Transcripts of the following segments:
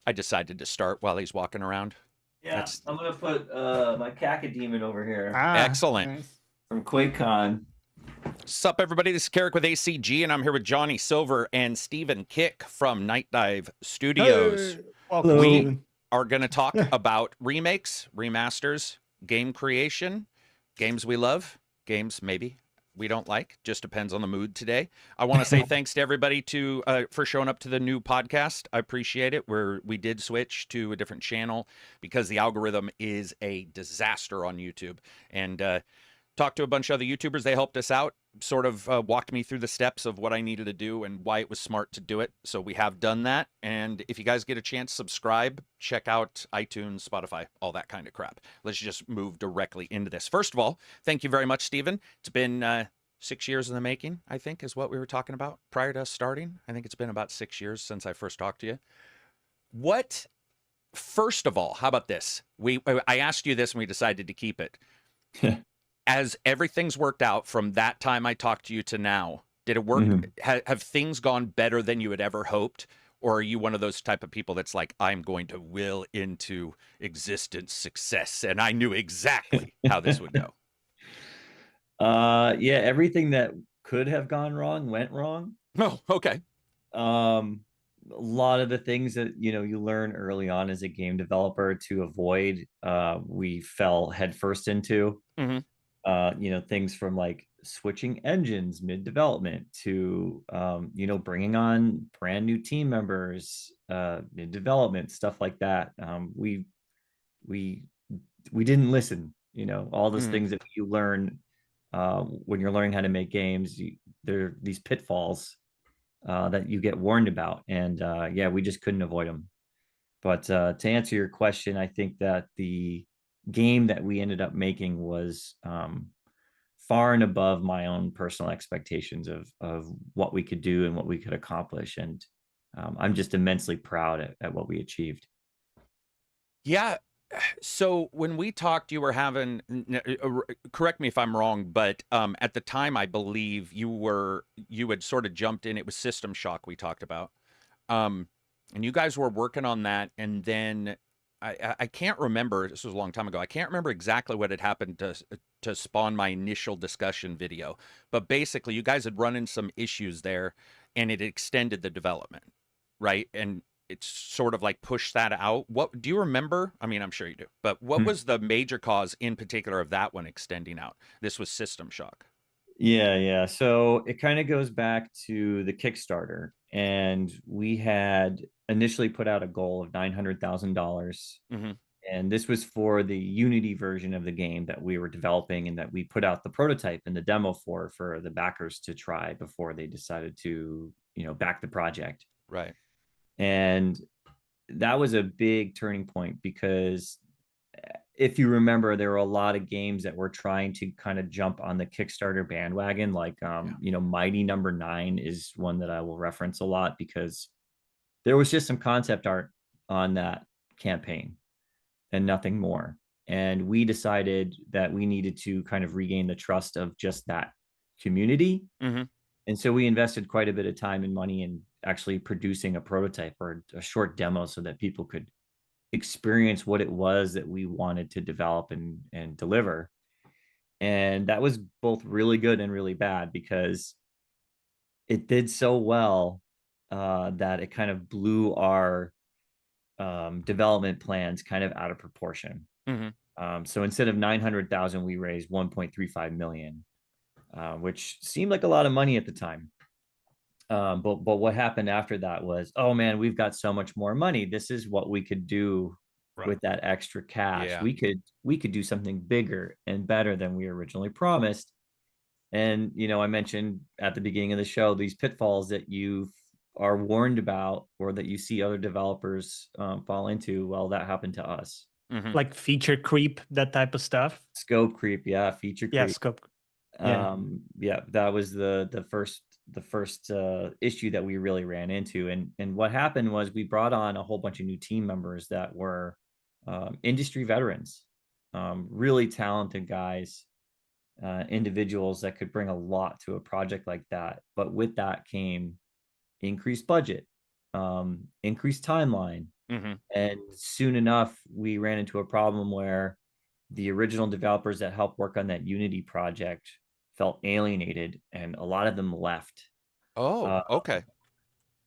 I decided to start while he's walking around. Yeah, That's I'm gonna put my Cacodemon over here excellent. Nice. from QuakeCon. Sup, everybody? This is Carrick with ACG, and I'm here with Johnny Silver and Stephen Kick from Nightdive Studios. Hey, welcome, We Steven. are going to talk about remakes, remasters, game creation, games we love, games maybe we don't like. Just depends on the mood today. I want to say thanks to everybody for showing up to the new podcast. I appreciate it. We did switch to a different channel because the algorithm is a disaster on YouTube, and talked to a bunch of other YouTubers. They helped us out, sort of walked me through the steps of what I needed to do and why it was smart to do it. So we have done that. And if you guys get a chance, subscribe, check out iTunes, Spotify, all that kind of crap. Let's just move directly into this. First of all, thank you very much, Stephen. It's been 6 years in the making, I think, is what we were talking about prior to us starting. I think it's been about 6 years since I first talked to you. First of all, how about this? I asked you this and we decided to keep it. As everything's worked out from that time I talked to you to now, did it work? Have things gone better than you had ever hoped? Or are you one of those type of people that's like, I'm going to will into existence success, and I knew exactly how this would go? Yeah, everything that could have gone wrong went wrong. Oh, okay. A lot of the things that you learn early on as a game developer to avoid, we fell headfirst into. Things from like switching engines mid-development to bringing on brand new team members mid-development, stuff like that. We didn't listen. All those things that you learn when you're learning how to make games. There are these pitfalls that you get warned about, and yeah, we just couldn't avoid them. But to answer your question, I think that the game that we ended up making was far and above my own personal expectations of what we could do and what we could accomplish. And I'm just immensely proud at what we achieved. Yeah. So when we talked, you were having, correct me if I'm wrong, but at the time, I believe you had sort of jumped in. It was System Shock we talked about. And you guys were working on that. And then I can't remember, this was a long time ago. I can't remember exactly what had happened to spawn my initial discussion video, but basically you guys had run into some issues there and it extended the development, right? And it's sort of like pushed that out. What do you remember? I mean, I'm sure you do, but what was the major cause in particular of that one extending out? This was System Shock. Yeah. So it kind of goes back to the Kickstarter, and we had initially put out a goal of $900,000. And this was for the Unity version of the game that we were developing and that we put out the prototype and the demo for the backers to try before they decided to, back the project. Right. And that was a big turning point because if you remember, there were a lot of games that were trying to kind of jump on the Kickstarter bandwagon. Like, Mighty Number 9 is one that I will reference a lot because there was just some concept art on that campaign and nothing more. And we decided that we needed to kind of regain the trust of just that community. And so we invested quite a bit of time and money in actually producing a prototype or a short demo so that people could experience what it was that we wanted to develop and deliver. And that was both really good and really bad because it did so well that it kind of blew our development plans kind of out of proportion. So instead of 900,000, we raised 1.35 million, which seemed like a lot of money at the time. But what happened after that was, oh man, we've got so much more money. This is what we could do with that extra cash. Yeah. We could do something bigger and better than we originally promised. And I mentioned at the beginning of the show these pitfalls that you are warned about or that you see other developers fall into. Well, that happened to us. Like feature creep, that type of stuff. Scope creep, yeah, feature creep. Yeah, scope. Yeah, that was the first issue that we really ran into. And what happened was we brought on a whole bunch of new team members that were industry veterans, really talented guys, individuals that could bring a lot to a project like that. But with that came increased budget, increased timeline. Mm-hmm. And soon enough, we ran into a problem where the original developers that helped work on that Unity project felt alienated, and a lot of them left. Oh, okay.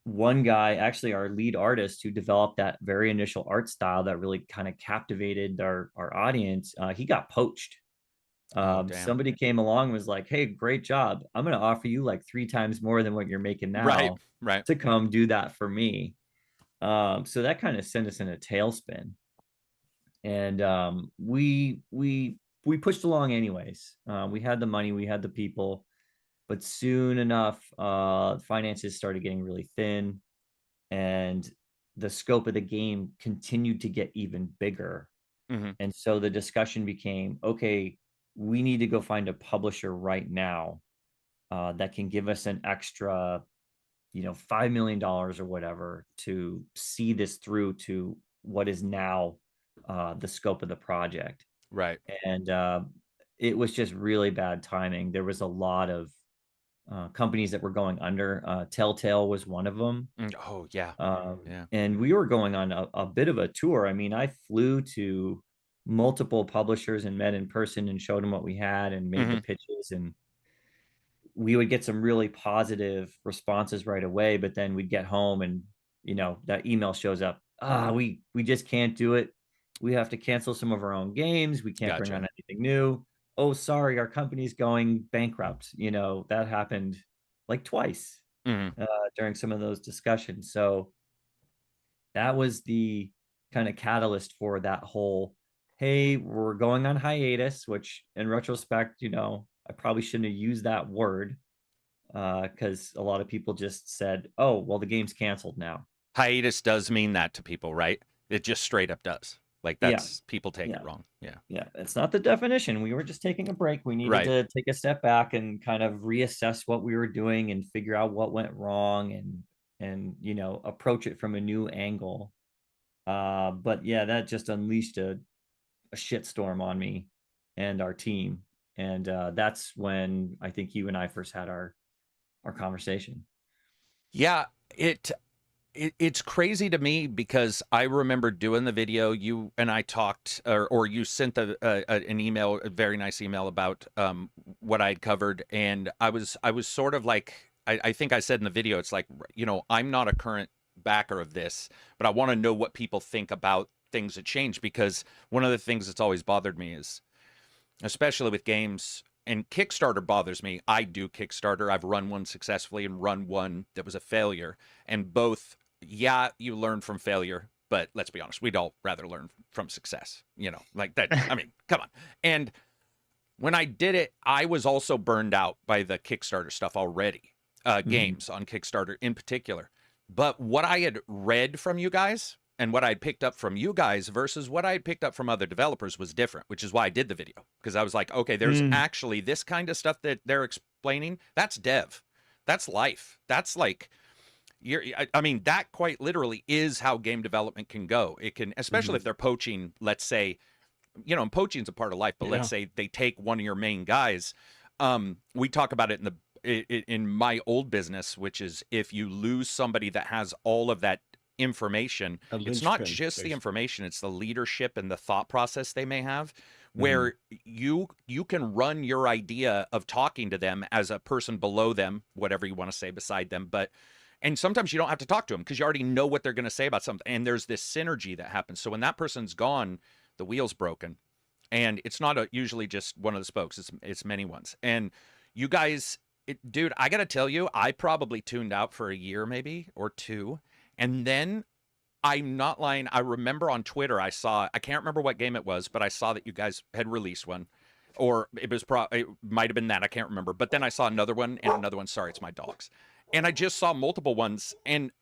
One guy, actually our lead artist who developed that very initial art style that really kind of captivated our audience, he got poached. Oh, damn. Somebody came along and was like, hey, great job, I'm going to offer you like 3 times more than what you're making now, right. to come do that for me. So that kind of sent us in a tailspin, and we pushed along anyways. We had the money, we had the people, but soon enough, finances started getting really thin, and the scope of the game continued to get even bigger. Mm-hmm. And so the discussion became, okay, we need to go find a publisher right now that can give us an extra, $5 million or whatever to see this through to what is now the scope of the project. Right. And it was just really bad timing. There was a lot of companies that were going under. Telltale was one of them. Oh, yeah. Yeah. And we were going on a bit of a tour. I mean, I flew to multiple publishers and met in person and showed them what we had and made the pitches, and we would get some really positive responses right away. But then we'd get home and, that email shows up. We just can't do it. We have to cancel some of our own games. We can't bring on anything new. Oh, sorry, our company's going bankrupt. That happened like twice during some of those discussions. So that was the kind of catalyst for that whole, hey, we're going on hiatus, which in retrospect, I probably shouldn't have used that word, because a lot of people just said, oh, well, the game's canceled now. Hiatus does mean that to people, right? It just straight up does. Like, that's people take it wrong. Yeah. It's not the definition. We were just taking a break. We needed to take a step back and kind of reassess what we were doing and figure out what went wrong, and approach it from a new angle. But yeah, that just unleashed a shitstorm on me and our team. And that's when I think you and I first had our conversation. Yeah, it's crazy to me because I remember doing the video. You and I talked, or you sent an email, a very nice email about what I'd covered, and I was sort of like, I think I said in the video, it's like, I'm not a current backer of this, but I want to know what people think about things that change, because one of the things that's always bothered me is, especially with games, and Kickstarter bothers me. I do Kickstarter. I've run one successfully and run one that was a failure. And both, you learn from failure, but let's be honest, we'd all rather learn from success, like that. I mean, come on. And when I did it, I was also burned out by the Kickstarter stuff already, games on Kickstarter in particular. But what I had read from you guys and what I'd picked up from you guys versus what I had picked up from other developers was different, which is why I did the video. Because I was like, okay, there's actually this kind of stuff that they're explaining. That's dev. That's life. That's like, I mean, that quite literally is how game development can go. It can, especially if they're poaching, let's say, and poaching's a part of life, but let's say they take one of your main guys. We talk about it in my old business, which is if you lose somebody that has all of that information, it's not just the information, it's the leadership and the thought process they may have, where you can run your idea of talking to them as a person below them, whatever you want to say beside them, and sometimes you don't have to talk to them because you already know what they're going to say about something, and there's this synergy that happens. So when that person's gone, the wheel's broken, and it's not usually just one of the spokes, it's many ones. And you guys, dude, I gotta tell you, I probably tuned out for a year maybe or two. And then, I'm not lying, I remember on Twitter, I can't remember what game it was, but I saw that you guys had released one. Or it might have been that, I can't remember. But then I saw another one and another one. Sorry, it's my dogs. And I just saw multiple ones. And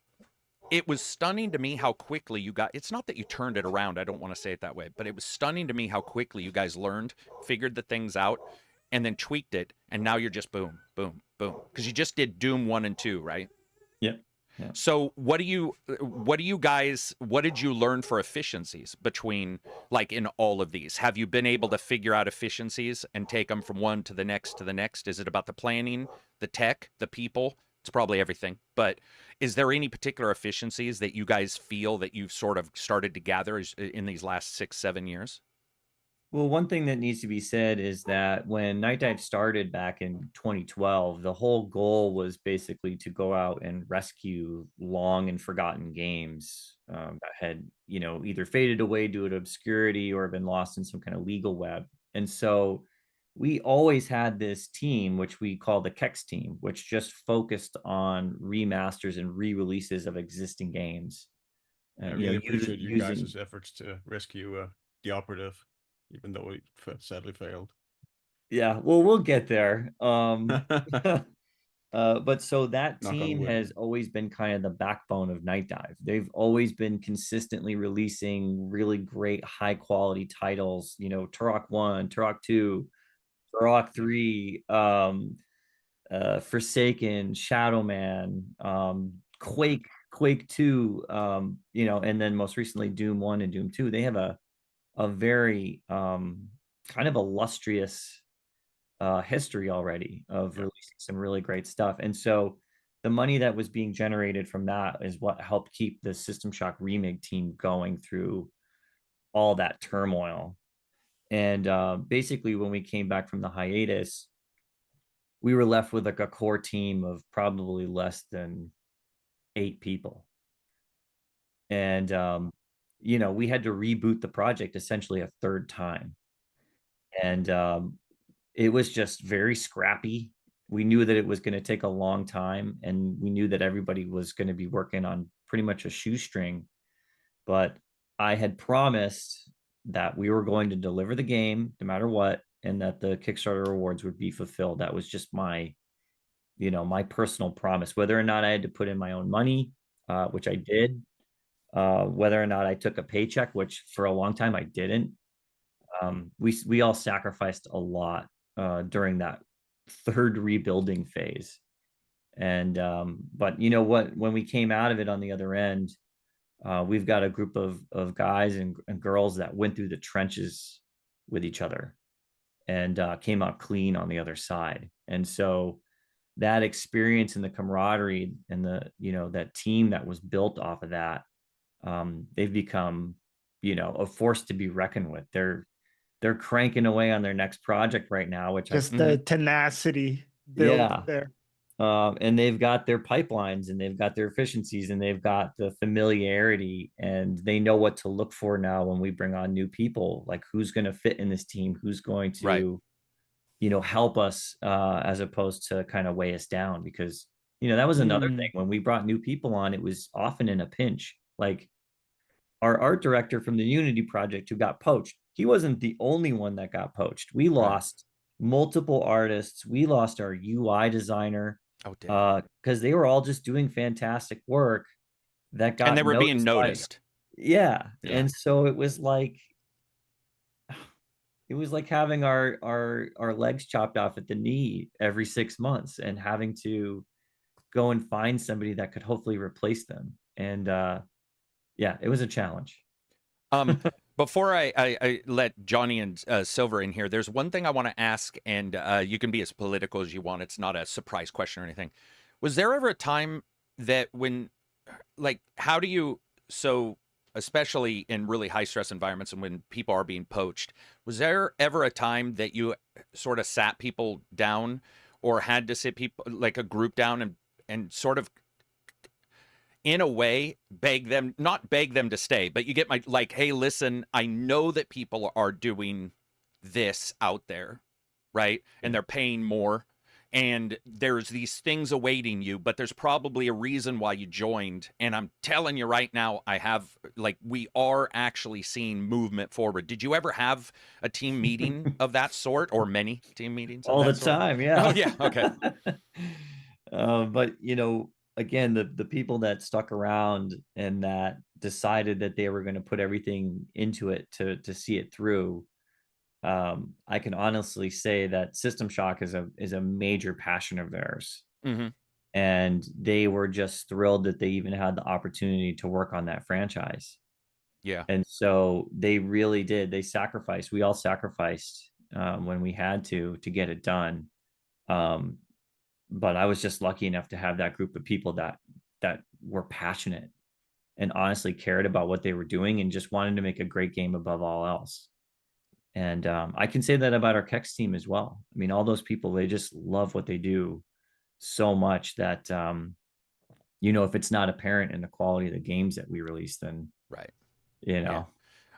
it was stunning to me how quickly you got, it's not that you turned it around, I don't want to say it that way, but it was stunning to me how quickly you guys learned, figured the things out, and then tweaked it. And now you're just boom, boom, boom. Because you just did Doom 1 and 2, right? Yep. Yeah. So what did you learn for efficiencies between, like, in all of these? Have you been able to figure out efficiencies and take them from one to the next to the next? Is it about the planning, the tech, the people, It's probably everything. But is there any particular efficiencies that you guys feel that you've sort of started to gather in these last 6-7 years? Well, one thing that needs to be said is that when Nightdive started back in 2012, the whole goal was basically to go out and rescue long and forgotten games that had, either faded away due to obscurity or been lost in some kind of legal web. And so we always had this team, which we call the Kex team, which just focused on remasters and re-releases of existing games. I really appreciate you guys' efforts to rescue the operative, even though it sadly failed. Yeah, well, we'll get there. But so that team has always been kind of the backbone of Nightdive. They've always been consistently releasing really great high quality titles, Turok 1, Turok 2, Turok 3, Forsaken, Shadow Man, Quake 2, and then most recently Doom 1 and Doom 2. They have a very kind of illustrious history already of releasing some really great stuff. And so the money that was being generated from that is what helped keep the System Shock Remake team going through all that turmoil. And basically when we came back from the hiatus, we were left with like a core team of probably less than 8 people. And we had to reboot the project essentially a third time. And it was just very scrappy. We knew that it was going to take a long time, and we knew that everybody was going to be working on pretty much a shoestring. But I had promised that we were going to deliver the game no matter what, and that the Kickstarter rewards would be fulfilled. That was just my personal promise, whether or not I had to put in my own money, which I did, whether or not I took a paycheck, which for a long time I didn't. We all sacrificed a lot during that third rebuilding phase. And but you know what, when we came out of it on the other end, we've got a group of guys and girls that went through the trenches with each other and came out clean on the other side. And so that experience and the camaraderie and the that team that was built off of that, they've become a force to be reckoned with. They're cranking away on their next project right now, which just the tenacity built there. And they've got their pipelines and they've got their efficiencies and they've got the familiarity, and they know what to look for now when we bring on new people, like who's going to fit in this team, who's going to, help us as opposed to kind of weigh us down. Because, that was another thing. When we brought new people on, it was often in a pinch. Like our art director from the Unity project who got poached, he wasn't the only one that got poached. We lost multiple artists. We lost our UI designer because they were all just doing fantastic work that got, and they were being noticed. And so it was like having our legs chopped off at the knee every 6 months and having to go and find somebody that could hopefully replace them. And it was a challenge. Before I let Johnny and Silver in here, there's one thing I want to ask, and you can be as political as you want. It's not a surprise question or anything. Was there ever a time that when, like, how do you, so especially in really high stress environments and when people are being poached, was there ever a time that you sort of sat people down or had to sit people, like a group down and sort of, in a way, not beg them to stay, but you get my, like, hey, listen, I know that people are doing this out there, right? And they're paying more, and there's these things awaiting you, but there's probably a reason why you joined. And I'm telling you right now, we are actually seeing movement forward. Did you ever have a team meeting of that sort, or many team meetings? All the time, yeah. Oh, yeah, okay. But, again, the people that stuck around and that decided that they were going to put everything into it to see it through, I can honestly say that System Shock is a major passion of theirs. And they were just thrilled that they even had the opportunity to work on that franchise. Yeah. And so they really did. They sacrificed. We all sacrificed when we had to get it done. but I was just lucky enough to have that group of people that were passionate and honestly cared about what they were doing and just wanted to make a great game above all else. And I can say that about our Kex team as well. I mean, all those people, they just love what they do so much that, you know, if it's not apparent in the quality of the games that we release, then, right, you know. Yeah.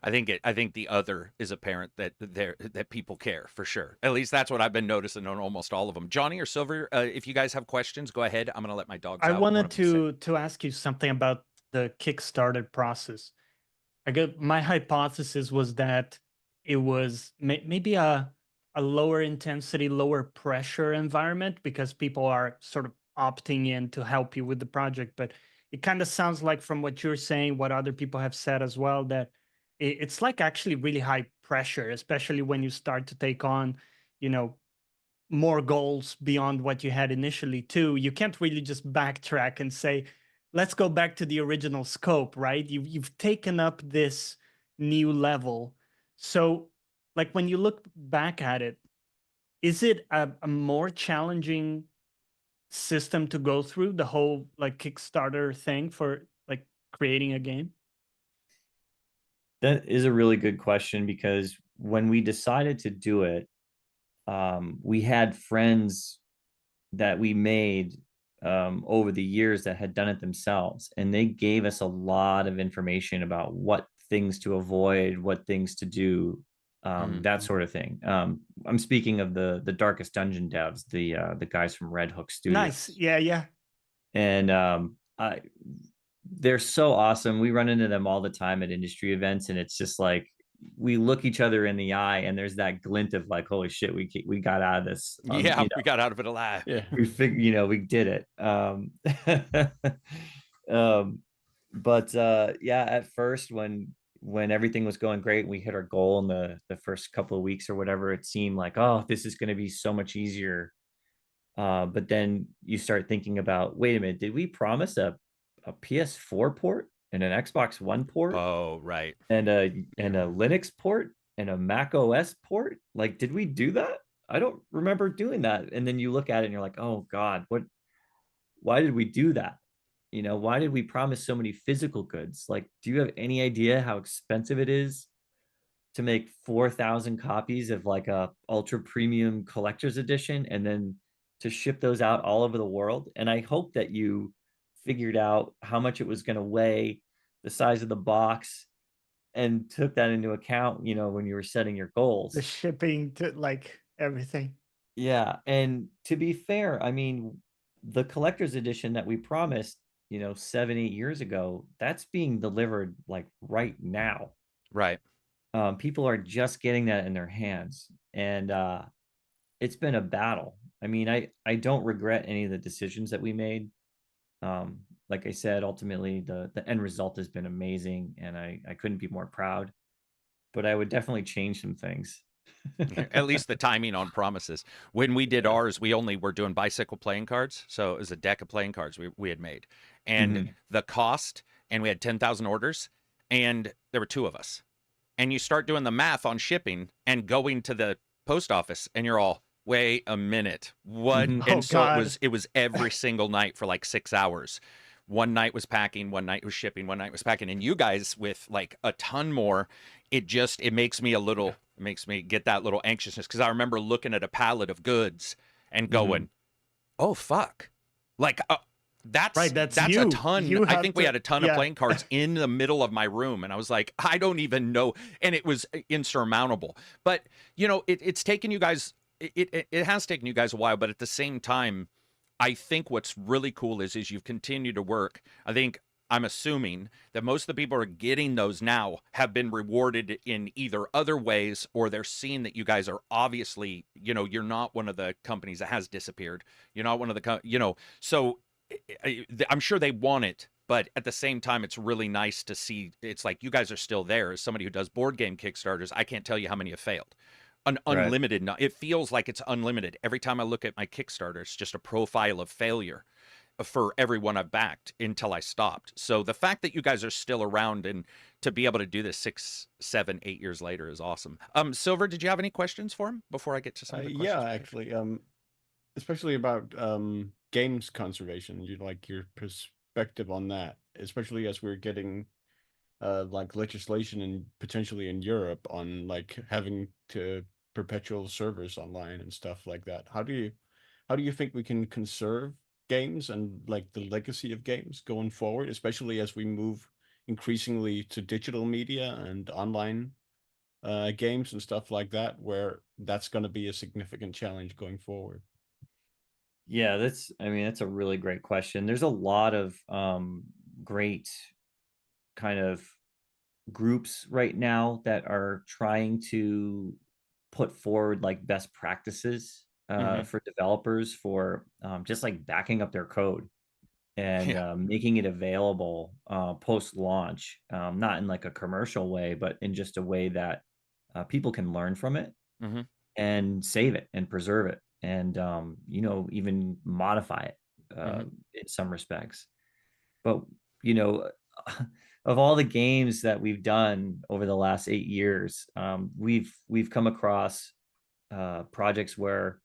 I think the other is apparent that people care for sure. At least that's what I've been noticing on almost all of them. Johnny or Silver, if you guys have questions, go ahead. I'm gonna let my dogs out. I wanted to ask you something about the Kickstarter process. I get my hypothesis was that it was maybe a lower intensity, lower pressure environment because people are sort of opting in to help you with the project. But it kind of sounds like from what you're saying, what other people have said as well, that it's like actually really high pressure, especially when you start to take on, you know, more goals beyond what you had initially too. You can't really just backtrack and say, let's go back to the original scope, right? You've taken up this new level. So like when you look back at it, is it a more challenging system to go through, the whole like Kickstarter thing for like creating a game? That is a really good question, because when we decided to do it, we had friends that we made over the years that had done it themselves, and they gave us a lot of information about what things to avoid, what things to do, that sort of thing. I'm speaking of the Darkest Dungeon devs, the guys from Red Hook Studios. Nice. Yeah. And they're so awesome. We run into them all the time at industry events, and it's just like we look each other in the eye, and there's that glint of like, holy shit, we got out of this. Yeah, you know, we got out of it alive. Yeah, we figured, you know, we did it. But yeah, at first when everything was going great, we hit our goal in the first couple of weeks or whatever, it seemed like, oh, this is going to be so much easier. But then you start thinking about, wait a minute, did we promise a PS4 port and an Xbox One port? Oh, right. And a Linux port and a Mac OS port? Like, did we do that? I don't remember doing that. And then you look at it and you're like, oh God, why did we do that? You know, why did we promise so many physical goods? Like, do you have any idea how expensive it is to make 4,000 copies of like a ultra premium collector's edition and then to ship those out all over the world? And I hope that you figured out how much it was going to weigh, the size of the box, and took that into account, you know, when you were setting your goals. The shipping to like everything. Yeah. And to be fair, I mean, the collector's edition that we promised, you know, 7-8 years ago, that's being delivered like right now. Right. People are just getting that in their hands, and it's been a battle. I mean, I don't regret any of the decisions that we made. Like I said, ultimately the end result has been amazing, and I couldn't be more proud, but I would definitely change some things. At least the timing on promises. When we did ours, we only were doing bicycle playing cards. So it was a deck of playing cards we had made. And the cost, and we had 10,000 orders, and there were 2 of us. And you start doing the math on shipping and going to the post office, and you're all, wait a minute, what? And so it was every single night for like 6 hours. One night was packing, one night was shipping, one night was packing. And you guys with like a ton more, it makes me it makes me get that little anxiousness, because I remember looking at a pallet of goods and going, oh fuck, like that's right, that's a ton. I think we had a ton of yeah. playing cards in the middle of my room, and I was like, I don't even know, and it was insurmountable. But you know, it's taken you guys, it has taken you guys a while, but at the same time, I think what's really cool is you've continued to work. I'm assuming that most of the people who are getting those now have been rewarded in either other ways, or they're seeing that you guys are obviously, you know, you're not one of the companies that has disappeared. You're not one of the, you know, so I'm sure they want it, but at the same time, it's really nice to see. It's like you guys are still there. As somebody who does board game Kickstarters, I can't tell you how many have failed. Unlimited. It feels like it's unlimited. Every time I look at my Kickstarter, it's just a profile of failure for everyone I've backed until I stopped. So the fact that you guys are still around and to be able to do this 6, 7, 8 years later is awesome. Silver, did you have any questions for him before I get to some of the questions? Yeah, actually. especially about games conservation. You like your perspective on that, especially as we're getting like legislation and potentially in Europe on like having to perpetual servers online and stuff like that. How do you think we can conserve games and like the legacy of games going forward, especially as we move increasingly to digital media and online games and stuff like that, where that's going to be a significant challenge going forward? Yeah, that's a really great question. There's a lot of great kind of groups right now that are trying to put forward like best practices for developers for just like backing up their code and making it available post launch, not in like a commercial way, but in just a way that people can learn from it and save it and preserve it and even modify it in some respects. But of all the games that we've done over the last 8 years, we've come across projects where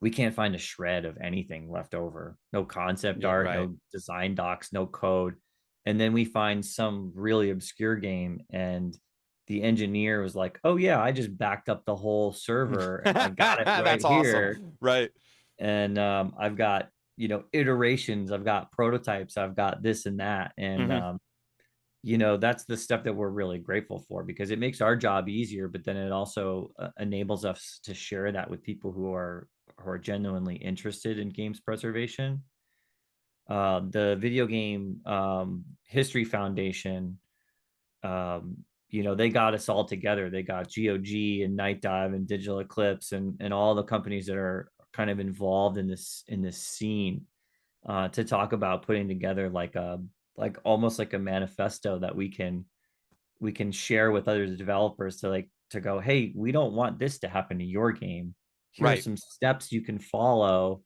we can't find a shred of anything left over. No concept art, no design docs, no code. And then we find some really obscure game and the engineer was like, oh yeah, I just backed up the whole server and I got it right That's here. awesome. Right. And I've got, iterations, I've got prototypes, I've got this and that. And that's the stuff that we're really grateful for because it makes our job easier, but then it also enables us to share that with people who are genuinely interested in games preservation. The Video Game History Foundation, they got us all together. They got GOG and Nightdive and Digital Eclipse and all the companies that are kind of involved in this scene to talk about putting together like almost like a manifesto that we can share with other developers to go, hey, we don't want this to happen to your game. Here are some steps you can follow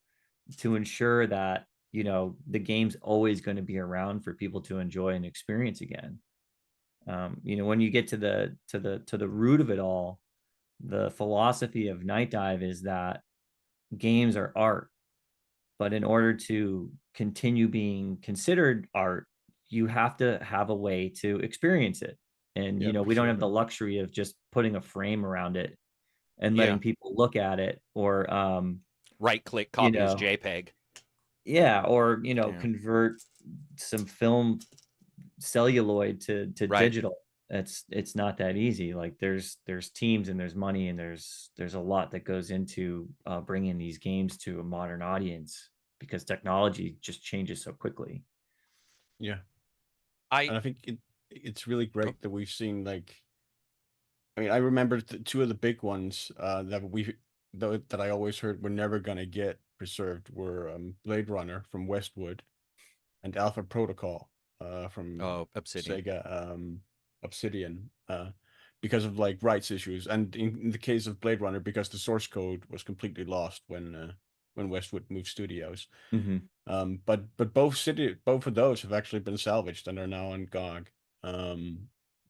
to ensure that the game's always going to be around for people to enjoy and experience again. When you get to the root of it all, the philosophy of Nightdive is that games are art, but in order to continue being considered art, you have to have a way to experience it. And we don't have the luxury of just putting a frame around it and letting people look at it or right click copy as JPEG. Or convert some film celluloid to digital. It's not that easy. Like there's teams and there's money and there's a lot that goes into bringing these games to a modern audience because technology just changes so quickly. And I think it's really great that we've seen I remember two of the big ones that I always heard were never gonna get preserved were Blade Runner from Westwood and Alpha Protocol from Obsidian. Sega Obsidian because of rights issues, and in the case of Blade Runner because the source code was completely lost when Westwood moved studios. But both of those have actually been salvaged and are now on GOG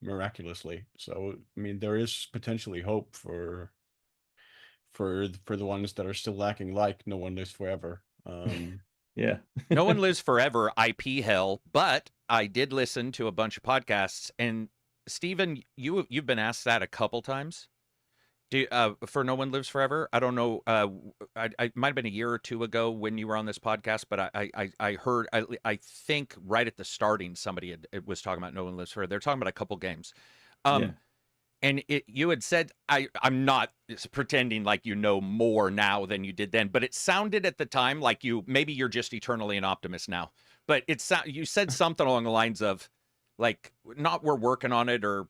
miraculously. So there is potentially hope for the ones that are still lacking, like No One Lives Forever. No One Lives Forever, IP hell, but I did listen to a bunch of podcasts, and Steven, you've been asked that a couple times. For No One Lives Forever, I don't know. I might have been a year or two ago when you were on this podcast, but I heard. I think right at the starting, somebody was talking about No One Lives Forever. They're talking about a couple games, and you had said I'm not pretending like you know more now than you did then, but it sounded at the time like maybe you're just eternally an optimist now. But you said something along the lines of, not we're working on it or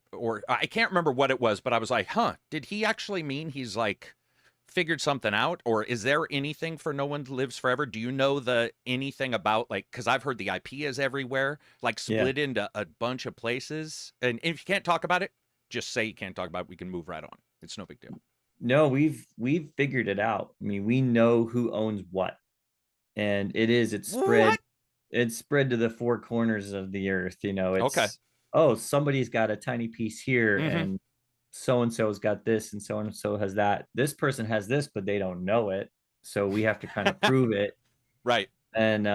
I can't remember what it was, but I was like, did he actually mean he's figured something out? Or is there anything for No One Lives Forever? Do you know anything about because I've heard the IP is everywhere, split into a bunch of places. And if you can't talk about it, just say you can't talk about it. We can move right on. It's no big deal. No, we've figured it out. We know who owns what. And it's spread. What? It's spread to the four corners of the earth. It's somebody's got a tiny piece here and so-and-so's got this and so-and-so has that. This person has this, but they don't know it. So we have to kind of prove it. Right. And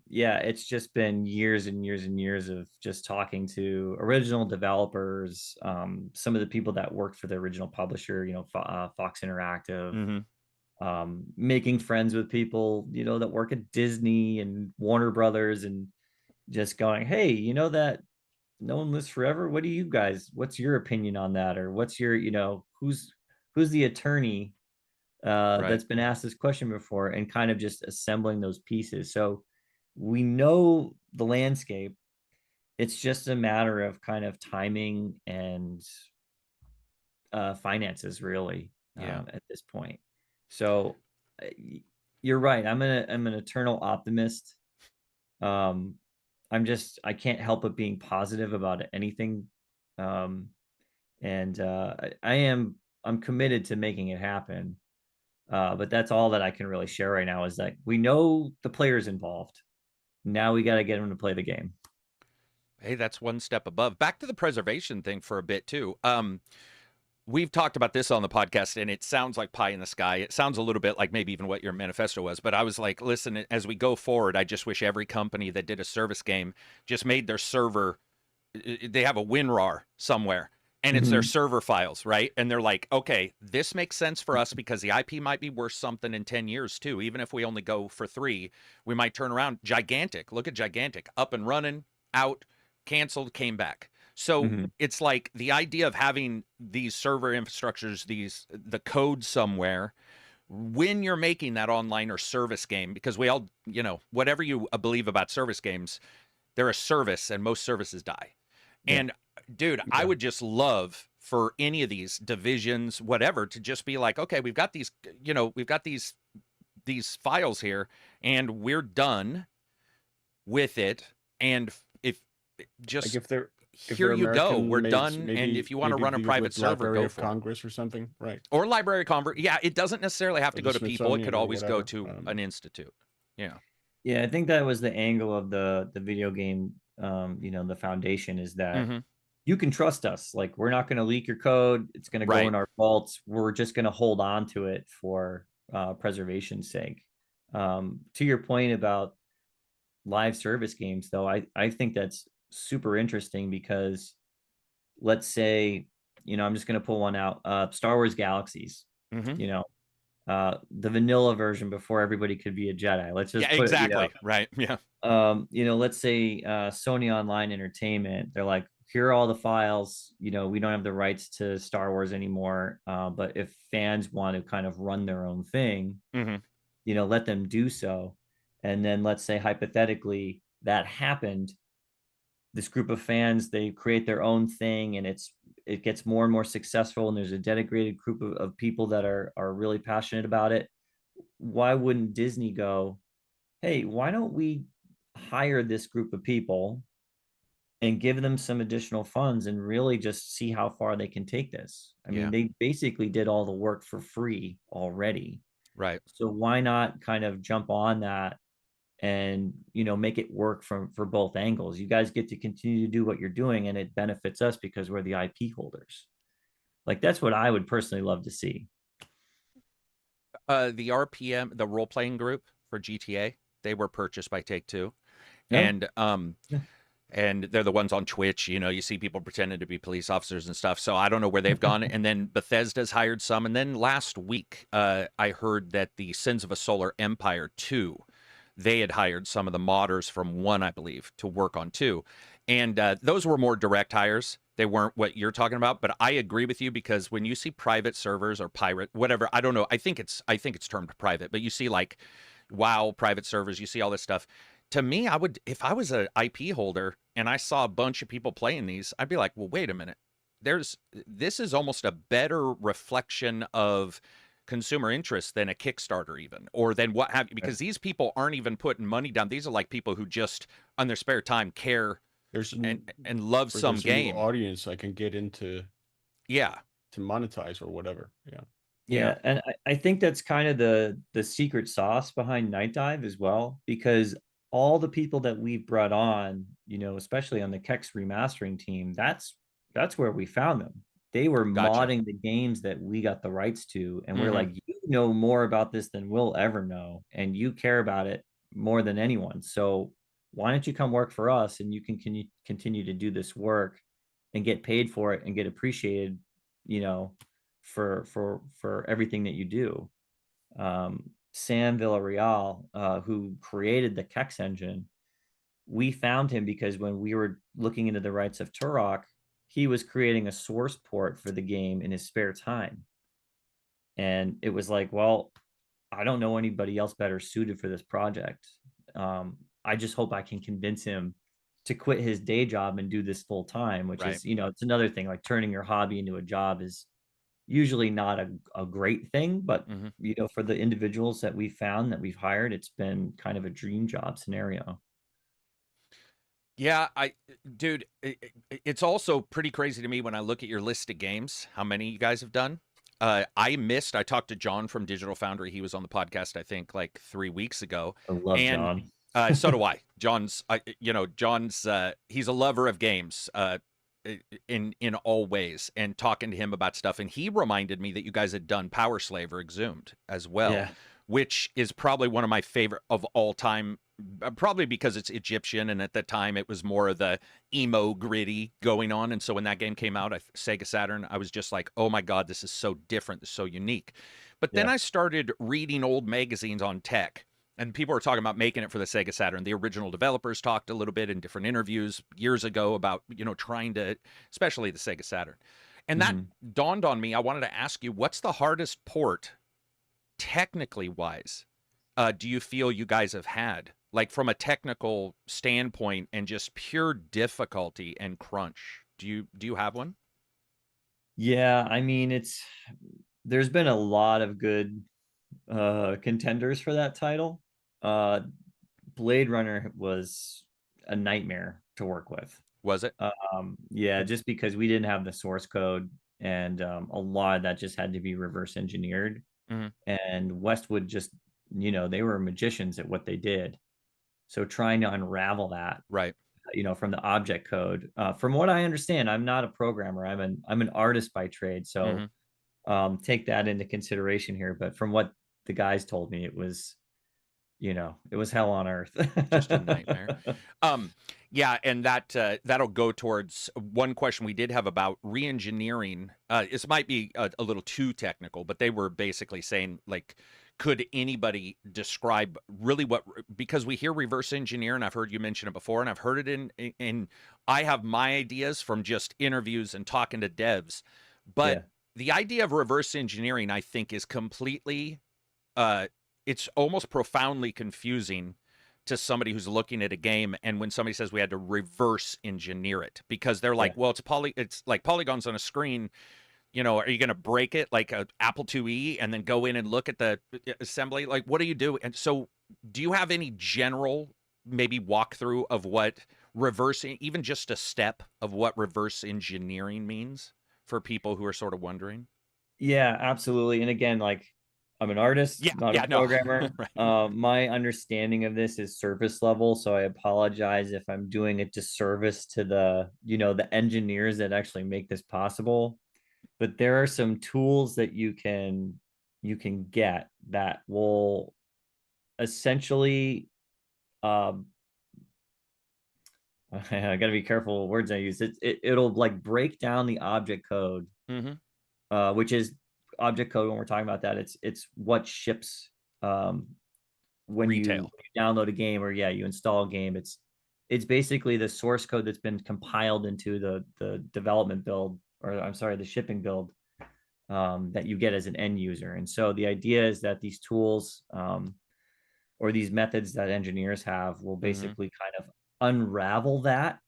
yeah, it's just been years and years and years of just talking to original developers, some of the people that worked for the original publisher, Fox Interactive, making friends with people, that work at Disney and Warner Brothers, and just going, hey, that no one lives forever. What's your opinion on that? Or what's your, who's the attorney that's been asked this question before, and kind of just assembling those pieces. So we know the landscape. It's just a matter of kind of timing and finances, really, at this point. So you're right. I'm an eternal optimist. I can't help but being positive about anything. And I'm committed to making it happen. But that's all that I can really share right now, is that we know the players involved. Now we got to get them to play the game. Hey, that's one step above. Back to the preservation thing for a bit too. We've talked about this on the podcast, and it sounds like pie in the sky. It sounds a little bit like maybe even what your manifesto was, but I was like, listen, as we go forward, I just wish every company that did a service game just made their server, they have a WinRAR somewhere, and it's their server files, right? And they're like, okay, this makes sense for us because the IP might be worth something in 10 years too. Even if we only go for 3, we might turn around. Gigantic, look at Gigantic, up and running, out, canceled, came back. So it's like the idea of having these server infrastructures, the code somewhere, when you're making that online or service game, because we all, whatever you believe about service games, they're a service, and most services die. Yeah. And dude, I would just love for any of these divisions, whatever, to just be like, okay, we've got these, we've got these files here, and we're done with it. And if just like if here you go, we're done. And if you want to run a private server, Library go of for Congress or something, right? Or Library of Congress. Yeah, it doesn't necessarily have to go to people. It Smithsonian could or always go whatever. to an institute. Yeah. Yeah, I think that was the angle of the video game, the foundation, is that you can trust us. Like, we're not going to leak your code. It's going to go in our vaults. We're just going to hold on to it for preservation's sake. To your point about live service games, though, I think that's super interesting, because let's say, I'm just going to pull one out, Star Wars Galaxies, the vanilla version before everybody could be a Jedi. Let's just put exactly. Right. Yeah. Let's say Sony Online Entertainment, they're like, here are all the files, we don't have the rights to Star Wars anymore, but if fans want to kind of run their own thing, let them do so. And then let's say hypothetically that happened, this group of fans, they create their own thing, and it gets more and more successful, and there's a dedicated group of people that are really passionate about it. Why wouldn't Disney go, hey, why don't we hire this group of people and give them some additional funds and really just see how far they can take this? I mean, they basically did all the work for free already. Right. So why not kind of jump on that and, make it work for both angles? You guys get to continue to do what you're doing, and it benefits us because we're the IP holders. Like, that's what I would personally love to see. The RPM, the role-playing group for GTA, they were purchased by Take-Two. And and they're the ones on Twitch, you see people pretending to be police officers and stuff. So I don't know where they've gone. And then Bethesda's hired some. And then last week, I heard that the Sins of a Solar Empire 2, they had hired some of the modders from 1, I believe, to work on 2. And those were more direct hires. They weren't what you're talking about, but I agree with you, because when you see private servers or pirate, whatever, I don't know, I think it's termed private, but you see like WoW private servers, you see all this stuff. To me, I would, if I was an IP holder and I saw a bunch of people playing these, I'd be like, well, wait a minute. This is almost a better reflection of consumer interest than a Kickstarter even, or than what have you, because these people aren't even putting money down. These are like people who just on their spare time care and love some game. Audience I can get into. Yeah. To monetize or whatever. Yeah. And I think that's kind of the secret sauce behind Nightdive as well, because all the people that we've brought on, especially on the Kex remastering team, that's where we found them. they were Gotcha. modding the games that we got the rights to, and we're Mhm. like, you know more about this than we'll ever know, and you care about it more than anyone. So why don't you come work for us, and you can continue to do this work and get paid for it and get appreciated, you know, for everything that you do. Sam Villarreal, who created the Kex engine, we found him because when we were looking into the rights of Turok, he was creating a source port for the game in his spare time. And it was like, well, I don't know anybody else better suited for this project. I just hope I can convince him to quit his day job and do this full time, which Right. is, it's another thing. Like turning your hobby into a job is usually not a great thing, but Mhm. for the individuals that we found that we've hired, it's been kind of a dream job scenario. Yeah, dude, it's also pretty crazy to me when I look at your list of games, how many you guys have done. I talked to John from Digital Foundry. He was on the podcast, I think, like 3 weeks ago. I love And John. so do I. John's he's a lover of games in all ways, and talking to him about stuff. And he reminded me that you guys had done Power Slave or Exhumed as well, Yeah. which is probably one of my favorite of all time. Probably because it's Egyptian, and at the time it was more of the emo gritty going on. And so when that game came out, Sega Saturn, I was just like, oh my God, this is so different, this is so unique. But then I started reading old magazines on tech, and people were talking about making it for the Sega Saturn. The original developers talked a little bit in different interviews years ago about, trying to, especially the Sega Saturn. And that dawned on me. I wanted to ask you, what's the hardest port, technically wise, do you feel you guys have had? Like from a technical standpoint and just pure difficulty and crunch. Do you have one? Yeah, I mean, there's been a lot of good contenders for that title. Blade Runner was a nightmare to work with. Was it? Yeah, just because we didn't have the source code, and a lot of that just had to be reverse engineered. And Westwood just, they were magicians at what they did. So trying to unravel that, Right. From the object code, from what I understand, I'm not a programmer. I'm an artist by trade. So take that into consideration here. But from what the guys told me, it was hell on earth. Just a nightmare. Yeah, and that'll go towards one question we did have about re-engineering. This might be a little too technical, but they were basically saying, like, could anybody describe really because we hear reverse engineer, and I've heard you mention it before, and I've heard it in I have my ideas from just interviews and talking to devs, but the idea of reverse engineering, I think, is completely it's almost profoundly confusing to somebody who's looking at a game. And when somebody says we had to reverse engineer it, because they're like, well, it's like polygons on a screen, are you going to break it like a Apple IIe and then go in and look at the assembly? Like, what do you do? And so do you have any general maybe walkthrough of what even just a step of what reverse engineering means for people who are sort of wondering? Yeah, absolutely. And again, like, I'm an artist, not a programmer. No. My understanding of this is surface level, so I apologize if I'm doing a disservice to the engineers that actually make this possible. But there are some tools that you can get that will essentially I got to be careful with words I use. It'll like break down the object code, which is object code. When we're talking about that, it's what ships when you download a game, or you install a game. It's basically the source code that's been compiled into the development build, or I'm sorry, the shipping build that you get as an end user. And so the idea is that these tools or these methods that engineers have will basically kind of unravel that,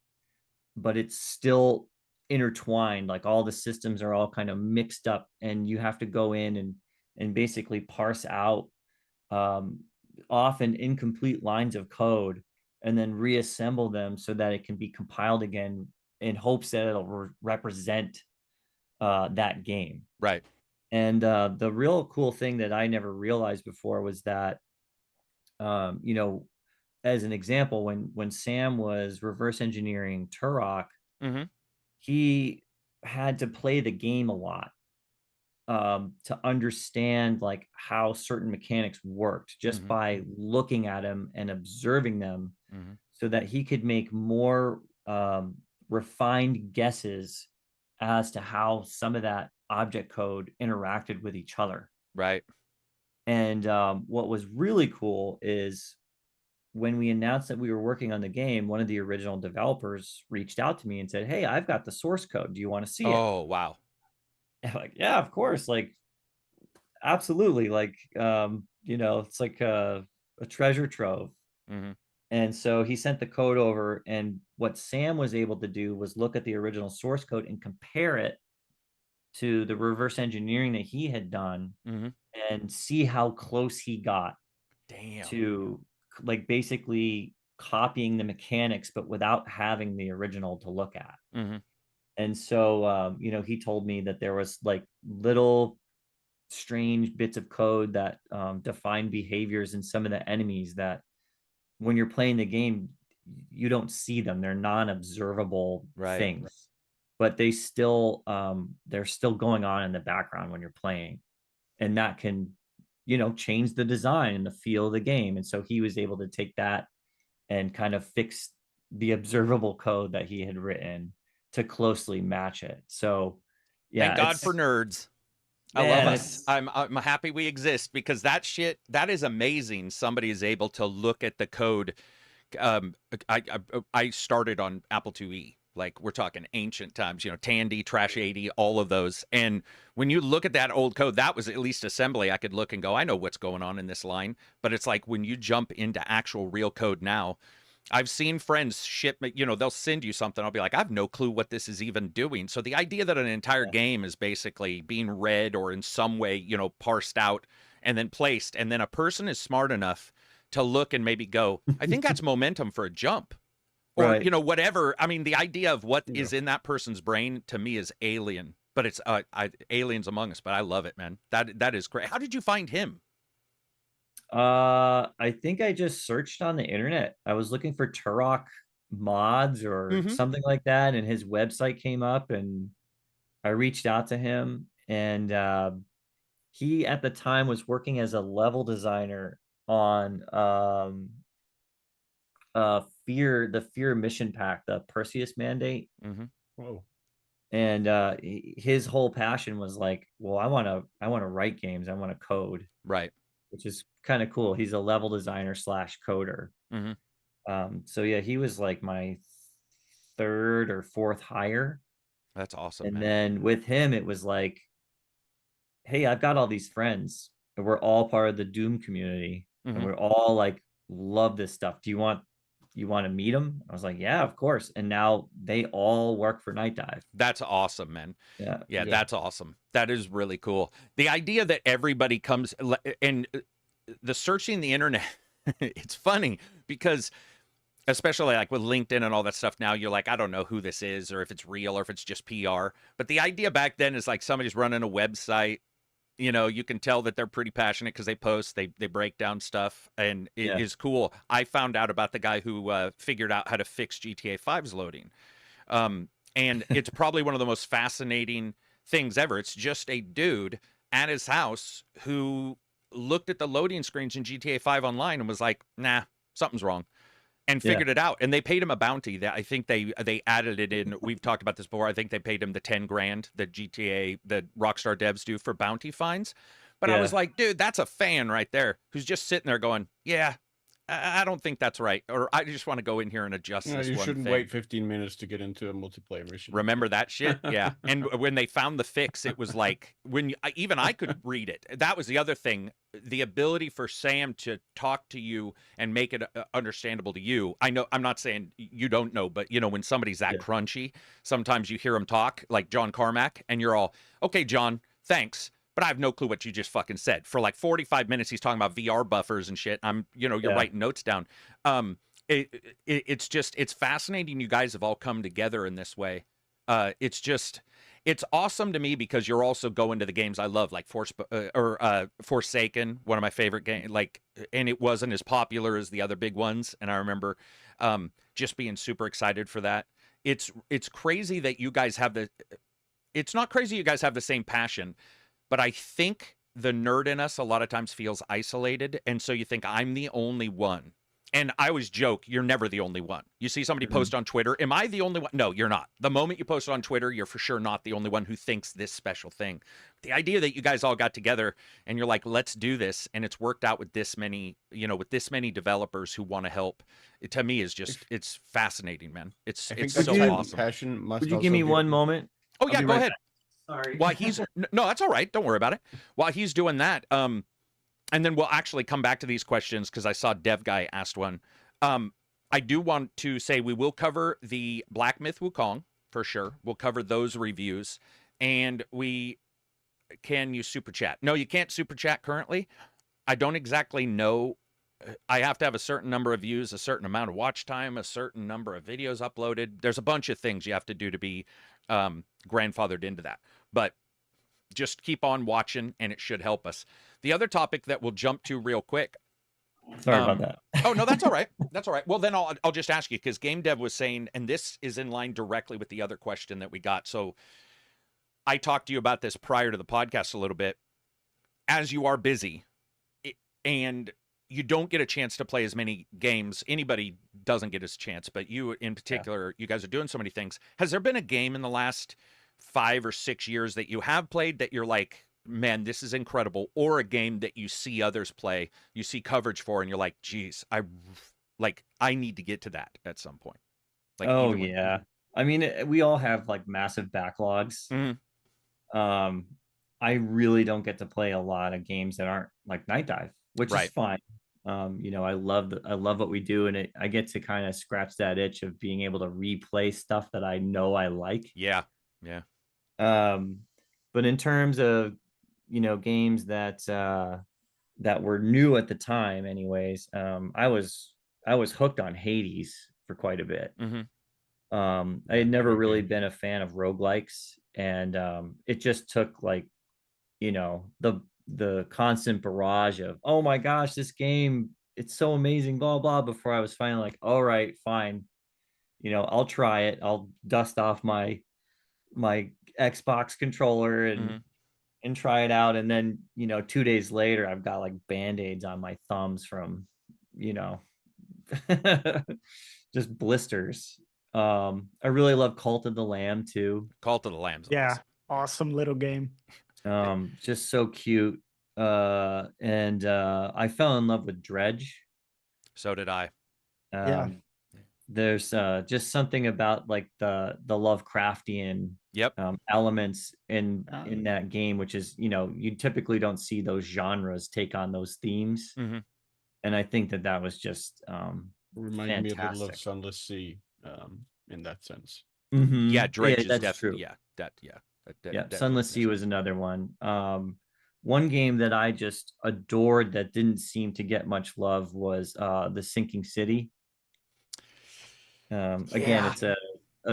but it's still intertwined. Like all the systems are all kind of mixed up, and you have to go in and basically parse out often incomplete lines of code and then reassemble them so that it can be compiled again in hopes that it'll represent that game. Right. And the real cool thing that I never realized before was that, as an example, when Sam was reverse engineering Turok, he had to play the game a lot to understand like how certain mechanics worked just by looking at them and observing them, so that he could make more refined guesses as to how some of that object code interacted with each other. Right. And what was really cool is when we announced that we were working on the game, one of the original developers reached out to me and said, "Hey, I've got the source code. Do you want to see it?" Oh, wow. And I'm like, yeah, of course. Like, absolutely. Like, it's like a treasure trove. And so he sent the code over, and what Sam was able to do was look at the original source code and compare it to the reverse engineering that he had done and see how close he got to like basically copying the mechanics, but without having the original to look at. And so, he told me that there was like little strange bits of code that define behaviors in some of the enemies that when you're playing the game, you don't see them. They're non-observable things, but they're still going on in the background when you're playing. And that can, change the design and the feel of the game. And so he was able to take that and kind of fix the observable code that he had written to closely match it. So yeah. Thank God for nerds. I love us. I'm happy we exist, because that is amazing. Somebody is able to look at the code. I started on Apple IIe. Like, we're talking ancient times, Tandy, Trash 80, all of those. And when you look at that old code, that was at least assembly. I could look and go, I know what's going on in this line. But it's like when you jump into actual real code now, I've seen friends ship, they'll send you something. I'll be like, I have no clue what this is even doing. So the idea that an entire game is basically being read or in some way, parsed out and then placed, and then a person is smart enough to look and maybe go, I think that's momentum for a jump. Or, whatever. I mean, the idea of what is in that person's brain to me is alien, but it's aliens among us. But I love it, man. That is great. How did you find him? I think I just searched on the internet. I was looking for Turok mods or something like that, and his website came up, and I reached out to him. And he at the time was working as a level designer on the Fear mission pack, the Perseus Mandate. Whoa. And his whole passion was like, well, I want to write games, I want to code, right? Which is kind of cool. He's a level designer / coder. So yeah, he was like my third or fourth hire. That's awesome. And man. then with him, it was like, hey, I've got all these friends, and we're all part of the Doom community, and we're all like, love this stuff. Do you want to meet them? I was like, yeah, of course. And now they all work for Nightdive. That's awesome, man. Yeah, that's awesome. That is really cool. The idea that everybody comes and the searching the internet, it's funny because especially like with LinkedIn and all that stuff now, you're like, I don't know who this is or if it's real or if it's just PR. But the idea back then is like somebody's running a website. You can tell that they're pretty passionate because they post, they break down stuff, and it is cool. I found out about the guy who figured out how to fix GTA 5's loading. And it's probably one of the most fascinating things ever. It's just a dude at his house who looked at the loading screens in GTA 5 online and was like, nah, something's wrong. And figured it out, and they paid him a bounty. That I think they added it in. We've talked about this before. I think they paid him the $10,000 that Rockstar devs do for bounty fines. But I was like, dude, that's a fan right there who's just sitting there going, yeah, I don't think that's right, or I just want to go in here and adjust this you one shouldn't thing. wait 15 minutes to get into a multiplayer mission. Remember that shit? Yeah. And when they found the fix, it was like even I could read it. That was the other thing. The ability for Sam to talk to you and make it understandable to you. I know, I'm not saying you don't know, but when somebody's that crunchy, sometimes you hear them talk like John Carmack and you're all, okay, John, thanks. But I have no clue what you just fucking said. For like 45 minutes, he's talking about VR buffers and shit. You're writing notes down. It's fascinating. You guys have all come together in this way. It's awesome to me because you're also going to the games I love, like Forsaken, one of my favorite games. Like, and it wasn't as popular as the other big ones. And I remember just being super excited for that. It's crazy that you guys have it's not crazy you guys have the same passion, but I think the nerd in us a lot of times feels isolated, and so you think I'm the only one. And I always joke, you're never the only one. You see somebody post on Twitter, am I the only one? No, you're not. The moment you post it on Twitter, you're for sure not the only one who thinks this special thing. The idea that you guys all got together and you're like, let's do this, and it's worked out with this many, with this many developers who want to help, it, to me is just, it's fascinating, man. It's that's so kind of awesome. passion must Would you also give me be- one moment? Oh yeah, I'll be go right ahead. back. Sorry. While he's no, that's all right. Don't worry about it. While he's doing that, and then we'll actually come back to these questions because I saw Dev Guy asked one. I do want to say we will cover the Black Myth Wukong for sure. We'll cover those reviews, and can you super chat? No, you can't super chat currently. I don't exactly know. I have to have a certain number of views, a certain amount of watch time, a certain number of videos uploaded. There's a bunch of things you have to do to be grandfathered into that. But just keep on watching, and it should help us. The other topic that we'll jump to real quick. Sorry about that. Oh, no, that's all right. That's all right. Well, then I'll just ask you, because Game Dev was saying, and this is in line directly with the other question that we got. So I talked to you about this prior to the podcast a little bit. As you are busy and you don't get a chance to play as many games, anybody doesn't get his chance, but you in particular, you guys are doing so many things. Has there been a game in the last 5 or 6 years that you have played that you're like, man, this is incredible, or a game that you see others play, you see coverage for, and you're like, geez, I need to get to that at some point? Like, Oh either one. yeah. I mean, we all have like massive backlogs. I really don't get to play a lot of games that aren't like Nightdive, which is fine. I love what we do, and I get to kind of scratch that itch of being able to replay stuff that I know I like. Yeah. But in terms of games that were new at the time, anyways, I was hooked on Hades for quite a bit. I had never really been a fan of roguelikes, and it just took like the constant barrage of, oh my gosh, this game, it's so amazing, blah blah, before I was finally like, all right, fine, I'll try it. I'll dust off my Xbox controller and try it out, and then 2 days later I've got like band-aids on my thumbs from just blisters. I really love Cult of the Lamb too. Cult of the Lamb's awesome little game. Just so cute. And I fell in love with Dredge. So did I. There's just something about like the Lovecraftian elements in that game, which is you typically don't see those genres take on those themes. And I think that was just reminded me a little of Sunless Sea in that sense. Yeah, Dredge is that's definitely true. Sunless Sea was another one. One game that I just adored that didn't seem to get much love was The Sinking City. Again, it's a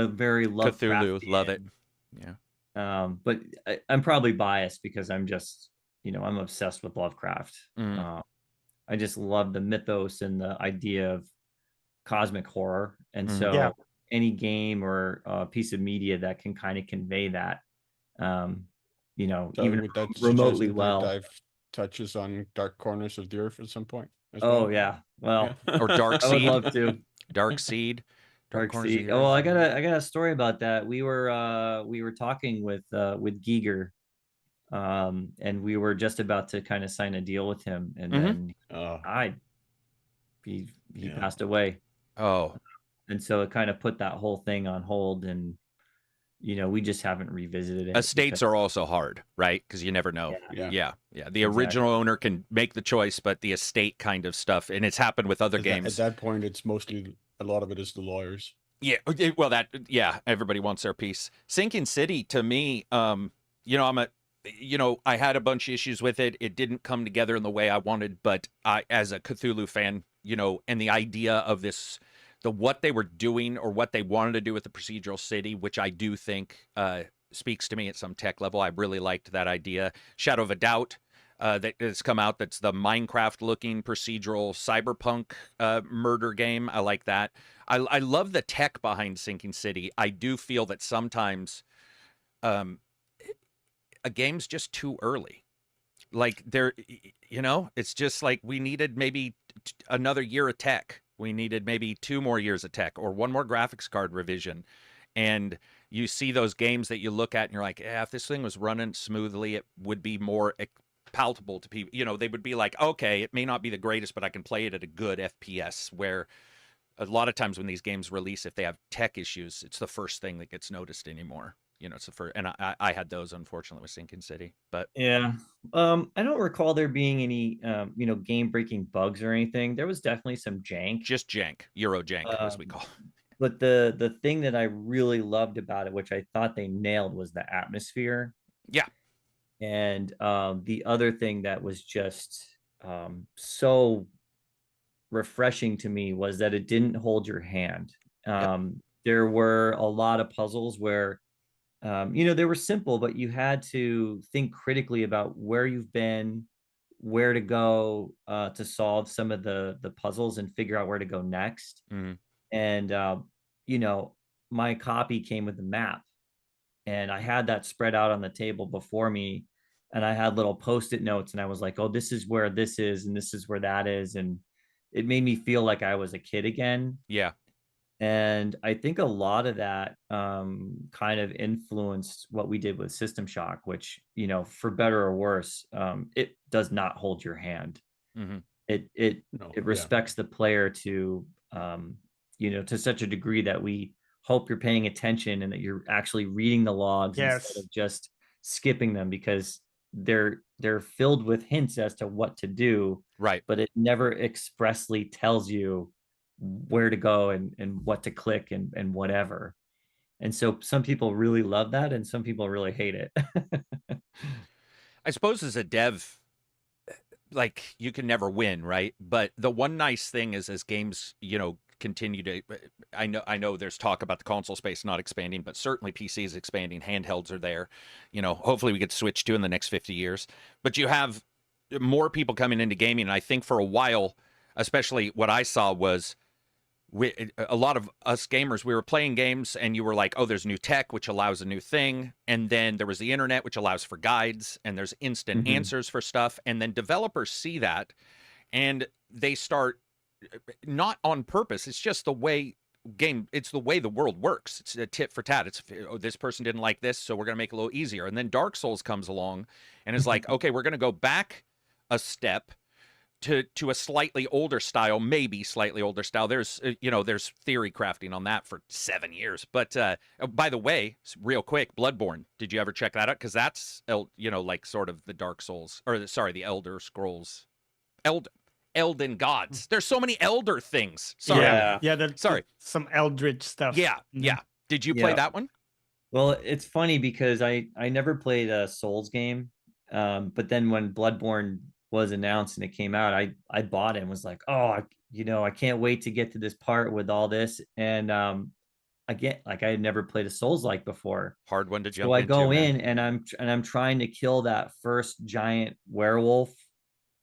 very Cthulhu, love it. But I'm probably biased because I'm just I'm obsessed with Lovecraft. I just love the mythos and the idea of cosmic horror, and so any game or piece of media that can kind of convey that, so even remotely well. Dive touches on dark corners of the earth at some point. Well, or Dark Seed. I would love to. Dark Seed. Dark Seed. Oh, I got a story about that. We were talking with Giger, and we were just about to kind of sign a deal with him, and then he passed away. And so it kind of put that whole thing on hold, and we just haven't revisited it. Estates are also hard, right? Because you never know. Yeah. The original owner can make the choice, but the estate kind of stuff, and it's happened with other games. At that point, it's mostly, a lot of it is the lawyers. Yeah, well, everybody wants their piece. Sinking City, to me, I had a bunch of issues with it. It didn't come together in the way I wanted, but as a Cthulhu fan, and the idea of what they were doing or what they wanted to do with the procedural city, which I do think speaks to me at some tech level. I really liked that idea. Shadow of a Doubt that has come out, that's the Minecraft-looking procedural cyberpunk murder game. I like that. I love the tech behind Sinking City. I do feel that sometimes a game's just too early. Like it's just like we needed maybe another year of tech. We needed maybe 2 more years of tech or 1 more graphics card revision. And you see those games that you look at and you're like, if this thing was running smoothly, it would be more palatable to people. They would be like, okay, it may not be the greatest, but I can play it at a good FPS. Where a lot of times when these games release, if they have tech issues, it's the first thing that gets noticed anymore. It's the first, and I had those unfortunately with Sinking City, but yeah, I don't recall there being any game breaking bugs or anything. There was definitely some jank, just jank, Euro jank, as we call it. But the thing that I really loved about it, which I thought they nailed, was the atmosphere. Yeah. And the other thing that was just so refreshing to me was that it didn't hold your hand. There were a lot of puzzles where they were simple, but you had to think critically about where you've been, where to go to solve some of the puzzles and figure out where to go next. And my copy came with the map, and I had that spread out on the table before me, and I had little post-it notes, and I was like, oh, this is where this is and this is where that is, and it made me feel like I was a kid again. Yeah. And I think a lot of that kind of influenced what we did with System Shock, which, for better or worse, it does not hold your hand. It respects the player to to such a degree that we hope you're paying attention and that you're actually reading the logs instead of just skipping them, because they're filled with hints as to what to do, right? But it never expressly tells you where to go and what to click and whatever. And so some people really love that and some people really hate it. I suppose as a dev, like, you can never win, right? But the one nice thing is, as games continue to, I know there's talk about the console space not expanding, but certainly PC is expanding. Handhelds are there, hopefully we get to Switch 2 in the next 50 years, but you have more people coming into gaming. And I think for a while, especially what I saw was a lot of us gamers, we were playing games and you were like, oh, there's new tech, which allows a new thing. And then there was the internet, which allows for guides, and there's instant answers for stuff. And then developers see that and they start, not on purpose, it's just the way it's the way the world works. It's a tit for tat. It's, oh, this person didn't like this, so we're going to make it a little easier. And then Dark Souls comes along and is like, okay, we're going to go back a step to a slightly older style, maybe slightly older style. There's there's theory crafting on that for 7 years. But by the way, real quick, Bloodborne, did you ever check that out? Because that's like sort of the Dark Souls, or sorry, the Elder Scrolls, Elden Gods. There's so many Elder things. Sorry. Sorry, some Eldritch stuff. Yeah. Did you play that one? Well, it's funny because I never played a Souls game, but then when Bloodborne was announced and it came out, I bought it and was like, oh, I can't wait to get to this part with all this. And I had never played a Souls like before. Hard one to jump into. So I go in and I'm trying to kill that first giant werewolf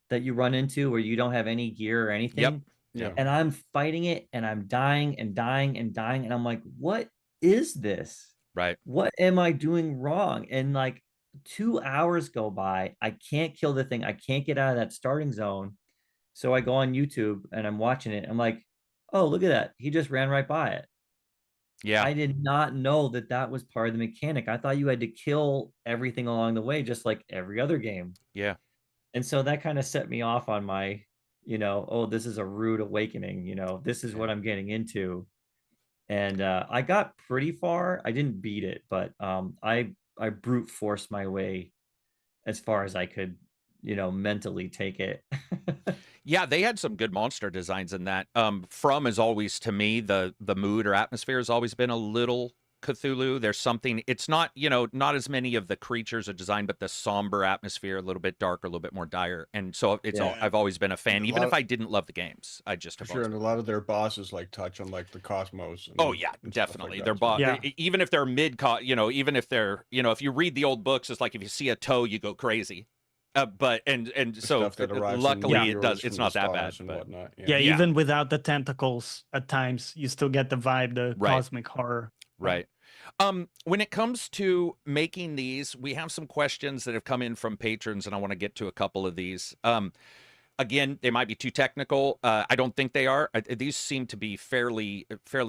that you run into where you don't have any gear or anything. Yep. And I'm fighting it and I'm dying and dying and dying. And I'm like, what is this? Right. What am I doing wrong? And like 2 hours go by. I can't kill the thing. I can't get out of that starting zone. So I go on YouTube and I'm watching it. I'm like, oh, look at that. He just ran right by it. Yeah. I did not know that was part of the mechanic. I thought you had to kill everything along the way, just like every other game. Yeah. And so that kind of set me off on my, oh, this is a rude awakening. This is what I'm getting into. And I got pretty far. I didn't beat it, but I brute forced my way as far as I could, mentally take it. Yeah, they had some good monster designs in that. From is always, to me, the mood or atmosphere has always been a little Cthulhu. There's something, it's not, not as many of the creatures are designed, but the somber atmosphere, a little bit darker, a little bit more dire. And so I've always been a fan, even if I didn't love the games. I just have and a lot of their bosses like touch on like the cosmos. And definitely. Like their boss, even if they're even if they're, if you read the old books, it's like if you see a toe, you go crazy. But so luckily it does. It's not that bad. But even without the tentacles, at times you still get the vibe, the cosmic horror. Right. When it comes to making these, we have some questions that have come in from patrons, and I want to get to a couple of these. Again, they might be too technical. I don't think they are. These seem to be fairly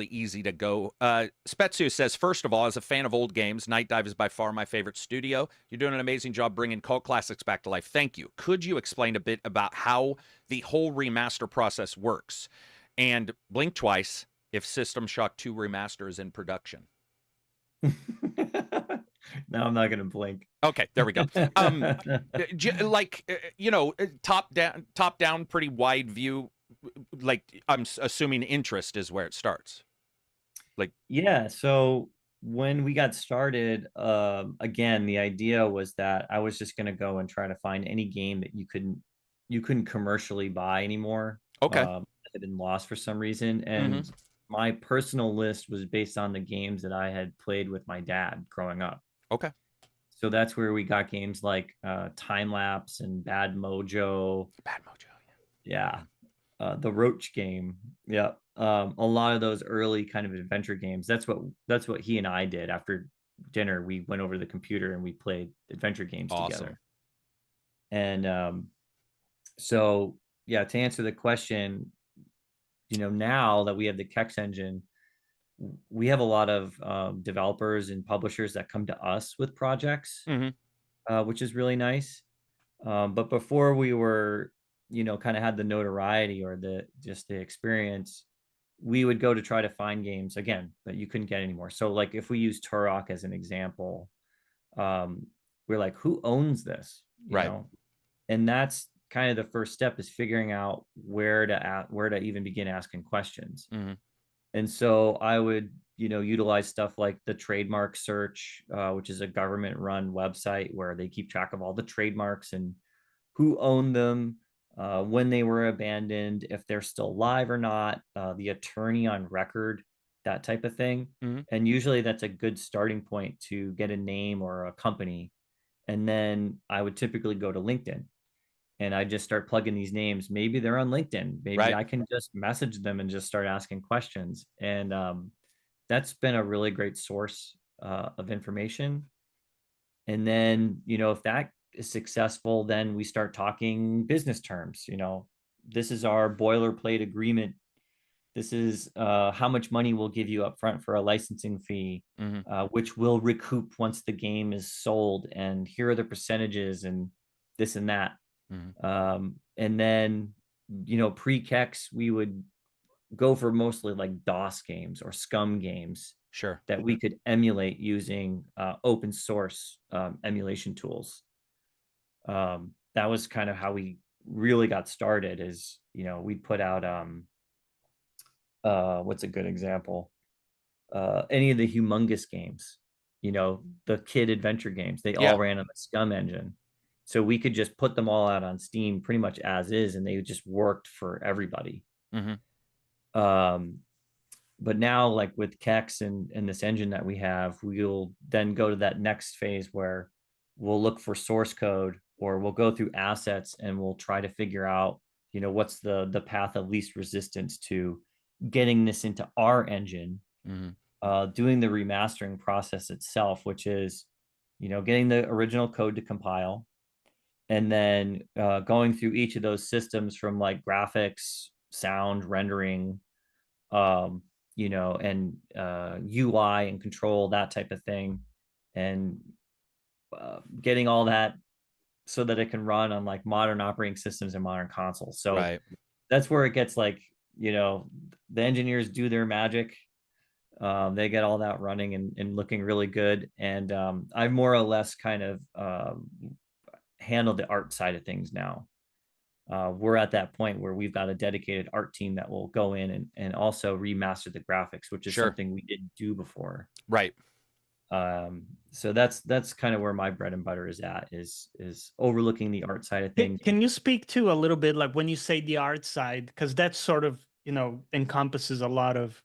easy to go. Spetsu says, first of all, as a fan of old games, Nightdive is by far my favorite studio. You're doing an amazing job bringing cult classics back to life. Thank you. Could you explain a bit about how the whole remaster process works? And blink twice if System Shock 2 Remaster is in production. No, I'm not gonna blink. Okay, there we go. Top down, pretty wide view. Like, I'm assuming interest is where it starts. Yeah. So when we got started, again, the idea was that I was just gonna go and try to find any game that you couldn't commercially buy anymore. Okay. That had been lost for some reason, and my personal list was based on the games that I had played with my dad growing up. Okay. So that's where we got games like Time Lapse and Bad Mojo. Bad Mojo. Yeah. The Roach game. Yeah. A lot of those early kind of adventure games. That's what he and I did. After dinner, we went over to the computer and we played adventure games together. And so yeah, to answer the question, now that we have the Kex engine, we have a lot of developers and publishers that come to us with projects, which is really nice. But before we were, kind of had the notoriety or the experience, we would go to try to find games again that you couldn't get anymore. So like if we use Turok as an example, we're like, who owns this? You know? And that's kind of the first step, is figuring out where to even begin asking questions. And so I would, utilize stuff like the trademark search, which is a government-run website where they keep track of all the trademarks and who owned them, when they were abandoned, if they're still live or not, the attorney on record, that type of thing. And usually that's a good starting point to get a name or a company. And then I would typically go to LinkedIn. And I just start plugging these names. Maybe they're on LinkedIn. Maybe I can just message them and just start asking questions. And that's been a really great source of information. And then, if that is successful, then we start talking business terms. This is our boilerplate agreement. This is how much money we'll give you up front for a licensing fee, which we'll recoup once the game is sold. And here are the percentages and this and that. And then, pre-Kex, we would go for mostly like DOS games or scum games that we could emulate using open source emulation tools. That was kind of how we really got started, is, we put out, what's a good example? Any of the Humongous games, the kid adventure games, they all ran on the scum engine. So we could just put them all out on Steam pretty much as is, and they just worked for everybody. But now, like with Kex and this engine that we have, we'll then go to that next phase where we'll look for source code, or we'll go through assets and we'll try to figure out, what's the path of least resistance to getting this into our engine, doing the remastering process itself, which is, getting the original code to compile, and then going through each of those systems from like graphics, sound, rendering, and UI and control, that type of thing, and getting all that so that it can run on like modern operating systems and modern consoles. So that's where it gets like, the engineers do their magic. They get all that running and looking really good. And I more or less kind of handle the art side of things now. We're at that point where we've got a dedicated art team that will go in and also remaster the graphics, which is something we didn't do before. So that's kind of where my bread and butter is at, is overlooking the art side of things. Can you speak to a little bit, like when you say the art side, because that sort of, encompasses a lot of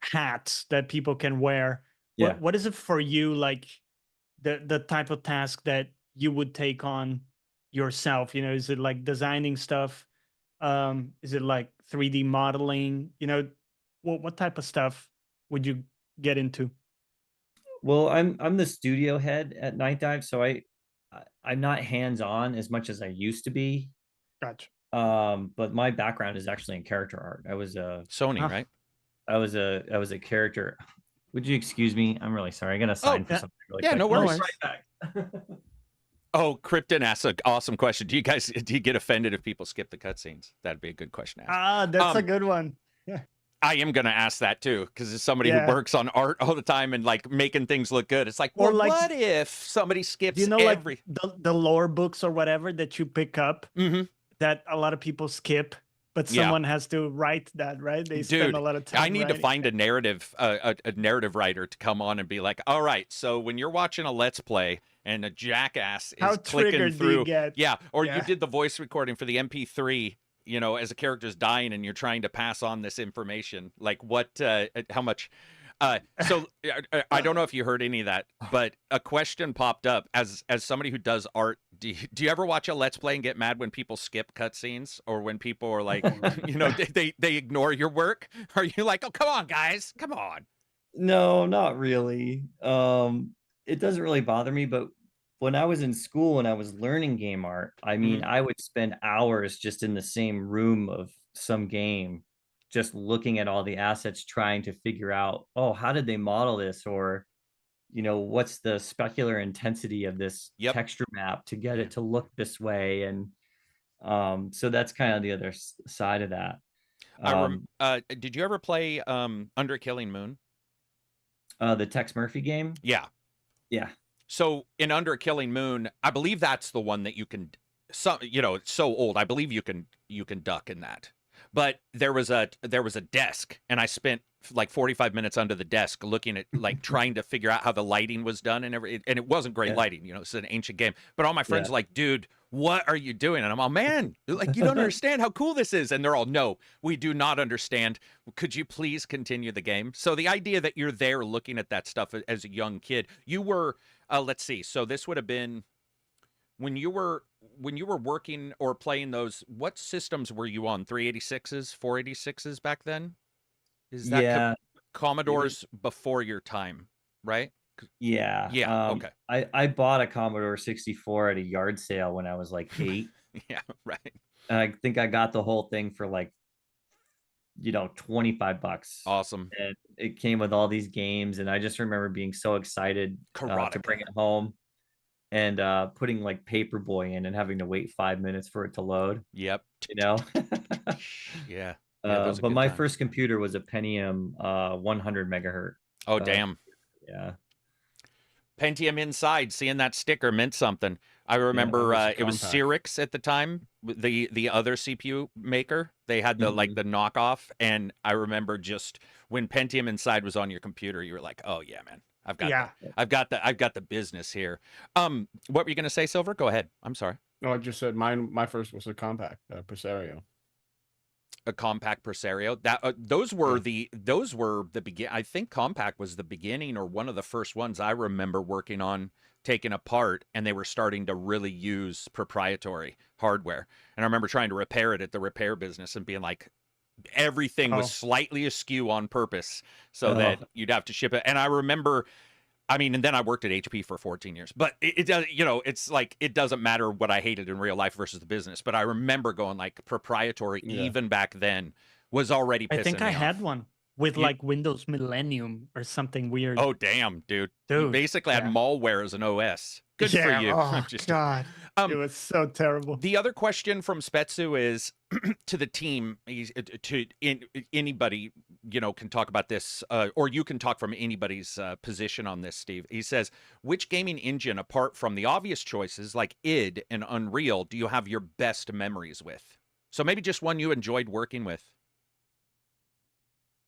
hats that people can wear. What is it for you, like the type of task that you would take on yourself? Is it like designing stuff? Is it like 3D modeling? What type of stuff would you get into? Well, I'm the studio head at Nightdive, so I'm not hands-on as much as I used to be. Gotcha. But my background is actually in character art. I was a Sony, Ah. right? I was a character. Would you excuse me? I'm really sorry. I gotta sign for yeah. something really Yeah, quick. no I'll be worries. right back. Oh, Krypton asks an awesome question. Do you get offended if people skip the cutscenes? That'd be a good question to ask. Ah, that's a Um, good one. I am gonna ask that too, because as somebody who Yeah. works on art all the time and like making things look good, it's like, Or well, like- what if somebody skips You know, every? like the lore books or whatever that you pick up hmm that a lot of people skip, but Yeah. someone has to write that, right? They spend Dude, a lot of time. I need to writing. find a narrative, a narrative writer to come on and be like, all right, so when you're watching a Let's Play and a jackass is How clicking triggered do through, you get? yeah, or you Yeah. did the voice recording for the MP3, you know, as a character's dying and you're trying to pass on this information, like what, how much. So I don't know if you heard any of that, but a question popped up as somebody who does art. Do you ever watch a Let's Play and get mad when people skip cutscenes or when people are like, you know, they ignore your work? Are you like, oh, come on, guys, come on? No, not really. It doesn't really bother me, but when I was in school and I was learning game art, I mean, I would spend hours just in the same room of some game, just looking at all the assets, trying to figure out, oh, how did they model this? Or, you know, what's the specular intensity of this Yep. texture map to get it to look this way? And so that's kind of the other side of that. Did you ever play Under Killing Moon? The Tex Murphy game? Yeah. Yeah. So in Under a Killing Moon, I believe that's the one that you can, you know, it's so old. I believe you can duck in that. But there was a desk, and I spent like 45 minutes under the desk looking at like trying to figure out how the lighting was done and and it wasn't great lighting. You know, it's an ancient game. But all my friends are like, dude, what are you doing? And I'm all, man, like you don't understand how cool this is. And they're all, no, we do not understand. Could you please continue the game? So the idea that you're there looking at that stuff as a young kid, you were. Let's see. So this would have been when you were working or playing those. What systems were you on? 386s, 486s back then? Is that Commodores before your time, right? Yeah. Yeah. Okay. I bought a Commodore 64 at a yard sale when I was like 8. Yeah. Right. And I think I got the whole thing for like, you know, $25. Awesome. And it came with all these games, and I just remember being so excited to bring it home and putting like Paperboy in and having to wait 5 minutes for it to load. Yep. You know. Yeah. But my first computer was a Pentium 100 megahertz. Oh damn. Yeah. Pentium inside, seeing that sticker meant something. I remember it was Cyrix at the time, the other CPU maker. They had the like the knockoff, and I remember just when Pentium inside was on your computer, you were like, "Oh yeah, man, I've got the business here." What were you gonna say, Silver? Go ahead. I'm sorry. No, I just said my first was a compact Presario. A compact Presario. That those were the begin. I think compact was the beginning or one of the first ones I remember working on, taken apart, and they were starting to really use proprietary hardware. And I remember trying to repair it at the repair business and being like, everything was slightly askew on purpose so that you'd have to ship it. And I remember, I mean, and then I worked at HP for 14 years, but it does, you know, it's like, it doesn't matter what I hated in real life versus the business. But I remember going like proprietary, even back then, was already pissing me off. I think I had one with like Windows Millennium or something weird. Oh, damn, dude. You basically had malware as an OS. Good for you. Oh, God. It was so terrible. The other question from Spetsu is to the team, anybody, you know, can talk about this, or you can talk from anybody's position on this, Steve. He says, which gaming engine, apart from the obvious choices like id and Unreal, do you have your best memories with? So maybe just one you enjoyed working with.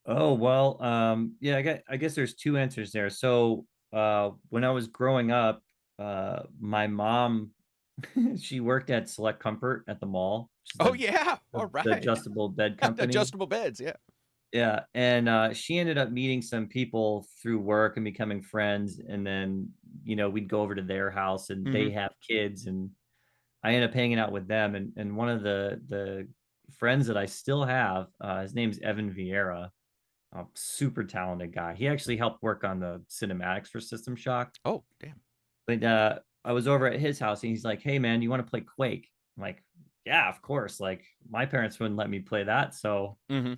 Oh, well, yeah, I guess there's two answers there. So when I was growing up, my mom, she worked at Select Comfort at the mall. Oh, yeah. All right. The adjustable bed company. Adjustable beds, yeah. Yeah. And she ended up meeting some people through work and becoming friends. And then, you know, we'd go over to their house and they have kids. And I ended up hanging out with them. And one of the friends that I still have, his name's Evan Vieira. a super talented guy. He actually helped work on the cinematics for System Shock. Oh, damn. But I was over at his house and he's like, "Hey man, you want to play Quake?" I'm like, "Yeah, of course." Like my parents wouldn't let me play that, so Mm-hmm.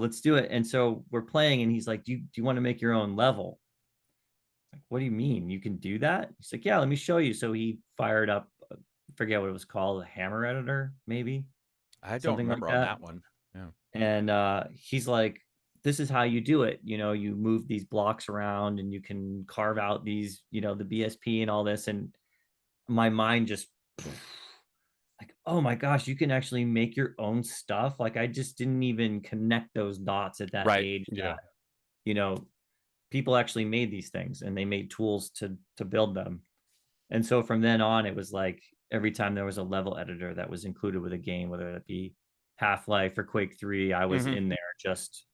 let's do it. And so we're playing, and he's like, "Do you want to make your own level?" Like, what do you mean? You can do that? He's like, "Yeah, let me show you." So he fired up, forget what it was called, a hammer editor, maybe I don't something like remember on that one. Yeah. And he's like, "This is how you do it. You know, you move these blocks around, and you can carve out these, you know, the BSP and all this." And my mind just like, oh my gosh, you can actually make your own stuff. Like I just didn't even connect those dots at that Right. age. Yeah. That, you know, people actually made these things and they made tools to build them. And so from then on, it was like every time there was a level editor that was included with a game, whether it be Half-Life or Quake 3, I was Mhm. in there just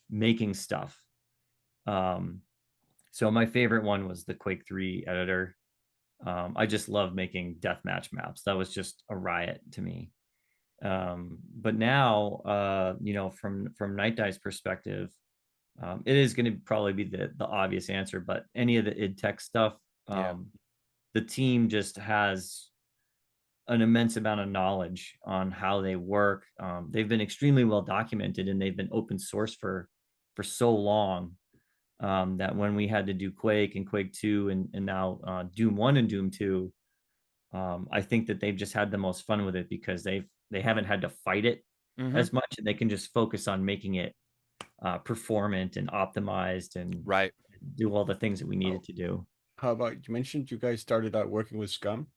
making stuff. So my favorite one was the Quake 3 editor. I just love making deathmatch maps. That was just a riot to me. But now, you know, from Nightdive's perspective, it is going to probably be the obvious answer. But any of the id Tech stuff, Yeah. the team just has an immense amount of knowledge on how they work. They've been extremely well documented, and they've been open source for so long, that when we had to do Quake and Quake 2 and now Doom 1 and Doom 2, I think that they've just had the most fun with it because they haven't had to fight it Mhm. as much, and they can just focus on making it performant and optimized and Right. do all the things that we needed to do. How about, you mentioned you guys started out working with Scum?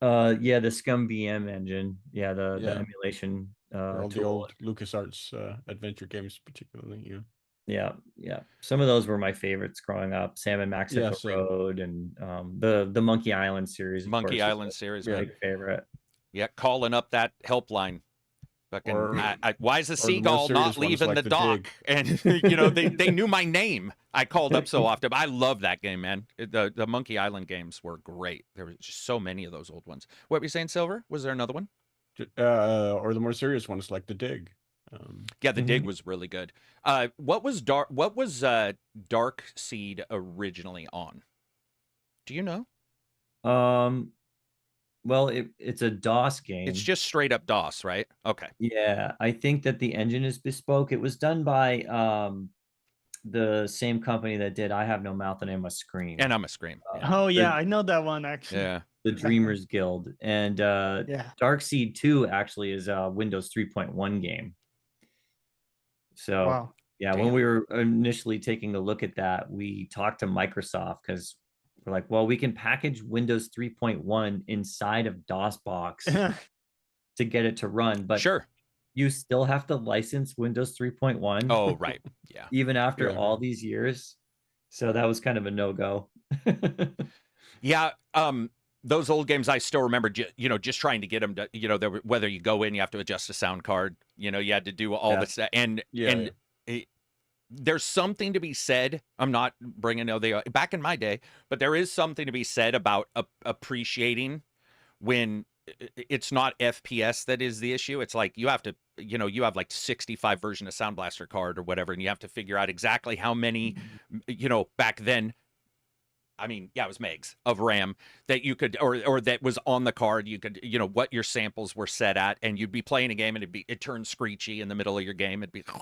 Yeah, the Scum VM engine. Yeah, the Yeah. emulation All the tool. old LucasArts adventure games, particularly. Yeah. Yeah. Some of those were my favorites growing up. Sam and Max Yeah, Echo same. Road, and the Monkey Island series. Of Monkey course, is Island a series, Yeah. man. big favorite. Yeah, calling up that helpline. Fucking, Or- why is the or the more seagull serious not ones leaving like the the dock? Dig. And you know, they knew my name. I called up so often. I love that game, man. The Monkey Island games were great. There were just so many of those old ones. What were you saying, Silver? Was there another one? Or the more serious ones like the Dig. Yeah, the Dig Mhm. was really good. What was Dark Seed originally on? Do you know? Well, it's a DOS game. It's just straight up DOS, right? Okay. Yeah, I think that the engine is bespoke. It was done by the same company that did I Have No Mouth and I Must Scream. And I'm a Scream. Yeah. Oh yeah, The- I know that one actually. Yeah. the Dreamers Guild. And Yeah. Darkseid 2 actually is a Windows 3.1 game. So Wow. yeah, Damn. when we were initially taking a look at that, we talked to Microsoft because we're like, well, we can package Windows 3.1 inside of DOSBox to get it to run, but Sure. you still have to license Windows 3.1. Oh, right. Yeah. Even after Yeah. all these years. So that was kind of a no-go. Yeah, those old games I still remember. Just trying to get them to, there were, whether you go in, you have to adjust the sound card. You had to do all Yeah. this, and Yeah, there's something to be said. I'm not bringing back in my day, but there is something to be said about appreciating when it's not FPS that is the issue. It's like you have to, you have like 65 version of Sound Blaster card or whatever, and you have to figure out exactly how many, back then. I mean, yeah, it was megs of RAM that you could, or that was on the card. You could, what your samples were set at, and you'd be playing a game, and it turned screechy in the middle of your game. It'd be, oh,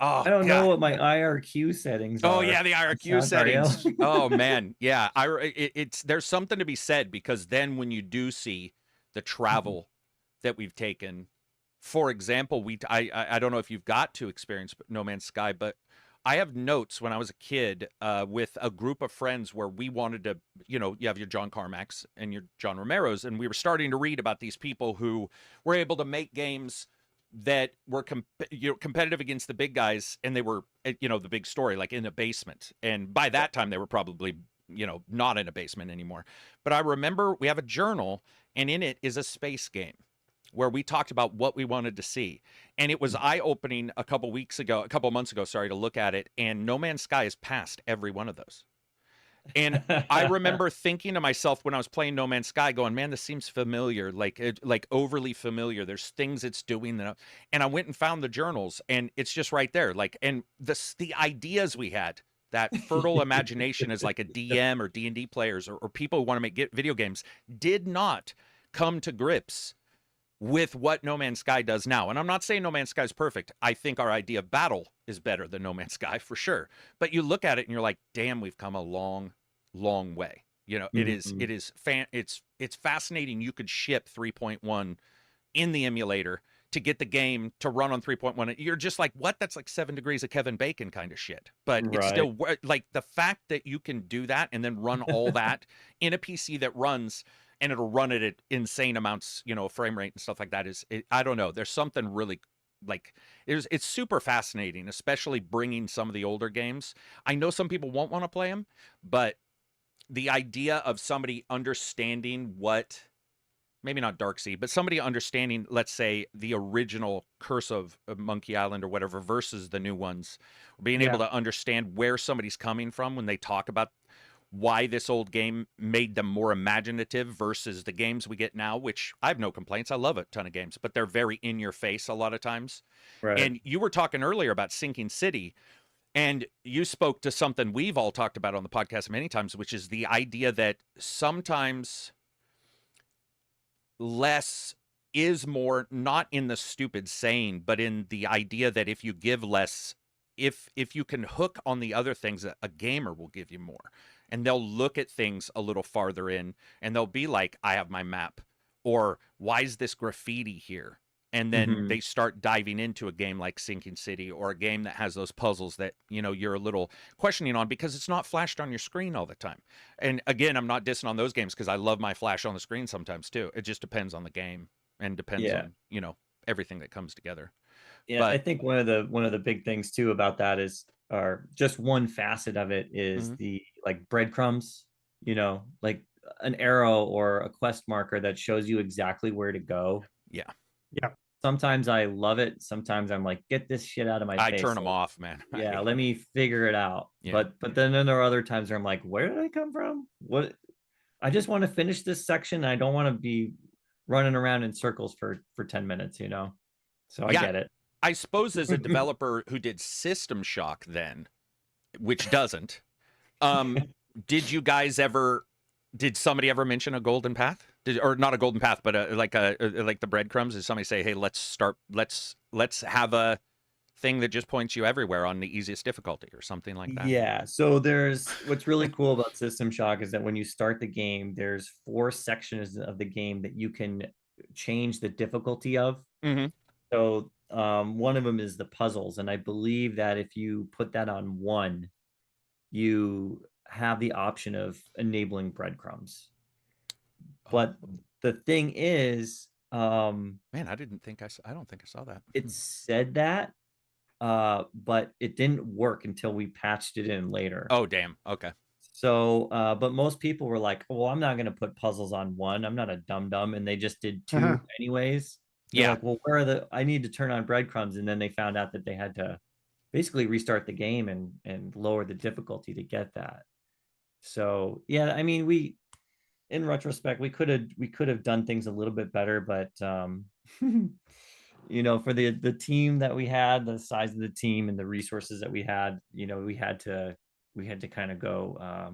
I don't know what my IRQ settings are. Oh yeah, the IRQ Sound card, settings. Oh man, yeah. It's there's something to be said, because then when you do see the travel that we've taken, for example, I don't know if you've got to experience No Man's Sky, but I have notes when I was a kid with a group of friends where we wanted to, you have your John Carmacks and your John Romeros, and we were starting to read about these people who were able to make games that were competitive against the big guys, and they were, the big story, like in a basement. And by that time, they were probably, not in a basement anymore. But I remember we have a journal, and in it is a space game where we talked about what we wanted to see. And it was eye-opening a couple months ago, to look at it. And No Man's Sky has passed every one of those. And I remember thinking to myself when I was playing No Man's Sky, going, "Man, this seems familiar, like overly familiar. There's things it's doing." And I went and found the journals, and it's just right there. Like, and the ideas we had, that fertile imagination as like a DM or D&D players or people who want to make video games, did not come to grips with what No Man's Sky does now. And I'm not saying No Man's Sky is perfect. I think our idea of battle is better than No Man's Sky for sure. But you look at it and you're like, damn, we've come a long way. You know, it's fascinating. You could ship 3.1 in the emulator to get the game to run on 3.1. You're just like, what? That's like 7 degrees of Kevin Bacon kind of shit. But it's still like the fact that you can do that and then run all that in a PC that runs, and it'll run it at insane amounts, you know, frame rate and stuff like that I don't know. There's something really like it's super fascinating, especially bringing some of the older games. I know some people won't want to play them, but the idea of somebody understanding what, maybe not Darkseid, but somebody understanding, let's say, the original Curse of Monkey Island or whatever versus the new ones, being able to understand where somebody's coming from when they talk about why this old game made them more imaginative versus the games we get now, which I have no complaints. I love a ton of games, but they're very in your face a lot of times. Right. And you were talking earlier about Sinking City, and you spoke to something we've all talked about on the podcast many times, which is the idea that sometimes less is more, not in the stupid saying, but in the idea that if you give less, if you can hook on the other things, a gamer will give you more. And they'll look at things a little farther in, and they'll be like, I have my map, or why is this graffiti here? And then they start diving into a game like Sinking City, or a game that has those puzzles that, you know, you're a little questioning on because it's not flashed on your screen all the time. And again, I'm not dissing on those games because I love my flash on the screen sometimes too. It just depends on the game and depends on, you know, everything that comes together. Yeah, but I think one of the big things too about that is, or just one facet of it is the like breadcrumbs, you know, like an arrow or a quest marker that shows you exactly where to go. Yeah. Sometimes I love it. Sometimes I'm like, get this shit out of my face. I turn them off, man. Yeah, let me figure it out. Yeah. But then there are other times where I'm like, where did I come from? What? I just want to finish this section. I don't want to be running around in circles for 10 minutes, you know? So I get it. I suppose as a developer who did System Shock then, which doesn't, did somebody ever mention a golden path? Or not a golden path, but like the breadcrumbs? Did somebody say, hey, let's have a thing that just points you everywhere on the easiest difficulty or something like that? Yeah. So what's really cool about System Shock is that when you start the game, there's 4 sections of the game that you can change the difficulty of. So one of them is the puzzles, and I believe that if you put that on 1, you have the option of enabling breadcrumbs. But the thing is, man, I don't think I saw that. It said that, but it didn't work until we patched it in later. Oh, damn. Okay. So, but most people were like, well, I'm not going to put puzzles on 1. I'm not a dum-dum. And they just did 2 anyways. They're like, well, I need to turn on breadcrumbs. And then they found out that they had to basically restart the game and lower the difficulty to get that. So, yeah, I mean, in retrospect, we could have done things a little bit better, but, you know, for the team that we had, the size of the team and the resources that we had, you know, we had to kind of go.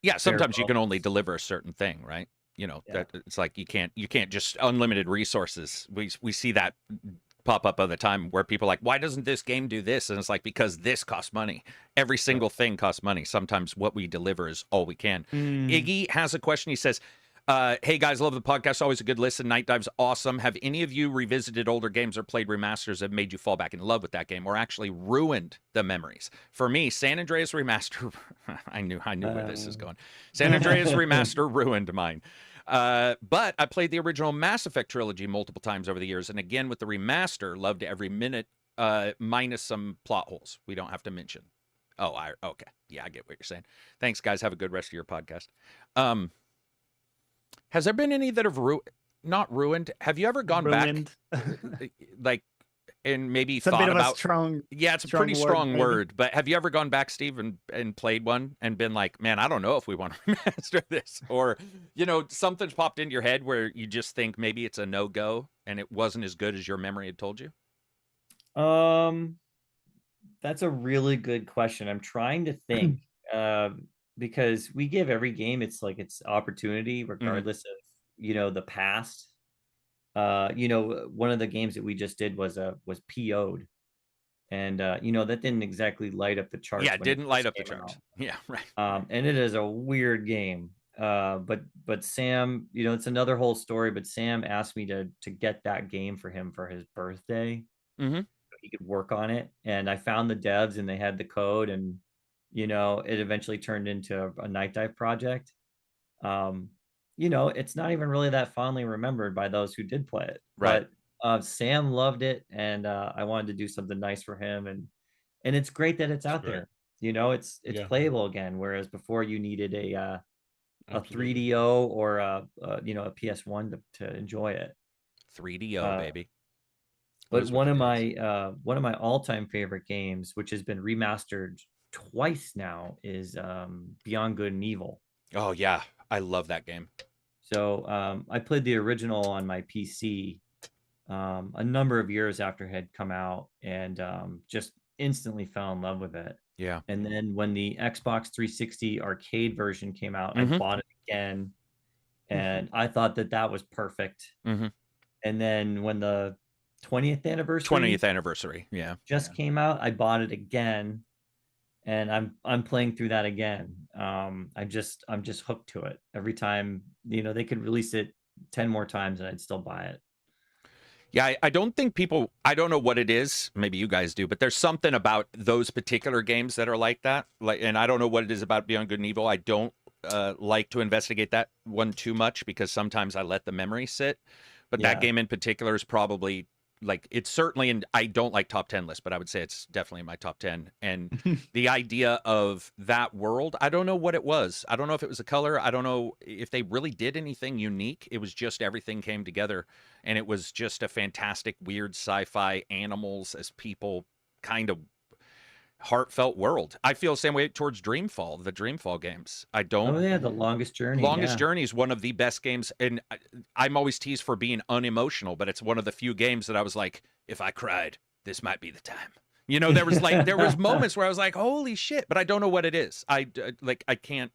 Yeah. Sometimes you can only deliver a certain thing, right? You know, that it's like you can't just unlimited resources. We see that pop up all the time where people are like, why doesn't this game do this? And it's like, because this costs money. Every single thing costs money. Sometimes what we deliver is all we can. Iggy has a question. He says, hey guys, love the podcast. Always a good listen. Nightdive's awesome. Have any of you revisited older games or played remasters that made you fall back in love with that game or actually ruined the memories? For me, San Andreas Remaster, I knew where this is going. San Andreas Remaster ruined mine. But I played the original Mass Effect trilogy multiple times over the years, and again with the remaster, loved every minute, minus some plot holes we don't have to mention. Okay. Yeah, I get what you're saying. Thanks, guys. Have a good rest of your podcast. Has there been any that have not ruined? Have you ever gone back? Like, and maybe It's a thought bit of a about strong. yeah, it's a strong pretty word, strong maybe. word, but have you ever gone back, Steve, and played one and been like, man, I don't know if we want to remaster this, or something's popped into your head where you just think maybe it's a no-go and it wasn't as good as your memory had told you? That's a really good question. I'm trying to think, because we give every game its opportunity, regardless of the past. One of the games that we just did was PO'd, and that didn't exactly light up the charts. Yeah, it when didn't light first up the came charts. out. Yeah, right. And it is a weird game. But Sam, it's another whole story. But Sam asked me to get that game for him for his birthday. Mm-hmm. So he could work on it, and I found the devs, and they had the code, and it eventually turned into a Nightdive project. It's not even really that fondly remembered by those who did play it. Right. But Sam loved it, and I wanted to do something nice for him, and it's great that it's out there. It's Yeah. playable again, whereas before you needed a Absolutely. 3DO or a PS1 to enjoy it. 3DO, baby. But Those were one the of days. my all-time favorite games, which has been remastered twice now, is Beyond Good and Evil. Oh yeah, I love that game. So I played the original on my PC a number of years after it had come out, and just instantly fell in love with it. Yeah. And then when the Xbox 360 arcade version came out, I Mhm. bought it again, and I thought that was perfect. Mm-hmm. And then when the 20th anniversary 20th anniversary, yeah. just came out, I bought it again, and I'm playing through that again. I'm just hooked to it. Every time they could release it 10 more times, and I'd still buy it. Yeah, I don't think people, I don't know what it is, maybe you guys do, but there's something about those particular games that are like that. And I don't know what it is about Beyond Good and Evil. I don't like to investigate that one too much, because sometimes I let the memory sit. But that game in particular is probably it's certainly in, I don't like top 10 lists, but I would say it's definitely in my top 10. And the idea of that world, I don't know what it was. I don't know if it was a color. I don't know if they really did anything unique. It was just everything came together, and it was just a fantastic, weird sci-fi animals as people kind of heartfelt world. I feel the same way towards Dreamfall, the Dreamfall games. I don't. Oh yeah, The Longest Journey. Longest Journey is one of the best games, and I'm always teased for being unemotional, but it's one of the few games that I was like, if I cried, this might be the time. There was there was moments where I was like, holy shit, but I don't know what it is. I can't.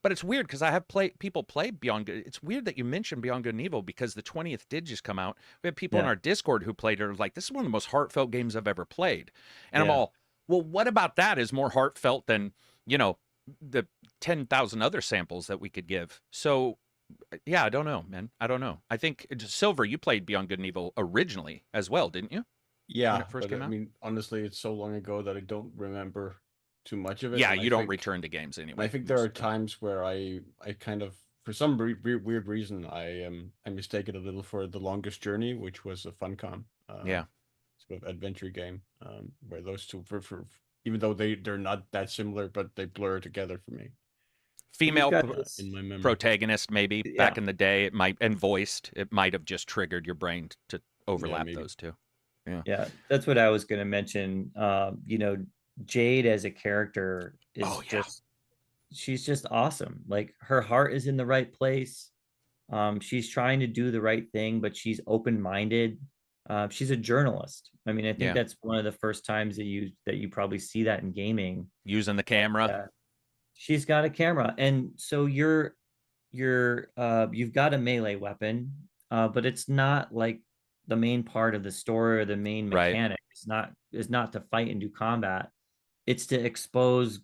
But it's weird because I have people play Beyond Good. It's weird that you mentioned Beyond Good and Evil, because the 20th did just come out. We have people in our Discord who played it, are like, this is one of the most heartfelt games I've ever played. And I'm all, well, what about that is more heartfelt than, the 10,000 other samples that we could give? So, yeah, I don't know, man. I don't know. I think, Silver, you played Beyond Good and Evil originally as well, didn't you? Yeah, When it first but came I out? mean, honestly, it's so long ago that I don't remember too much of it. Yeah, and you I don't think- return to games and anyway. I think there most are of the time. times where I kind of, for some weird reason, I mistake it a little for The Longest Journey, which was a Funcom Yeah. sort of adventure game, where those two, for even though they're not that similar, but they blur together for me Female got in my memory. protagonist, maybe back in the day, it might, and voiced, it might have just triggered your brain to overlap maybe. those two. Yeah, that's what I was going to mention. Jade as a character is she's just awesome. Like, her heart is in the right place. She's trying to do the right thing, but she's open-minded. She's a journalist. I mean, I think that's one of the first times that you probably see that in gaming. Using the camera. She's got a camera, and so you've got a melee weapon, but it's not like the main part of the story or the main mechanic. It's not to fight and do combat. It's to expose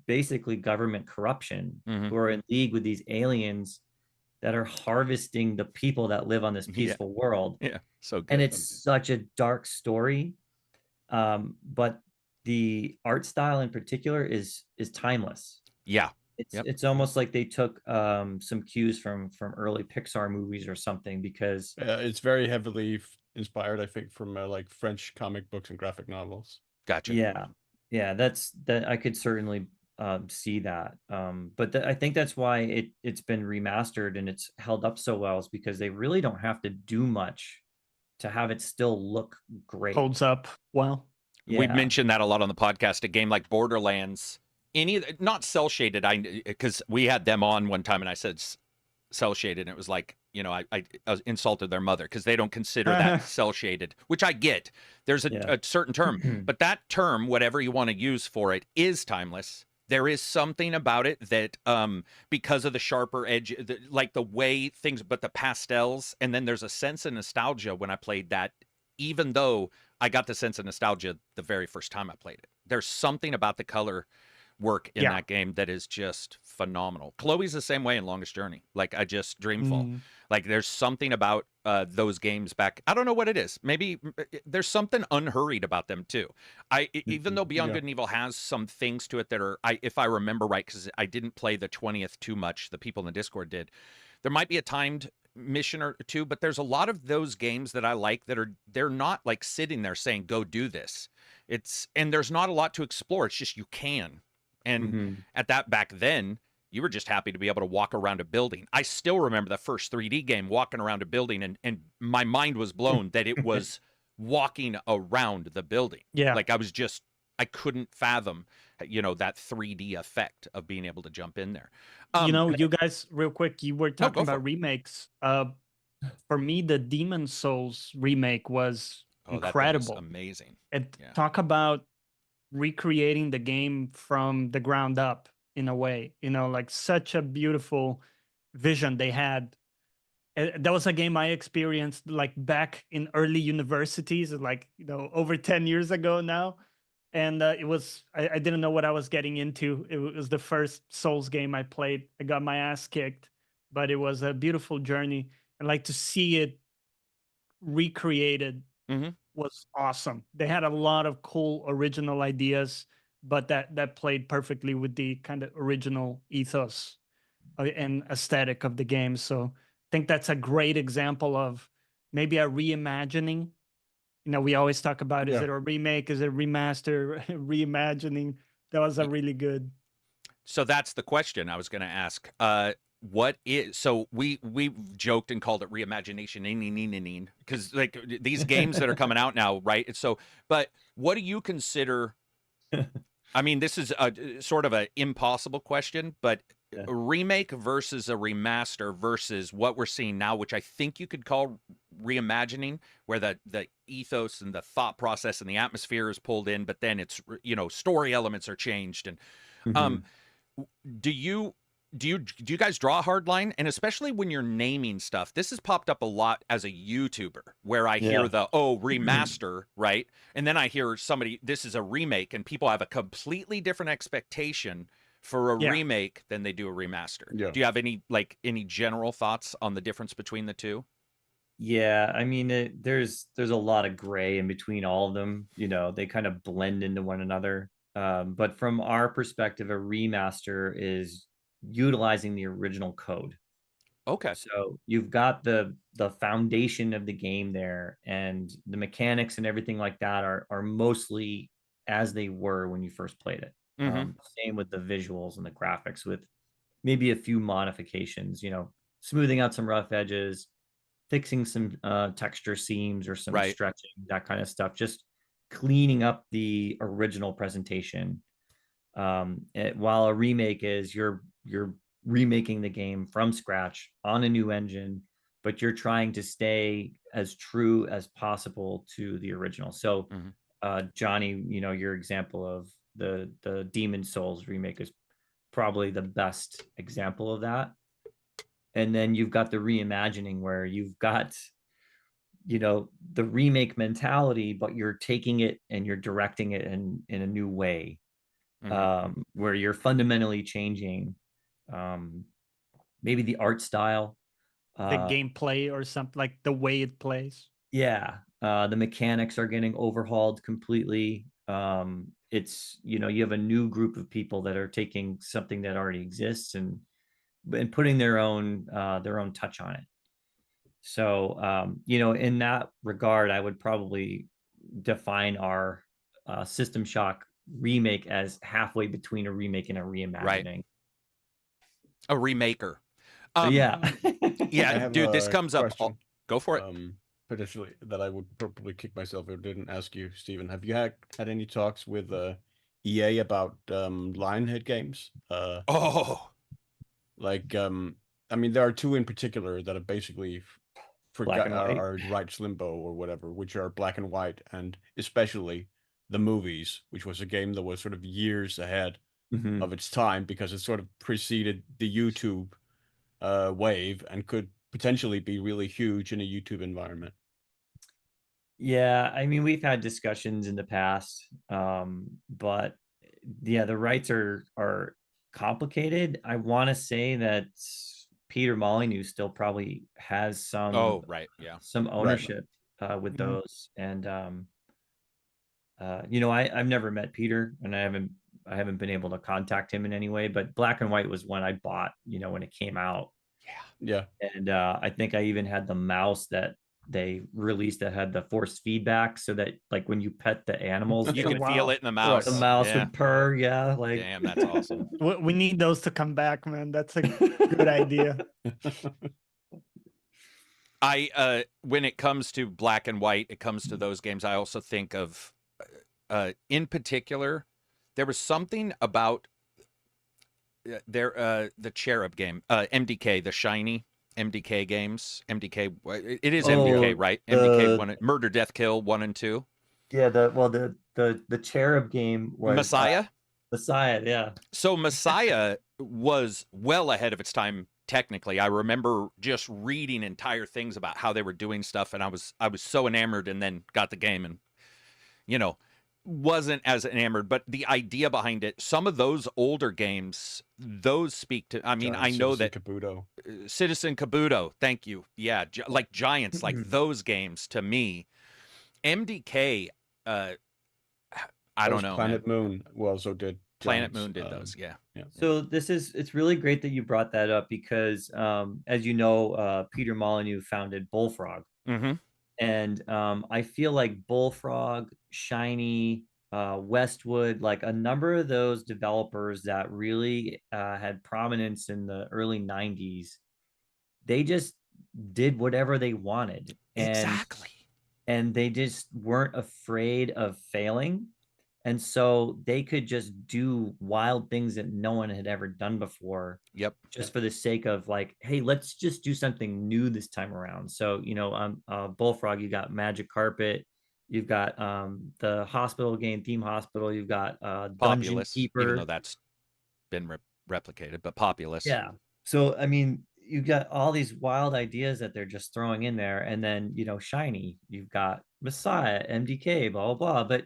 basically government corruption, who are in league with these aliens that are harvesting the people that live on this peaceful world. Yeah, so good. And it's such a dark story. But the art style in particular is timeless. Yeah. It's almost like they took some cues from early Pixar movies or something, because it's very heavily inspired, I think, from like French comic books and graphic novels. Gotcha. Yeah, that I could certainly see that. But I think that's why it's been remastered and it's held up so well, is because they really don't have to do much to have it still look great. Holds up well. We've Yeah. mentioned that a lot on the podcast. A game like Borderlands, not cell shaded. Because we had them on one time, and I said cell shaded, and it was like, you know, I insulted their mother because they don't consider that cell shaded, which I get. There's a certain term, but that term, whatever you want to use for it, is timeless. There is something about it that, because of the sharper edge, like the way things, but the pastels, and then there's a sense of nostalgia when I played that, even though I got the sense of nostalgia the very first time I played it. There's something about the color work in that game that is just phenomenal. Chloe's the same way in Longest Journey. Like, I just Dreamfall. Like, there's something about those games back. I don't know what it is. Maybe there's something unhurried about them too. Even though Beyond Good and Evil has some things to it that are, if I remember right, because I didn't play the 20th too much. The people in the Discord did. There might be a timed mission or two, but there's a lot of those games that I like that they're not like sitting there saying, go do this. And there's not a lot to explore. It's just, you can. And at that, back then, you were just happy to be able to walk around a building. I still remember the first 3D game, walking around a building, and my mind was blown that it was walking around the building. Yeah. Like, I couldn't fathom, you know, that 3D effect of being able to jump in there. You know, you guys, real quick, you were talking go for about remakes. For me, the Demon Souls remake was incredible. That thing was amazing. And talk about recreating the game from the ground up in a way, you know, like such a beautiful vision they had. That was a game I experienced like back in early universities, like, you know, over 10 years ago now. And it was, I didn't know what I was getting into. It was the first Souls game I played. I got my ass kicked, but it was a beautiful journey. And like to see it recreated was awesome. They had a lot of cool original ideas, but that played perfectly with the kind of original ethos and aesthetic of the game. So I think that's a great example of maybe a reimagining. You know, we always talk about, is it a remake? Is it a remaster? Reimagining. That was a really good. So that's the question I was going to ask. So we've joked and called it reimagination, because like these games that are coming out now, right? So, but what do you consider? I mean, this is a sort of an impossible question, but a remake versus a remaster versus what we're seeing now, which I think you could call reimagining, where the ethos and the thought process and the atmosphere is pulled in, but then it's, you know, story elements are changed. And do you guys draw a hard line? And especially when you're naming stuff, this has popped up a lot as a YouTuber, where I hear the remaster, right? And then I hear somebody, this is a remake, and people have a completely different expectation for a remake than they do a remaster. Do you have any general thoughts on the difference between the two? Yeah, I mean, there's a lot of gray in between all of them. You know, they kind of blend into one another. But from our perspective, a remaster is utilizing the original code. Okay. So you've got the foundation of the game there, and the mechanics and everything like that are mostly as they were when you first played it. Same with the visuals and the graphics, with maybe a few modifications, you know, smoothing out some rough edges, fixing some texture seams or some stretching, that kind of stuff, just cleaning up the original presentation. While a remake is you're remaking the game from scratch on a new engine, but you're trying to stay as true as possible to the original. So Johnny, you know, your example of the Demon Souls remake is probably the best example of that. And then you've got the reimagining, where you've got, you know, the remake mentality, but you're taking it and you're directing it in a new way, where you're fundamentally changing maybe the art style, the gameplay, or something, like the way it plays. The mechanics are getting overhauled completely. It's, you know, you have a new group of people that are taking something that already exists and putting their own touch on it. So, you know, in that regard, I would probably define our System Shock remake as halfway between a remake and a reimagining. Right. A remaker. Yeah. Yeah, dude, this comes up. Go for it. potentially that I would probably kick myself if I didn't ask you, Stephen. Have you had any talks with EA about Lionhead Games? Oh, I mean, there are two in particular that are basically Black and white. are rights limbo or whatever, which are Black and White, and especially the movies, which was a game that was sort of years ahead Mhm. of its time because it sort of preceded the YouTube wave and could potentially be really huge in a YouTube environment. Yeah, I mean, we've had discussions in the past, but yeah, the rights are complicated. I want to say that Peter Molyneux still probably has some right, yeah. some ownership with Mhm. those, and you know, I've never met Peter, and I haven't been able to contact him in any way. But Black and White was one I bought, you know, when it came out, Yeah. and I think I even had the mouse that they released that had the force feedback, so that like when you pet the animals, You Oh, can feel wow. it in the mouse. the mouse Yeah. would purr. Yeah, like Damn, that's awesome. We need those to come back, man. That's a good idea. I when it comes to Black and White, it comes to those games, I also think of in particular, there was something about the Cherub game, MDK, the shiny MDK games. MDK, it is MDK, right? MDK one, Murder, Death, Kill 1 and 2. yeah, the Cherub game was Messiah. Messiah, yeah. So Messiah was well ahead of its time technically. I remember just reading entire things about how they were doing stuff, and I was so enamored, and then got the game and, you know, wasn't as enamored. But the idea behind it, some of those older games, those speak to, I mean, I know that Kabuto. Citizen Kabuto, thank you. Yeah, like Giants, like those games to me. MDK, I don't know. Planet Moon also did. Planet Giants, Moon did those, yeah. So it's really great that you brought that up because as you know, Peter Molyneux founded Bullfrog. Mm-hmm. And I feel like Bullfrog, Shiny, Westwood, like a number of those developers that really had prominence in the early 90s, they just did whatever they wanted. Exactly. And they just weren't afraid of failing. And so they could just do wild things that no one had ever done before. Yep. Just for the sake of like, hey, let's just do something new this time around. So, you know, Bullfrog, you got Magic Carpet, you've got the hospital game, Theme Hospital, you've got Dungeon Populous, Keeper. even though that's been replicated, but Populous. Yeah. So, I mean, you've got all these wild ideas that they're just throwing in there. And then, you know, Shiny, you've got Messiah, MDK, blah, blah, blah. But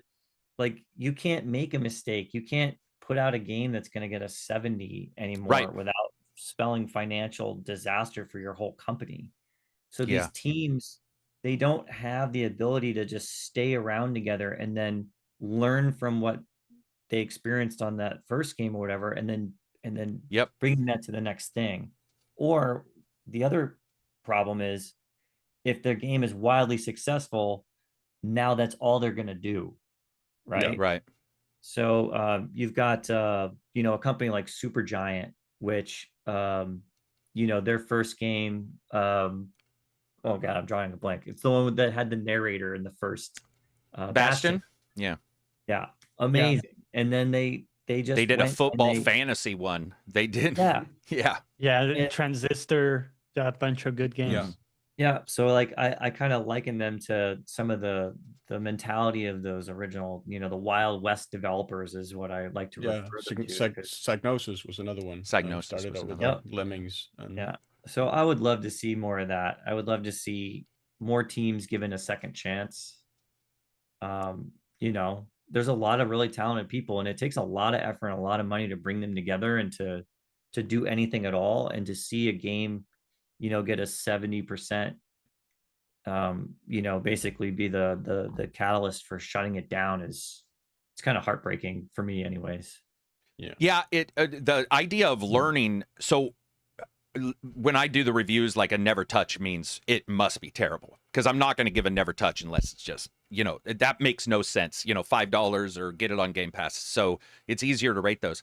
like, you can't make a mistake. You can't put out a game that's going to get a 70 anymore without spelling financial disaster for your whole company. So these teams, they don't have the ability to just stay around together and then learn from what they experienced on that first game or whatever, and then bringing that to the next thing. Or the other problem is if their game is wildly successful, now that's all they're going to do. Right. Yeah, right. So you've got, you know, a company like Supergiant, which, you know, their first game, oh God, I'm drawing a blank. It's the one that had the narrator in the first Bastion. Yeah. Yeah. Amazing. Yeah. And then they did a football fantasy one. They did. Yeah. Yeah. Yeah. Transistor, a bunch of good games. Yeah. Yeah. So like I kind of liken them to some of the mentality of those original, you know, the Wild West developers is what I like to refer them to. Psygnosis was another one. Psygnosis started was out with another Lemmings. Yeah. So I would love to see more of that. I would love to see more teams given a second chance. You know, there's a lot of really talented people, and it takes a lot of effort and a lot of money to bring them together and to do anything at all, and to see a game, you know, get a 70%, you know, basically be the catalyst for shutting it down it's kind of heartbreaking for me anyways. Yeah. It the idea of learning. So when I do the reviews, like a never touch means it must be terrible, because I'm not going to give a never touch unless it's just, you know, that makes no sense, you know, $5 or get it on Game Pass. So it's easier to rate those.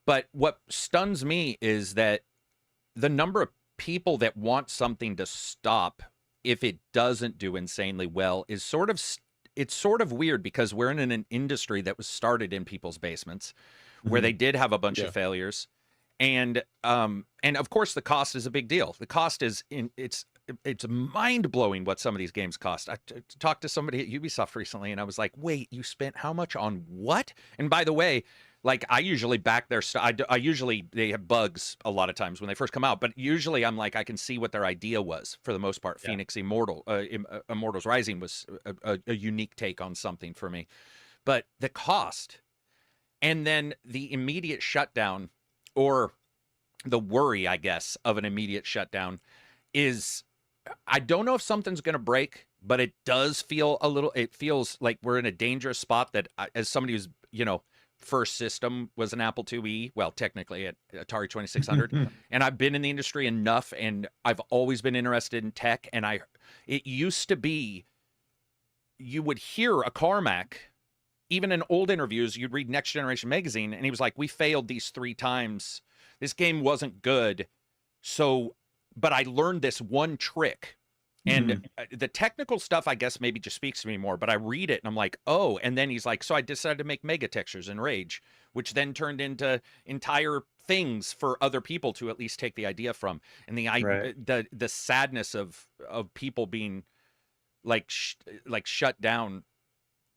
But what stuns me is that the number of people that want something to stop if it doesn't do insanely well is sort of it's sort of weird because we're in an industry that was started in people's basements where they did have a bunch of failures. And of course the cost is a big deal. The cost is it's mind-blowing what some of these games cost. I talked to somebody at Ubisoft recently and I was like, wait, you spent how much on what? And by the way, like I usually back their stuff. I usually, they have bugs a lot of times when they first come out, but usually I'm like, I can see what their idea was for the most part. Yeah. Phoenix Immortals Rising was a unique take on something for me. But the cost and then the immediate shutdown, or the worry, I guess, of an immediate shutdown is, I don't know if something's going to break, but it does feel it feels like we're in a dangerous spot that as somebody who's, first system was an Apple IIe, well, technically at Atari 2600, and I've been in the industry enough, and I've always been interested in tech, and it used to be, you would hear a Carmack, even in old interviews, you'd read Next Generation magazine, and he was like, we failed these 3 times. This game wasn't good. So, but I learned this one trick. And the technical stuff, I guess, maybe just speaks to me more, but I read it and I'm like, oh, and then he's like, so I decided to make mega textures in Rage, which then turned into entire things for other people to at least take the idea from. And the sadness of people being like shut down.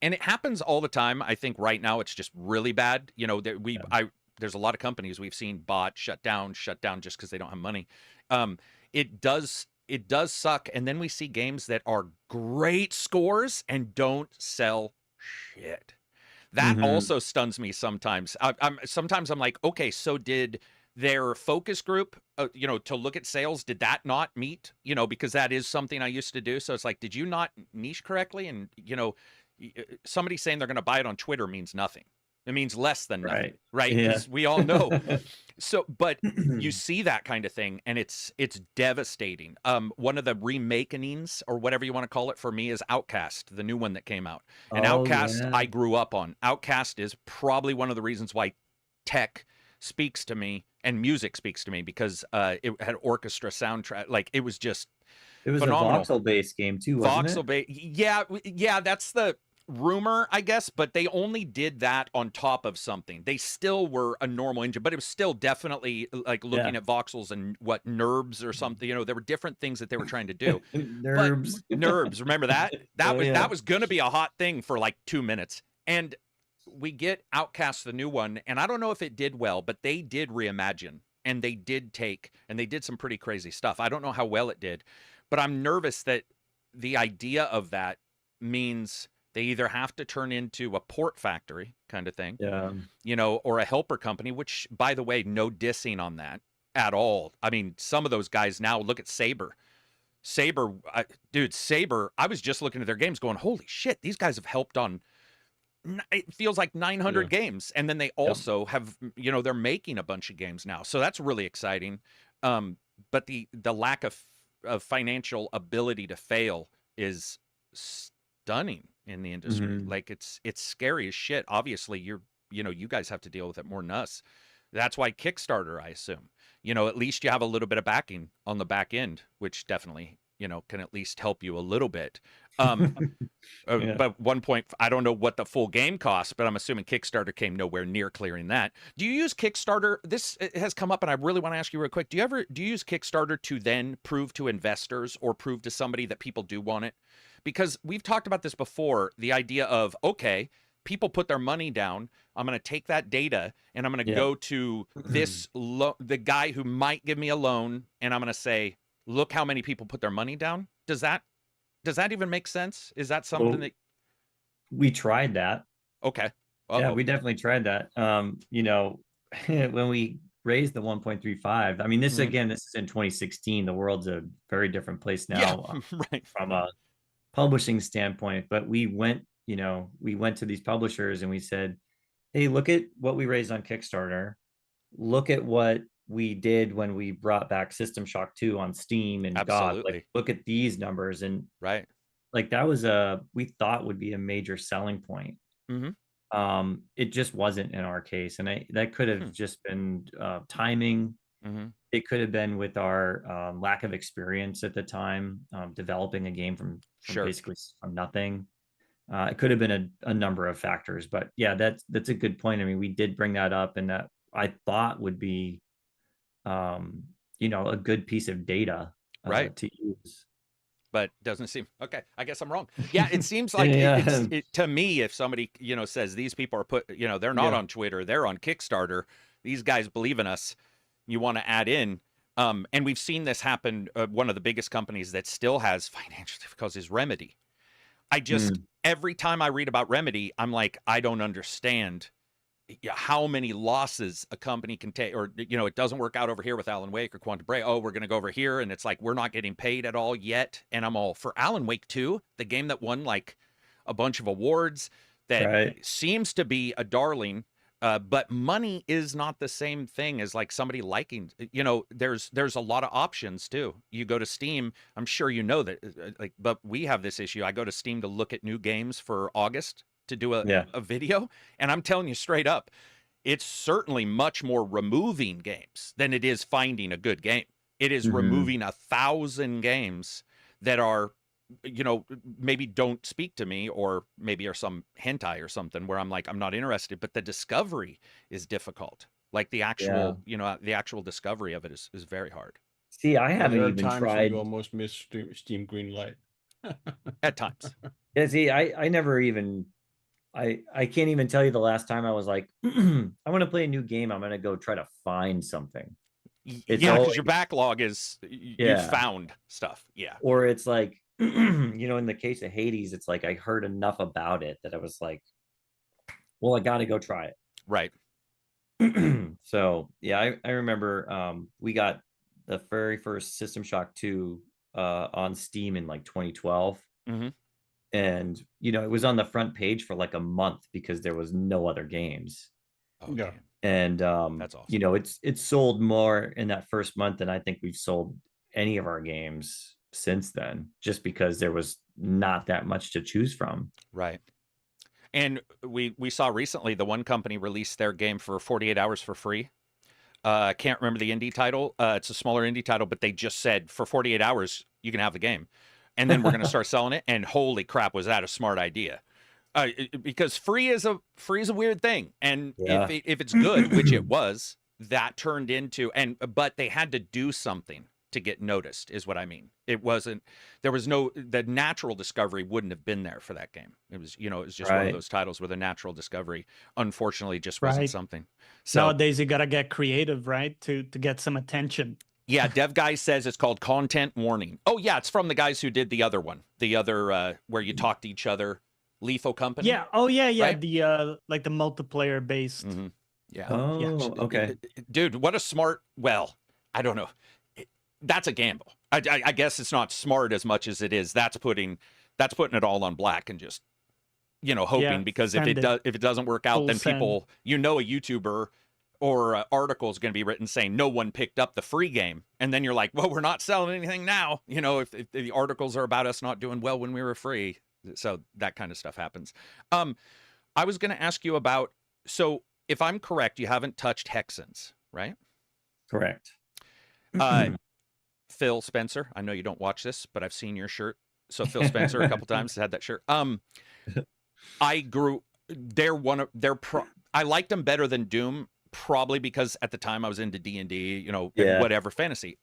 And it happens all the time. I think right now it's just really bad. There's a lot of companies we've seen bought, shut down just because they don't have money. It does suck. And then we see games that are great scores and don't sell shit. That also stuns me sometimes. Sometimes I'm like, okay, so did their focus group, to look at sales, did that not meet? Because that is something I used to do. So it's like, did you not niche correctly? And, somebody saying they're going to buy it on Twitter means nothing. It means less than nothing, right? Because we all know. So, but you see that kind of thing, and it's devastating. One of the remakenings, or whatever you want to call it, for me is Outcast, the new one that came out. And Outcast, I grew up on. Outcast is probably one of the reasons why tech speaks to me and music speaks to me, because it had orchestra soundtrack. Like, it was just phenomenal. A voxel-based game too, wasn't it? Yeah, that's the rumor, I guess, but they only did that on top of something. They still were a normal engine, but it was still definitely like looking at voxels and NURBS or something. There were different things that they were trying to do. NURBS, remember that? That was going to be a hot thing for like 2 minutes. And we get Outcast, the new one, and I don't know if it did well, but they did reimagine, and they did some pretty crazy stuff. I don't know how well it did, but I'm nervous that the idea of that means they either have to turn into a port factory kind of thing, or a helper company, which, by the way, no dissing on that at all. I mean, some of those guys now, look at Saber. Saber, I was just looking at their games going, holy shit, these guys have helped on, it feels like 900 games. And then they also have, they're making a bunch of games now. So that's really exciting. But the lack of financial ability to fail is stunning in the industry. Like, it's scary as shit. Obviously, you guys have to deal with it more than us. That's why Kickstarter, I assume, at least you have a little bit of backing on the back end, which definitely, can at least help you a little bit. But one point, I don't know what the full game costs, but I'm assuming Kickstarter came nowhere near clearing that. Do you use Kickstarter? This has come up, and I really want to ask you real quick. Do you use Kickstarter to then prove to investors or prove to somebody that people do want it? Because we've talked about this before, the idea of, okay, people put their money down. I'm going to take that data and I'm going to go to the guy who might give me a loan, and I'm going to say, look how many people put their money down. Does that even make sense? Is that something that we tried that? Okay. Yeah, we definitely tried that. When we raised the 1.35, I mean, this is in 2016. The world's a very different place now, from a publishing standpoint. But we went to these publishers and we said, hey, look at what we raised on Kickstarter. Look at what we did when we brought back System Shock 2 on Steam, and God, like, look at these numbers. And like, that was we thought would be a major selling point. It just wasn't in our case. And that could have just been timing. It could have been with our lack of experience at the time, developing a game from Sure. basically from nothing. It could have been a number of factors, but yeah, that's a good point. I mean, we did bring that up, and that I thought would be, a good piece of data Right. to use. But doesn't seem okay. I guess I'm wrong. Yeah, it seems like Yeah. to me, if somebody says these people are they're not on Twitter, they're on Kickstarter. These guys believe in us. You want to add in, and we've seen this happen. One of the biggest companies that still has financial difficulties is Remedy. I just every time I read about Remedy, I'm like, I don't understand how many losses a company can take, or it doesn't work out over here with Alan Wake or Quantum Break. Oh, we're gonna go over here, and it's like we're not getting paid at all yet. And I'm all for Alan Wake 2, the game that won like a bunch of awards, that seems to be a darling. But money is not the same thing as like somebody liking. There's a lot of options too. You go to Steam. I'm sure you know that. But we have this issue. I go to Steam to look at new games for August to do a video, and I'm telling you straight up, it's certainly much more removing games than it is finding a good game. It is removing 1,000 games that are, maybe don't speak to me, or maybe are some hentai or something where I'm like, I'm not interested, but the discovery is difficult. Like the actual, the actual discovery of it is very hard. See, I haven't there are even times tried. you almost miss Steam green light. At times. Yeah, see, I never even, I can't even tell you the last time I was like, I want to play a new game. I'm going to go try to find something. Because your backlog is, you found stuff. Yeah. Or it's like, in the case of Hades, it's like I heard enough about it that I was like, well, I got to go try it. Right. So yeah, I remember we got the very first System Shock 2 on Steam in like 2012. And it was on the front page for like a month because there was no other games. Oh, yeah. And that's awesome. It's sold more in that first month than I think we've sold any of our games since then, just because there was not that much to choose from. Right. And we saw recently the one company released their game for 48 hours for free. I can't remember the indie title. It's a smaller indie title, but they just said for 48 hours you can have the game, and then we're going to start selling it. And holy crap, was that a smart idea? Because free is a weird thing, and if it's good, which it was, that turned into but they had to do something to get noticed, is what I mean. It wasn't, the natural discovery wouldn't have been there for that game. It was, it was just one of those titles where the natural discovery, unfortunately, just wasn't something. So nowadays you got to get creative, right? To get some attention. Yeah, Dev Guy says it's called Content Warning. Oh yeah, it's from the guys who did the other one. The other, where you talk to each other, Lethal Company. Yeah. Oh yeah. Right? The like the multiplayer based. Yeah. Oh, yeah. Okay. Dude, what a smart, well, I don't know. That's a gamble. I guess it's not smart as much as it is. That's putting it all on black and just, hoping, because if it doesn't work out, then people, a YouTuber or article is going to be written saying no one picked up the free game, and then you're like, well, we're not selling anything now. If the articles are about us not doing well when we were free, so that kind of stuff happens. I was going to ask you about, so if I'm correct, you haven't touched Hexens, right? Correct. Phil Spencer, I know you don't watch this, but I've seen your shirt. So Phil Spencer a couple times had that shirt. I liked them better than Doom, probably because at the time I was into D&D, and whatever fantasy.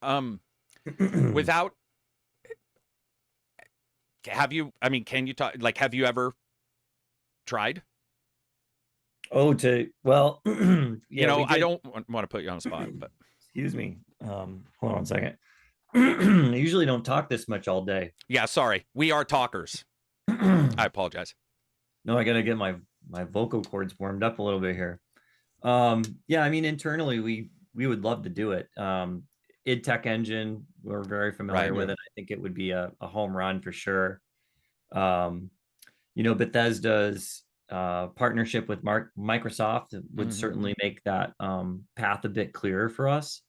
Without, can you talk, like, have you ever tried? I don't want to put you on the spot, but excuse me. Hold on 1 second. I usually don't talk this much all day. Yeah, sorry. We are talkers. I apologize. No, I gotta get my vocal cords warmed up a little bit here. Internally we would love to do it. id Tech Engine, we're very familiar with it. I think it would be a home run for sure. Bethesda's partnership with Microsoft would certainly make that path a bit clearer for us.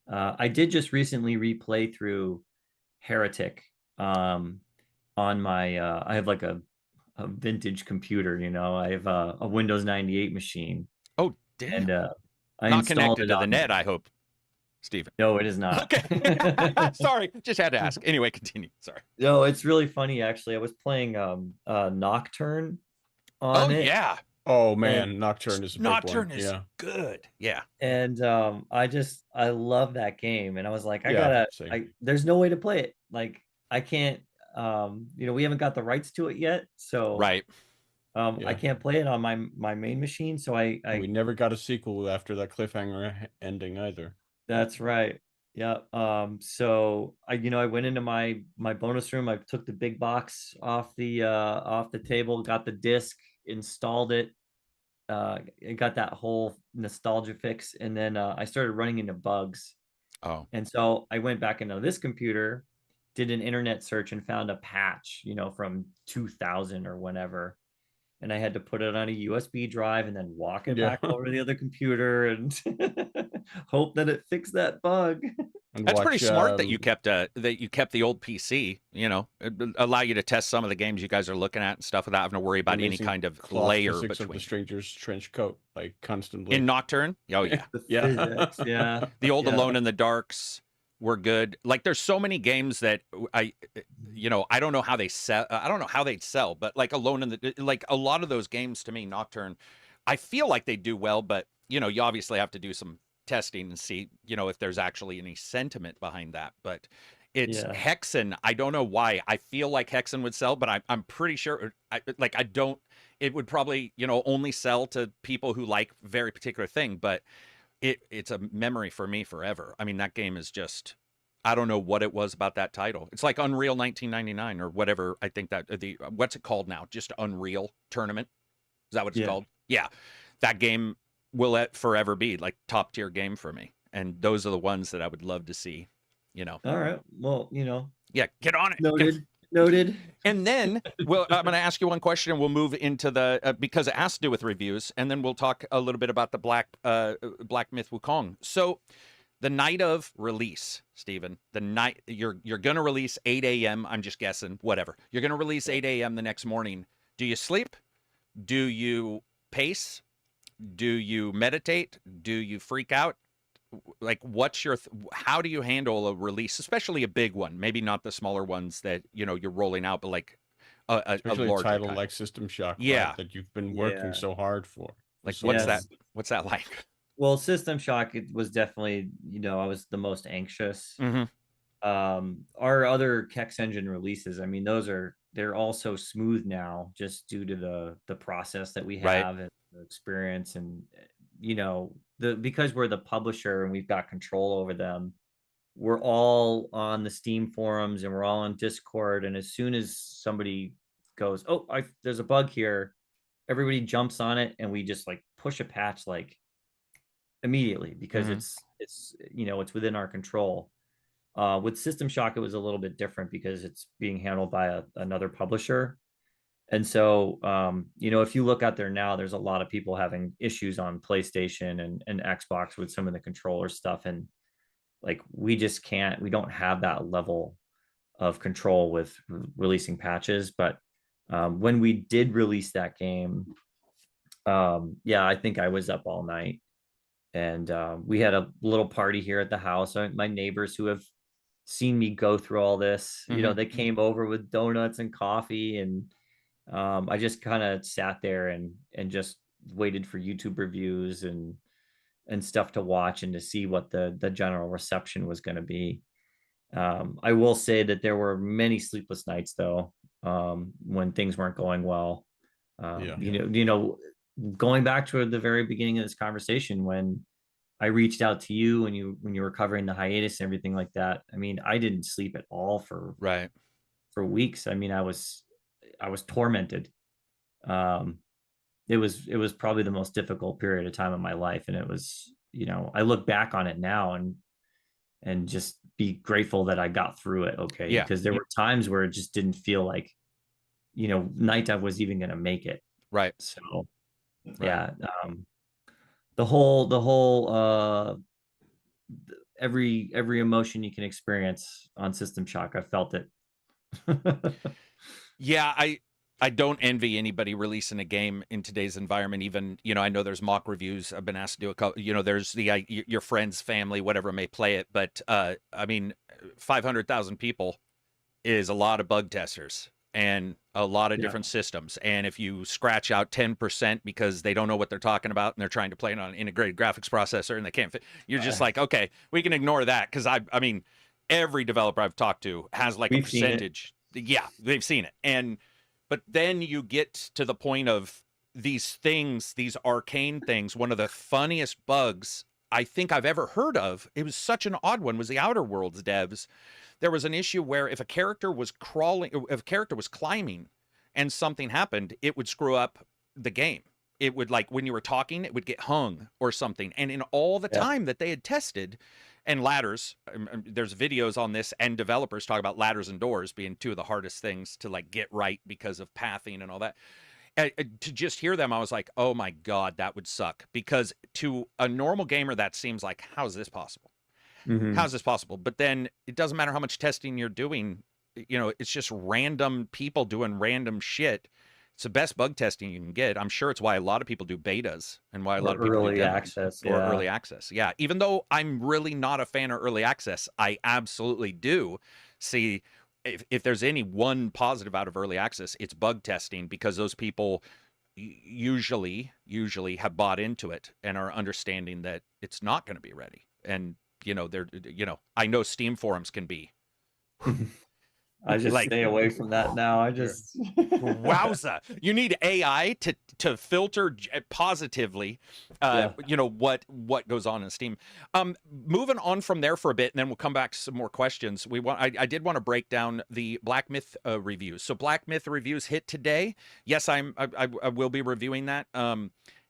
I did just recently replay through Heretic on my I have like a vintage computer, I have a Windows 98 machine. Oh, damn. And I not installed connected it to the net, I hope. Stephen? No, it is not. Okay. Sorry, just had to ask. Anyway, continue. Sorry. No, it's really funny actually. I was playing Nocturne on it. Yeah. Oh man, Nocturne is a big Nocturne one. is Yeah. good. Yeah. And I love that game. And I was like, Same. there's no way to play it. Like I can't we haven't got the rights to it yet. So Right. I can't play it on my main machine. So we never got a sequel after that cliffhanger ending either. That's right. Yeah. So I went into my bonus room. I took the big box off the table, got the disc, installed it, got that whole nostalgia fix, and then I started running into bugs. Oh. And so I went back into this computer, did an internet search, and found a patch, from 2000 or whenever. And I had to put it on a USB drive and then walk it back over to the other computer and hope that it fixed that bug. And That's watch, pretty smart that you kept the old PC. Allow you to test some of the games you guys are looking at and stuff without having to worry about any releasing kind of cloth layer physics of between. the stranger's trench coat, like constantly. In Nocturne, oh yeah, Physics, yeah. the old Alone in the Darks were good. Like there's so many games that I don't know how they sell. I don't know how they'd sell, but like Alone in the like a lot of those games to me, Nocturne, I feel like they do well, but you obviously have to do some testing and see if there's actually any sentiment behind that. But it's Hexen. I don't know why. I feel like Hexen would sell, but I'm pretty sure I don't. It would probably only sell to people who like very particular thing, but it's a memory for me forever. I mean, that game is just, I don't know what it was about that title. It's like Unreal 1999 or whatever. I think that what's it called now? Just Unreal Tournament. Is that what it's called? Yeah. That game will forever be like top tier game for me. And those are the ones that I would love to see, All right. Well, Yeah, get on it. Noted. And then, well, I'm going to ask you one question, and we'll move into the because it has to do with reviews, and then we'll talk a little bit about the Black Myth Wukong. So, the night of release, Stephen, the night you're going to release 8 a.m. I'm just guessing, whatever. You're going to release 8 a.m. the next morning. Do you sleep? Do you pace? Do you meditate? Do you freak out? Like, what's your how do you handle a release, especially a big one? Maybe not the smaller ones that you're rolling out, but like a larger title kind. like System Shock, Yeah, right, that you've been working so hard for. Like, so what's that like? Well, System Shock, it was definitely I was the most anxious. Mm-hmm. Our other Kex Engine releases, I mean, they're all so smooth now, just due to the process that we have and the experience, and because we're the publisher and we've got control over them, we're all on the Steam forums and we're all on Discord. And as soon as somebody goes, oh, there's a bug here, everybody jumps on it and we just like push a patch like immediately because it's within our control. With System Shock, it was a little bit different because it's being handled by another publisher. And so, if you look out there now, there's a lot of people having issues on PlayStation and Xbox with some of the controller stuff. And like, we don't have that level of control with releasing patches. But when we did release that game, I think I was up all night. And we had a little party here at the house. My neighbors who have seen me go through all this, they came over with donuts and coffee, and I just kind of sat there and just waited for YouTube reviews and stuff to watch and to see what the general reception was going to be. I will say that there were many sleepless nights though, when things weren't going well. Going back to the very beginning of this conversation, when I reached out to you when you were covering the hiatus and everything like that, I mean, I didn't sleep at all for weeks. I mean, I was tormented. It was probably the most difficult period of time of my life. And it was, I look back on it now and just be grateful that I got through it. Okay. Yeah. Because there were times where it just didn't feel like, Nightdive was even going to make it. Right. So yeah. The whole every emotion you can experience on System Shock, I felt it. Yeah, I don't envy anybody releasing a game in today's environment. Even, I know there's mock reviews. I've been asked to do a couple, there's your friends, family, whatever may play it. But, 500,000 people is a lot of bug testers and a lot of different systems. And if you scratch out 10% because they don't know what they're talking about and they're trying to play it on an integrated graphics processor and they can't fit, you're just like, okay, we can ignore that. Cause every developer I've talked to has like a percentage. Yeah, they've seen it. But then you get to the point of these things, these arcane things. One of the funniest bugs I think I've ever heard of, it was such an odd one, was the Outer Worlds devs. There was an issue where if a character was climbing and something happened, it would screw up the game. It would, like, when you were talking, it would get hung or something. And in all the time that they had tested, and ladders, there's videos on this, and developers talk about ladders and doors being two of the hardest things to like get right because of pathing and all that. To just hear them, I was like, oh my God, that would suck. Because to a normal gamer, that seems like, how's this possible? How's this possible? But then it doesn't matter how much testing you're doing. It's just random people doing random shit. It's the best bug testing you can get. I'm sure it's why a lot of people do betas and why a lot of people do access or early access. Yeah. Even though I'm really not a fan of early access, I absolutely do see if there's any one positive out of early access, it's bug testing, because those people usually have bought into it and are understanding that it's not going to be ready. And, I know Steam forums can be. I just stay away from that now. Wowza. You need AI to filter positively, what goes on in Steam. Moving on from there for a bit, and then we'll come back to some more questions. I did want to break down the Black Myth reviews. So Black Myth reviews hit today. Yes, I will be reviewing that.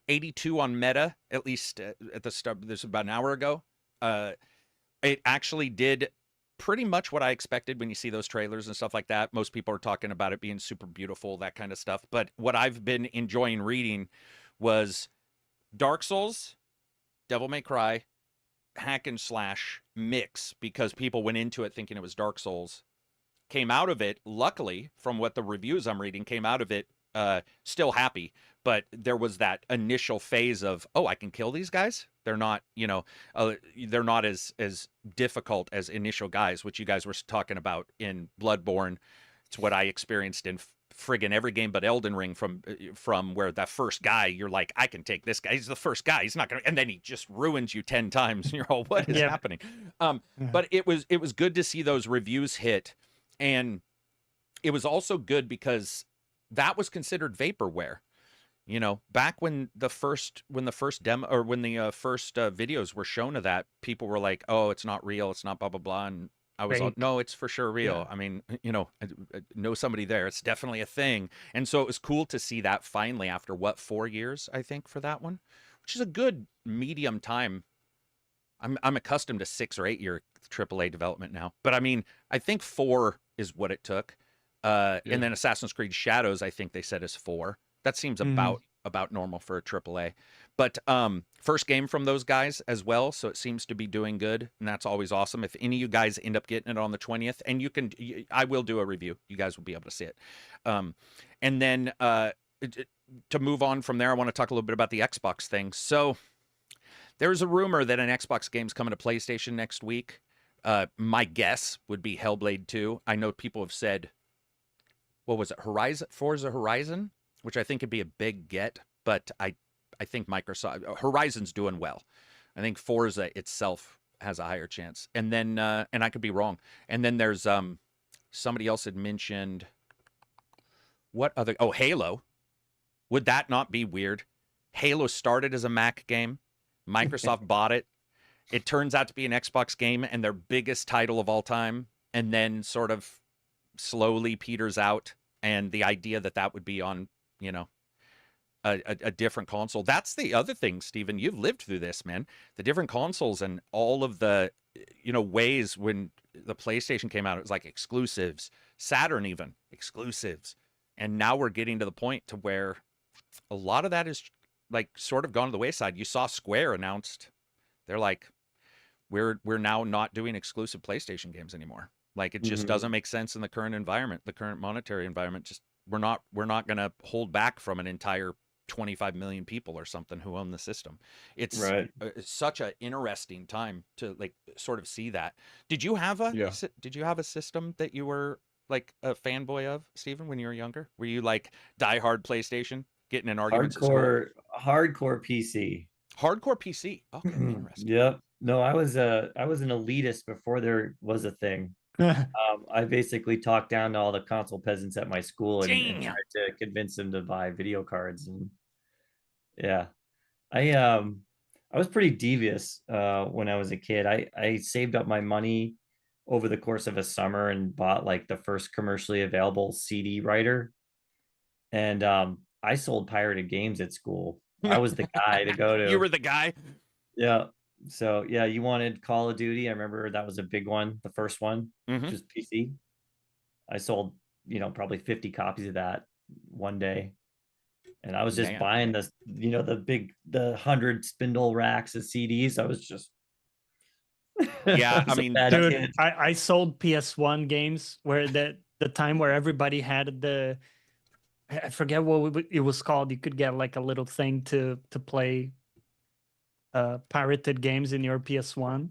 82 on Meta, at least at the start. This was about an hour ago. It actually did pretty much what I expected when you see those trailers and stuff like that. Most people are talking about it being super beautiful, that kind of stuff. But what I've been enjoying reading was Dark Souls, Devil May Cry, hack and slash mix, because people went into it thinking it was Dark Souls. Came out of it, luckily, from what the reviews I'm reading, came out of it still happy. But there was that initial phase of, oh, I can kill these guys. They're not, they're not as difficult as initial guys, which you guys were talking about in Bloodborne. It's what I experienced in friggin' every game but Elden Ring, from where that first guy, you're like, I can take this guy. He's the first guy. He's not gonna, and then he just ruins you 10 times, and you're all, what is happening? But it was good to see those reviews hit, and it was also good because that was considered vaporware. Back when the first demo, or when the first videos were shown of that, people were like, oh, it's not real, it's not blah blah blah, and I was like, no, it's for sure real. I know somebody there, it's definitely a thing. And so it was cool to see that finally, after 4 years, I think, for that one, which is a good medium time. I'm accustomed to 6 or 8 year AAA development now, but I think 4 is what it took. And then Assassin's Creed Shadows, I think they said, is 4. That seems about normal for a AAA. But first game from those guys as well, so it seems to be doing good, and that's always awesome. If any of you guys end up getting it on the 20th, and I will do a review. You guys will be able to see it. And then to move on from there, I want to talk a little bit about the Xbox thing. So there's a rumor that an Xbox game's coming to PlayStation next week. My guess would be Hellblade 2. I know people have said, what was it, Forza Horizon? Which I think could be a big get, but I think Microsoft, Horizon's doing well. I think Forza itself has a higher chance. And then, and I could be wrong. And then there's somebody else had mentioned, Halo. Would that not be weird? Halo started as a Mac game. Microsoft bought it. It turns out to be an Xbox game and their biggest title of all time, and then sort of slowly peters out. And the idea that would be on, a different console. That's the other thing, Steven. You've lived through this, man. The different consoles and all of the, ways when the PlayStation came out, it was like exclusives. Saturn even, exclusives. And now we're getting to the point to where a lot of that is like sort of gone to the wayside. You saw Square announced, they're like, we're now not doing exclusive PlayStation games anymore. Like, it just doesn't make sense in the current environment, the current monetary environment. Just we're not going to hold back from an entire 25 million people or something who own the system. It's Right. such an interesting time to like sort of see that. Did you have a Yeah. did you have a system that you were like a fanboy of, Stephen, when you were younger? Were you like diehard PlayStation, getting in arguments at school? Hardcore PC. Hardcore PC. Okay, interesting. Yep. No, I was an elitist before there was a thing. I basically talked down to all the console peasants at my school and Dang. tried to convince them to buy video cards. And yeah, I was pretty devious when I was a kid. I saved up my money over the course of a summer and bought like the first commercially available CD writer. And I sold pirated games at school. I was the guy to go to. You were the guy. Yeah. So yeah, you wanted Call of Duty. I remember that was a big one, the first one, Mhm. which was PC. I sold, probably 50 copies of that one day. And I was just Man. buying the 100 spindle racks of CDs. I was just Yeah, was I a mean, bad Dude, kid. I sold PS1 games where the time where everybody had I forget what it was called. You could get like a little thing to play pirated games in your PS1.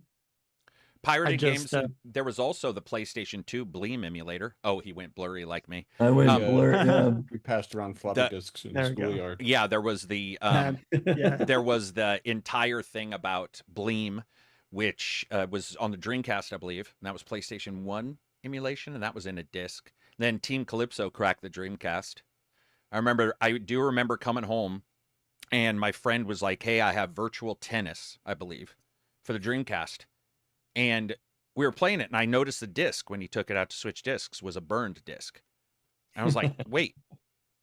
pirated just, games. And there was also the PlayStation 2 Bleem emulator. Oh, he went blurry like me. I went Um, blur. We passed around floppy The- disks in There the we go. schoolyard. Yeah, there was the Yeah. there was the entire thing about Bleem, which was on the Dreamcast, I believe, and that was PlayStation 1 emulation, and that was in a disc. Then Team Calypso cracked the Dreamcast. I do remember coming home, and my friend was like, "Hey, I have Virtual Tennis, I believe, for the Dreamcast," and we were playing it, and I noticed the disc when he took it out to switch discs was a burned disc. And I was like, "Wait,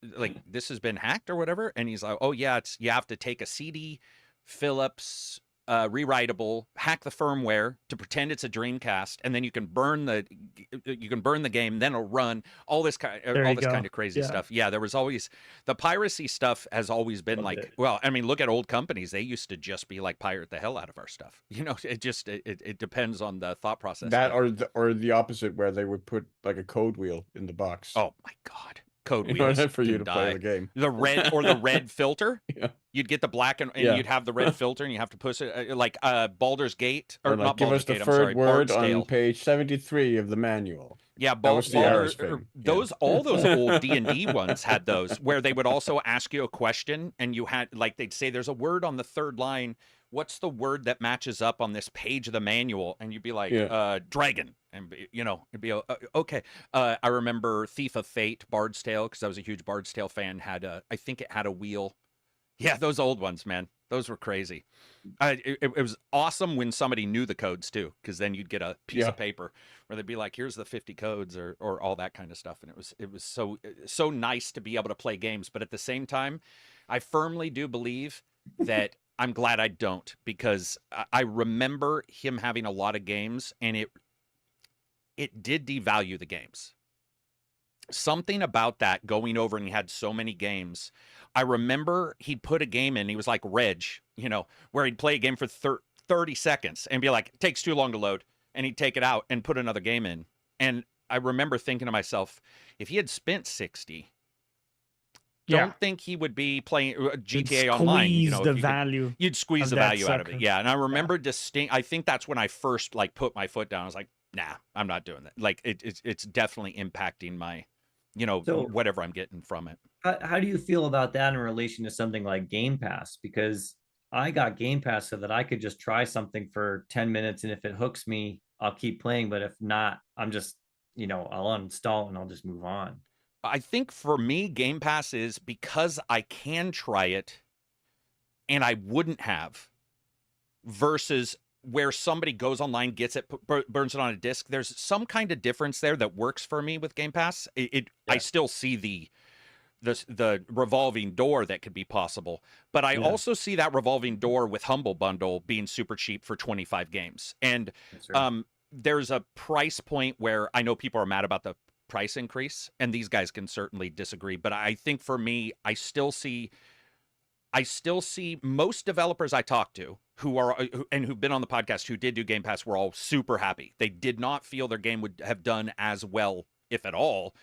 like this has been hacked or whatever?" And he's like, "Oh yeah, you have to take a CD Phillips rewritable, hack the firmware to pretend it's a Dreamcast, and then you can burn the game, then it'll run all this kind There you go. of crazy Yeah. stuff." Yeah, there was always the piracy stuff has always been Loved like, it. well, I mean, look at old companies. They used to just be like pirate the hell out of our stuff. It depends on the thought process. That but- or the opposite, where they would put like a code wheel in the box. oh my god, code in wheels order for you can to play die. the game. The red filter. Yeah. You'd get the black and Yeah. you'd have the red filter, and you have to push it like Baldur's Gate or Or like, not give Baldur's us the Gate. I'm third sorry, word Bard's on Tale. page 73 of the manual. Yeah, That was the Ares thing. Yeah. All those old D&D ones had those where they would also ask you a question, and you had like they'd say there's a word on the third line. What's the word that matches up on this page of the manual? And you'd be like, Yeah. dragon. And, it'd be, okay. I remember Thief of Fate, Bard's Tale, because I was a huge Bard's Tale fan, I think it had a wheel. Yeah, those old ones, man. Those were crazy. It was awesome when somebody knew the codes, too, because then you'd get a piece Yeah. of paper where they'd be like, here's the 50 codes or all that kind of stuff. And it was so nice to be able to play games. But at the same time, I firmly do believe that I'm glad I don't, because I remember him having a lot of games, and it did devalue the games. Something about that going over, and he had so many games. I remember he'd put a game in, he was like Reg, where he'd play a game for 30 seconds and be like, it takes too long to load. And he'd take it out and put another game in. And I remember thinking to myself, if he had spent 60, don't think he would be playing GTA Online. Squeeze the if you value. you'd squeeze of the that value out of it. sucker. Yeah. And I remember I think that's when I first like put my foot down. I was like, nah, I'm not doing that. Like it's definitely impacting my, So- whatever I'm getting from it. How do you feel about that in relation to something like Game Pass? Because I got Game Pass so that I could just try something for 10 minutes, and if it hooks me, I'll keep playing. But if not, I'm just, I'll uninstall it and I'll just move on. I think for me, Game Pass is because I can try it and I wouldn't have, versus where somebody goes online, gets it, burns it on a disc. There's some kind of difference there that works for me with Game Pass. I Yeah. still see the revolving door that could be possible, but I Yeah. also see that revolving door with Humble Bundle being super cheap for 25 games. And That's right. there's a price point where I know people are mad about the price increase, and these guys can certainly disagree, but I think for me, I still see most developers I talk to who've been on the podcast who did do Game Pass were all super happy. They did not feel their game would have done as well, if at all,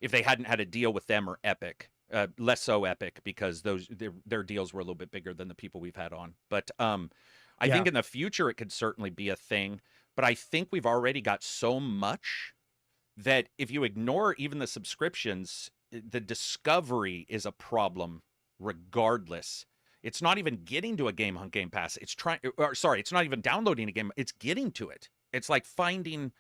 if they hadn't had a deal with them or Epic. Less so Epic, because their deals were a little bit bigger than the people we've had on. But I think in the future it could certainly be a thing. But I think we've already got so much that if you ignore even the subscriptions, the discovery is a problem regardless. It's not even getting to a game on Game Pass. It's not even downloading a game. It's getting to it. It's like finding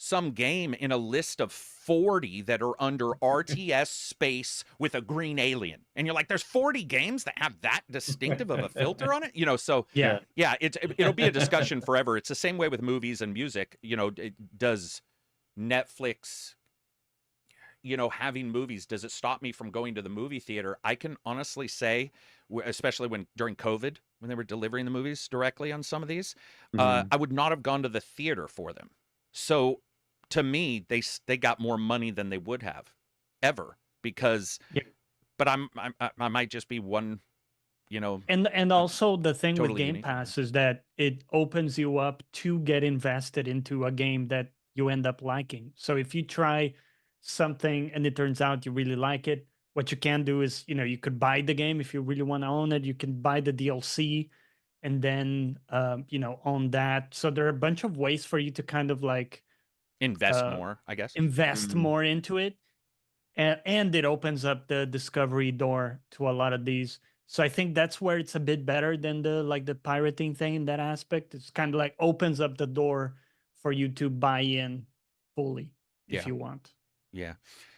some game in a list of 40 that are under RTS space with a green alien. And you're like, there's 40 games that have that distinctive of a filter on it? You know, so yeah, it'll be a discussion forever. It's the same way with movies and music. You know, does Netflix, you know, having movies, does it stop me from going to the movie theater? I can honestly say, especially during COVID, when they were delivering the movies directly on some of these, I would not have gone to the theater for them. So to me, they got more money than they would have ever, because, but I might just be one, you know. And also the thing totally with Game unique. Pass is that it opens you up to get invested into a game that you end up liking. So if you try something and it turns out you really like it, what you can do is, you know, you could buy the game if you really want to own it. You can buy the DLC and then, you know, own that. So there are a bunch of ways for you to kind of like Invest more, I guess. Invest more into it. And it opens up the discovery door to a lot of these. So I think that's where it's a bit better than the pirating thing in that aspect. It's kind of like opens up the door for you to buy in fully if you want. Yeah.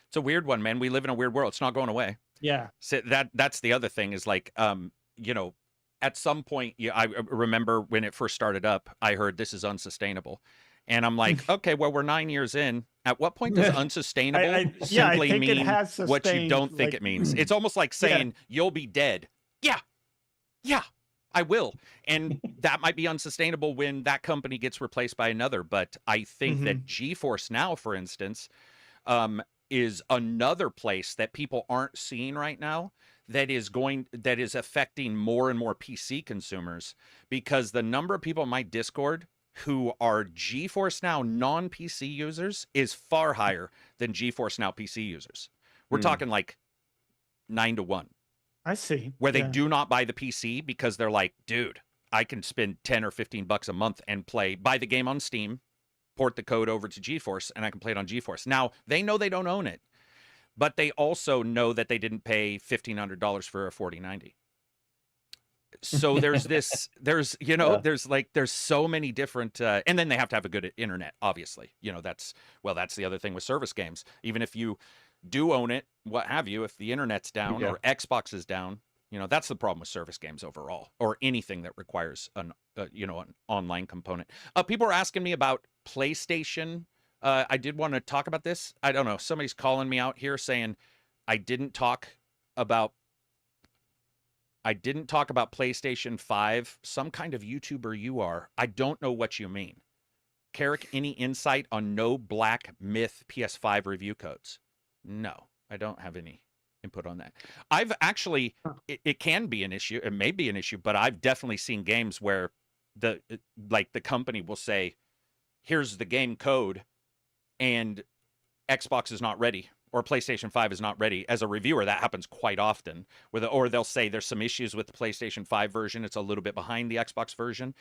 It's a weird one, man. We live in a weird world. It's not going away. Yeah. So that's the other thing is like, you know, at some point, I remember when it first started up, I heard this is unsustainable. And I'm like, okay, well, we're 9 years in. At what point does unsustainable simply mean what you don't think it means? It's almost like saying you'll be dead. Yeah, I will. And that might be unsustainable when that company gets replaced by another. But I think that GeForce Now, for instance, is another place that people aren't seeing right now that is affecting more and more PC consumers, because the number of people in my Discord who are GeForce Now non-PC users is far higher than GeForce Now PC users. We're talking like 9 to 1. I see. Where they do not buy the PC because they're like, dude, I can spend 10 or 15 bucks a month and buy the game on Steam, port the code over to GeForce, and I can play it on GeForce. Now, they know they don't own it, but they also know that they didn't pay $1,500 for a 4090. So there's there's so many different, and then they have to have a good internet, obviously. You know, that's the other thing with service games. Even if you do own it, what have you, if the internet's down or Xbox is down, you know, that's the problem with service games overall, or anything that requires an online component. People are asking me about PlayStation. I did want to talk about this. I don't know. Somebody's calling me out here saying I didn't talk about PlayStation 5. Some kind of YouTuber you are. I don't know what you mean. Carrick, any insight on no Black Myth PS5 review codes? No, I don't have any input on that. I've actually, it can be an issue. It may be an issue, but I've definitely seen games where the company will say, here's the game code, and Xbox is not ready, or PlayStation 5 is not ready. As a reviewer, that happens quite often. Or they'll say there's some issues with the PlayStation 5 version. It's a little bit behind the Xbox version.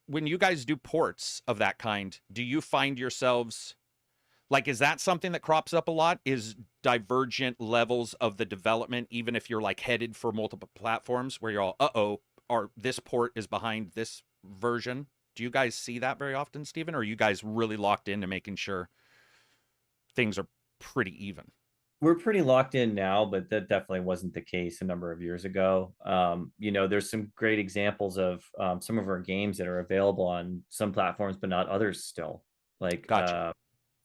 When you guys do ports of that kind, do you find yourselves, like, is that something that crops up a lot? Is divergent levels of the development, even if you're like headed for multiple platforms, where you're all, or this port is behind this version? Do you guys see that very often, Steven? Or are you guys really locked into making sure things are pretty even? We're pretty locked in now, but that definitely wasn't the case a number of years ago. You know, there's some great examples of some of our games that are available on some platforms, but not others still. Like, Gotcha.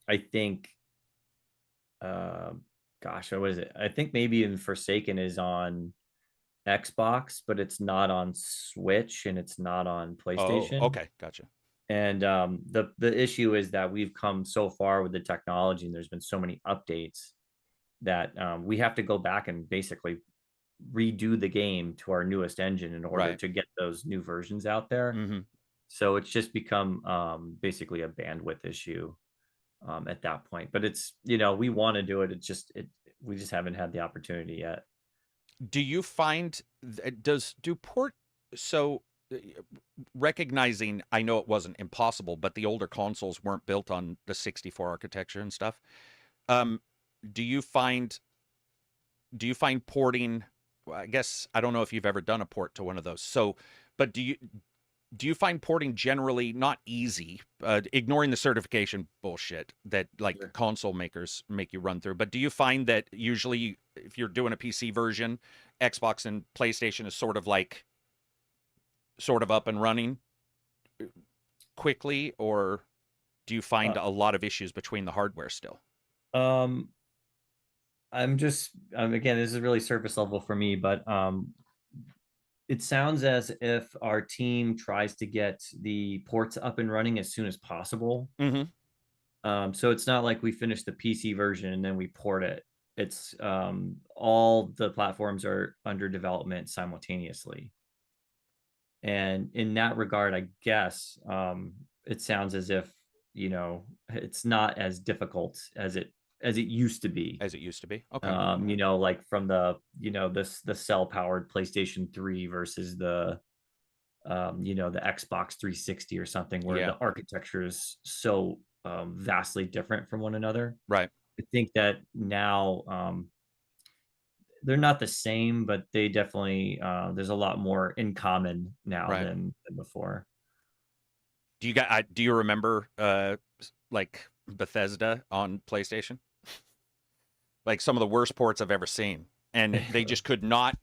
I think, gosh, what is it? I think maybe even Forsaken is on Xbox, but it's not on Switch and it's not on PlayStation. Oh, okay, gotcha. And the issue is that we've come so far with the technology, and there's been so many updates that we have to go back and basically redo the game to our newest engine in order to get those new versions out there. So it's just become basically a bandwidth issue. at that point. But it's, you know, we want to do it. It's just we just haven't had the opportunity yet. Do you find so uh, recognizing, I know it wasn't impossible, but the older consoles weren't built on the 64 architecture and stuff. Do you find porting, well, I guess I don't know if you've ever done a port to one of those. So, but do you find porting generally not easy, ignoring the certification bullshit that like Sure. console makers make you run through, but do you find that usually if you're doing a PC version, Xbox and PlayStation is sort of up and running quickly, or do you find a lot of issues between the hardware still? I'm just again, this is really surface level for me, but it sounds as if our team tries to get the ports up and running as soon as possible. Mm-hmm. So it's not like we finish the PC version and then we port it. It's all the platforms are under development simultaneously. And in that regard, I guess it sounds as if, you know, it's not as difficult as it used to be. As it used to be. Okay. You know, like from the, you know, the cell powered PlayStation 3 versus the you know, the Xbox 360 or something, where Yeah. the architecture is so vastly different from one another. Right. I think that now they're not the same, but they definitely there's a lot more in common now Right. than before. Do you remember like Bethesda on PlayStation? Like some of the worst ports I've ever seen, and they just could not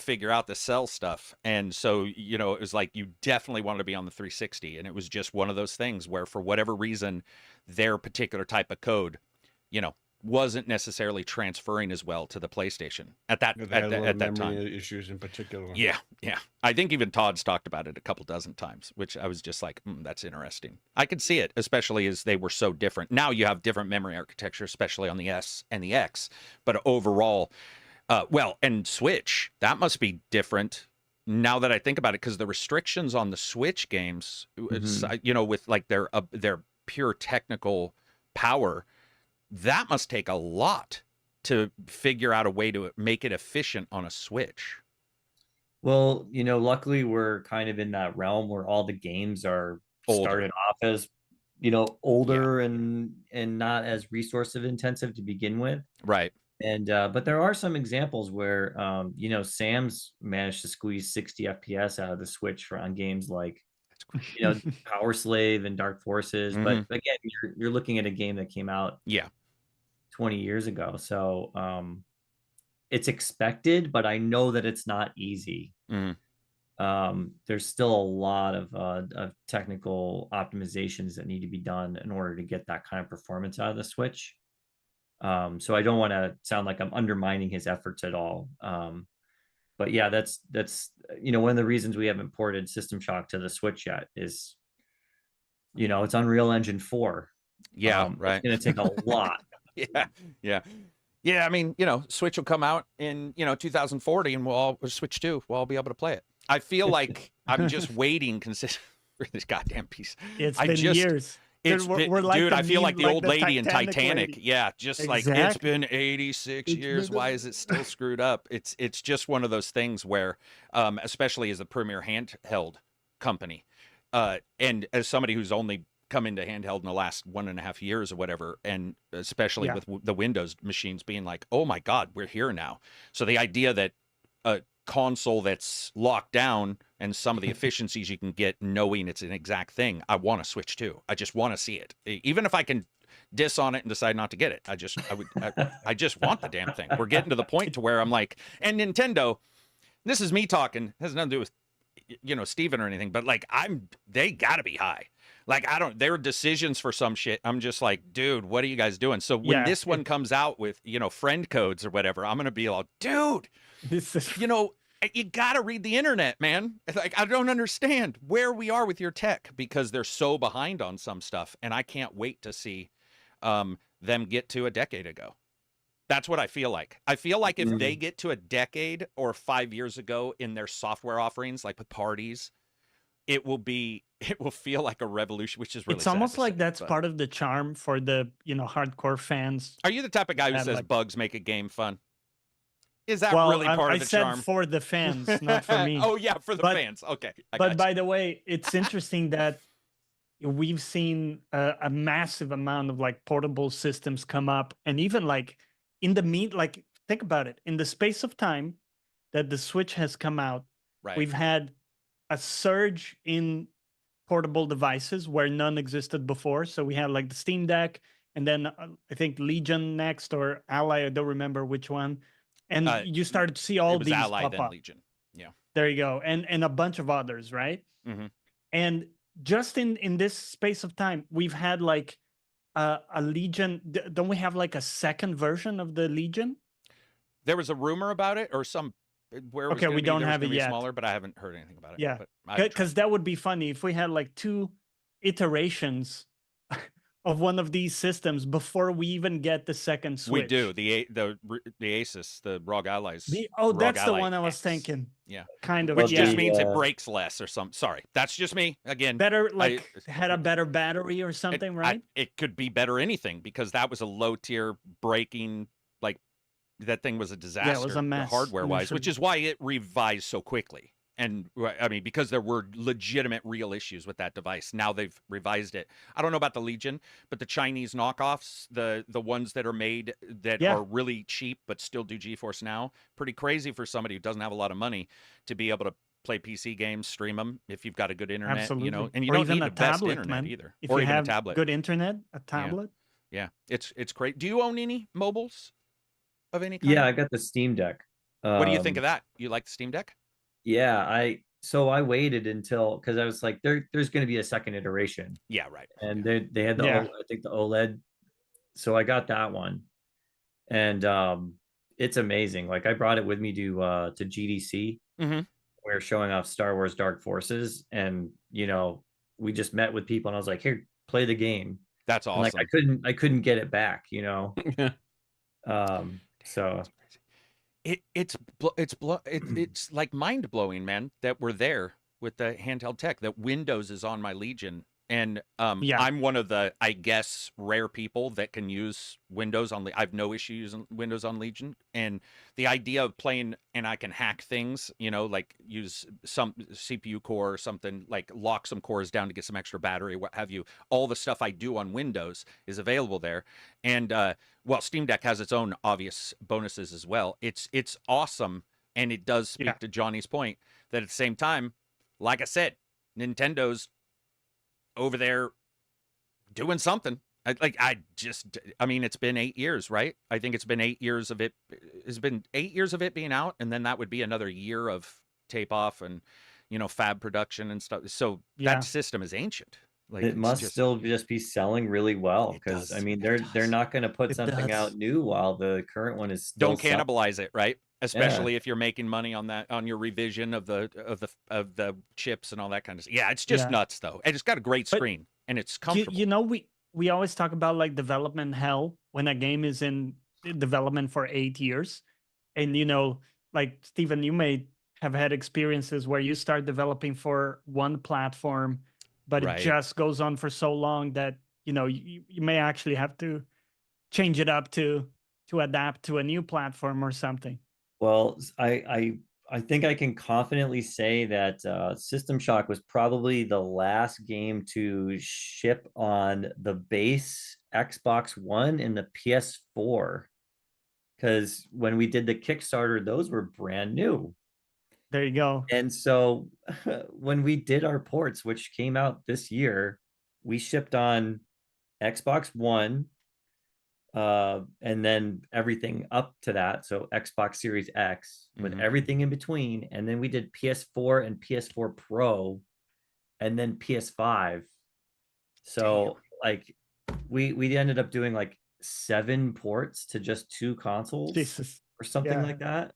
figure out the cell stuff. And so, you know, it was like you definitely wanted to be on the 360, and it was just one of those things where for whatever reason their particular type of code, you know, wasn't necessarily transferring as well to the PlayStation at that They had a lot of that memory time. issues in particular. Yeah. I think even Todd's talked about it a couple dozen times, which I was just like, that's interesting. I could see it, especially as they were so different. Now you have different memory architecture, especially on the S and the X. But overall, well, and Switch, that must be different now that I think about it, because the restrictions on the Switch games, you know, with like their pure technical power, that must take a lot to figure out a way to make it efficient on a Switch. Well, you know, luckily we're kind of in that realm where all the games are Older. started off as, you know, older and not as resource intensive to begin with. Right. And but there are some examples where you know, Sam's managed to squeeze 60 FPS out of the Switch on games like, you know, Power Slave and Dark Forces. But again, you're looking at a game that came out 20 years ago. So it's expected, but I know that it's not easy. There's still a lot of technical optimizations that need to be done in order to get that kind of performance out of the Switch. So I don't want to sound like I'm undermining his efforts at all. But yeah, that's you know, one of the reasons we haven't ported System Shock to the Switch yet is, you know, it's Unreal Engine 4. Right. It's going to take a lot. Yeah. I mean, you know, Switch will come out in, you know, 2040, and Switch 2, we'll all be able to play it. I feel like I'm just waiting for this goddamn piece. It's been years. We're like dude, I feel like the old lady in Titanic. Lady. Yeah, just exactly. like it's been 86 years. Why is it still screwed up? It's just one of those things where, especially as a premier handheld company, and as somebody who's only come into handheld in the last 1.5 years or whatever, and especially with the Windows machines being like, oh my God, we're here now. So the idea that a console that's locked down and some of the efficiencies you can get knowing it's an exact thing, I want to switch to. I just want to see it. Even if I can diss on it and decide not to get it, I just want the damn thing. We're getting to the point to where I'm like, and Nintendo, this is me talking, has nothing to do with, you know, Steven or anything, but like they gotta be high. Like, their decisions for some shit, I'm just like, dude, what are you guys doing? So when this one comes out with, you know, friend codes or whatever, I'm going to be like, dude, you know, you got to read the internet, man. Like, I don't understand where we are with your tech, because they're so behind on some stuff. And I can't wait to see them get to a decade ago. That's what I feel like. I feel like if they get to a decade or 5 years ago in their software offerings, like with parties, it will feel like a revolution, which is really It's sad almost to like say, that's but- part of the charm for the hardcore fans. Are you the type of guy who Yeah, says like- bugs make a game fun? Is that well, really part I of the said charm? for the fans, not for me. Oh yeah, for the But- fans. Okay, I But got by the way, it's interesting that we've seen a massive amount of like portable systems come up, and even like in the like think about it, in the space of time that the Switch has come out, right. we've had a surge in portable devices where none existed before. So we had like the Steam Deck, and then I think Legion next, or Ally, I don't remember which one. And you started to see all it was these Ally pop then up. Legion. Yeah. There you go, and a bunch of others, right? Mhm. And just in this space of time, we've had like a Legion. Don't we have like a second version of the Legion? There was a rumor about it, or some where it was Okay, gonna we be, don't there was have gonna it be yet. smaller, but I haven't heard anything about it. Yeah, but I haven't tried. because that would be funny if we had like 2 iterations of one of these systems before we even get the second Switch. We do the Asus, the ROG Allies. That's ROG the Ally one I was X. thinking. Yeah. Kind of. Well, Which yeah. just means it uh, breaks less or something. Sorry, that's just me again. Better, like had a better battery or something, right? It could be better anything, because that was a low tier breaking, like that thing was a disaster was a mess hardware wise, which initially. is why it revised so quickly. And I mean, because there were legitimate real issues with that device. Now they've revised it. I don't know about the Legion, but the Chinese knockoffs, the ones that are made that Yeah. are really cheap but still do GeForce Now, pretty crazy for somebody who doesn't have a lot of money to be able to play PC games, stream them if you've got a good internet, Absolutely. you know, and you Or don't even need a the best tablet, internet man. either, If or you even have a tablet. good internet, a tablet. Yeah, it's great. Do you own any mobiles of any kind? Yeah, I got the Steam Deck. What do you think of that? You like the Steam Deck? Yeah, I waited until, because I was like, there's going to be a second iteration, Yeah, right. and they had the Yeah. I think the OLED, so I got that one, and it's amazing. Like I brought it with me to GDC. Mhm. We were showing off Star Wars Dark Forces, and we just met with people, and I was like, here, play the game. That's And, awesome. like I couldn't get it back, so It's like mind blowing, man, that we're there with the handheld tech. That Windows is on my Legion, and Yeah. I'm one of the, I guess, rare people that can use Windows on. I have no issue using Windows on Legion, and the idea of playing and I can hack things, like use some CPU core or something, like lock some cores down to get some extra battery, what have you. All the stuff I do on Windows is available there, and well, Steam Deck has its own obvious bonuses as well. It's awesome, and it does speak to Johnny's point that at the same time, like I said, Nintendo's over there doing something. I mean, it's been 8 years, right? I think it's been 8 years of it. It's been 8 years of it being out, and then that would be another year of tape off and fab production and stuff. So Yeah. that system is ancient. Like it it's must just- still just be selling really well, It because does. I mean It they're does. not going to put It something does. out new while the current one is still don't selling. cannibalize it, right? Especially if you're making money on that, on your revision of the chips and all that kind of stuff. Yeah, it's just Yeah. nuts though. And it's got a great But screen and it's comfortable. We always talk about like development hell when a game is in development for 8 years, and like Stephen, you may have had experiences where you start developing for one platform, but Right. it just goes on for so long that you may actually have to change it up to adapt to a new platform or something. Well, I think I can confidently say that System Shock was probably the last game to ship on the base Xbox One and the PS4, because when we did the Kickstarter, those were brand new. There you go. And so when we did our ports, which came out this year, we shipped on Xbox One, and then everything up to that. So Xbox Series X with Mhm. everything in between. And then we did PS4 and PS4 Pro, and then PS5. So like we ended up doing like 7 ports to just 2 consoles Jesus. or something Yeah. like that.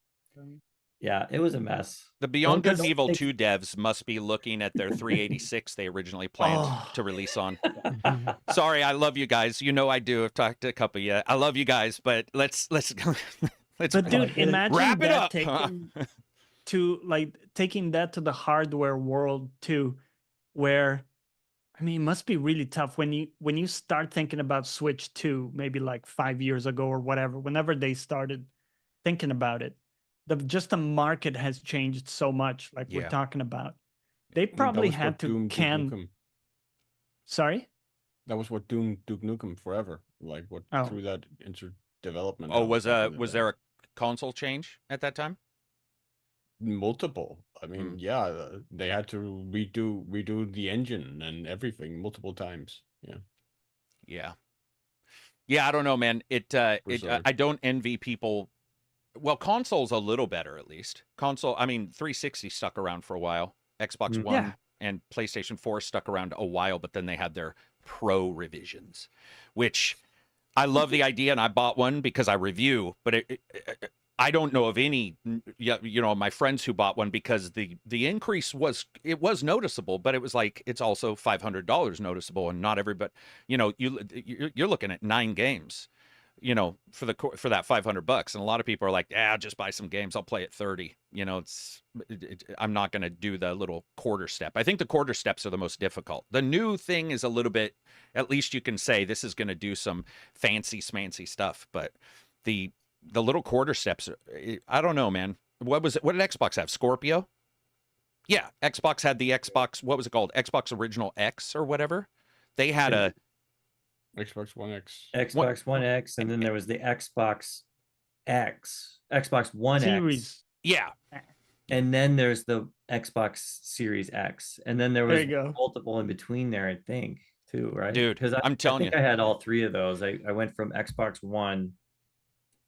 Yeah, it was a mess. The Beyond Don't Good and Evil think- 2 devs must be looking at their 386 they originally planned Oh. to release on. Sorry, I love you guys. I do. I've talked to a couple of you. I love you guys, but let's let's But dude, imagine wrap it that up. taking that to the hardware world too. where, I mean, it must be really tough when you start thinking about Switch 2, maybe like 5 years ago or whatever, whenever they started thinking about it. The market has changed so much, like we're Yeah. talking about. They I mean, that probably was had what to doomed Duke can. Nukem. Sorry? That was what doomed Duke Nukem forever. Like what Oh. threw that into development. Oh, hell was back in the day. there a console change at that time? multiple? I mean, yeah, they had to redo the engine and everything multiple times. Yeah. Yeah, I don't know, man. I Berserk. don't envy people. Well, console's a little better at least. Console, I mean, 360 stuck around for a while. Xbox Mm. One Yeah. and PlayStation 4 stuck around a while, but then they had their pro revisions, which I love the idea, and I bought one because I review, but I don't know of any, my friends who bought one because the increase was noticeable, but it was like it's also $500 noticeable, and not everybody, you're looking at 9 games, for that $500, and a lot of people are like, I'll just buy some games, I'll play at 30. I'm not going to do the little quarter step. I think the quarter steps are the most difficult. The new thing is a little bit, at least you can say this is going to do some fancy smancy stuff, but the little quarter steps, I don't know, man. What did Xbox have? Scorpio? Yeah, Xbox had the Xbox, what was it called? Xbox Original X or whatever. They had a Xbox One X. Xbox One X, and then there was the Xbox One X, Series. yeah. and then there's the Xbox Series X, and then there There was you go. multiple in between there, I think, too, right? Dude, because I'm telling I think I had all 3 of those. I went from Xbox One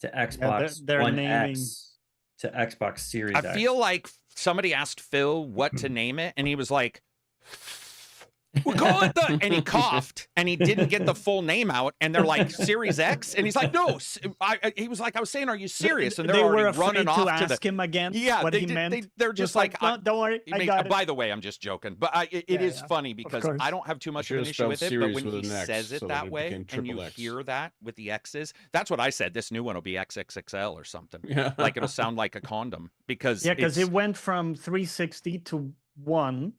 to Xbox they're One naming- X to Xbox Series I X. feel like somebody asked Phil what to name it, and he was like, we'll call it the, and he coughed, and he didn't get the full name out, and they're like, Series X? And he's like, no. He was like, I was saying, are you serious? And they're they were already afraid running to off to ask him again Yeah, what they he did, meant. they're just like, "No, don't worry, I got it. by the way, I'm just joking, but it Yeah, is yeah, funny because course. I don't have too much of should've an issue with spelled it, but series when with he an X says it so that that it way, became and you triple X. hear that with the X's, that's what I said. This new one will be XXXL or something. Yeah. Like it'll sound like a condom because Yeah, because it's- it went from 360 to 1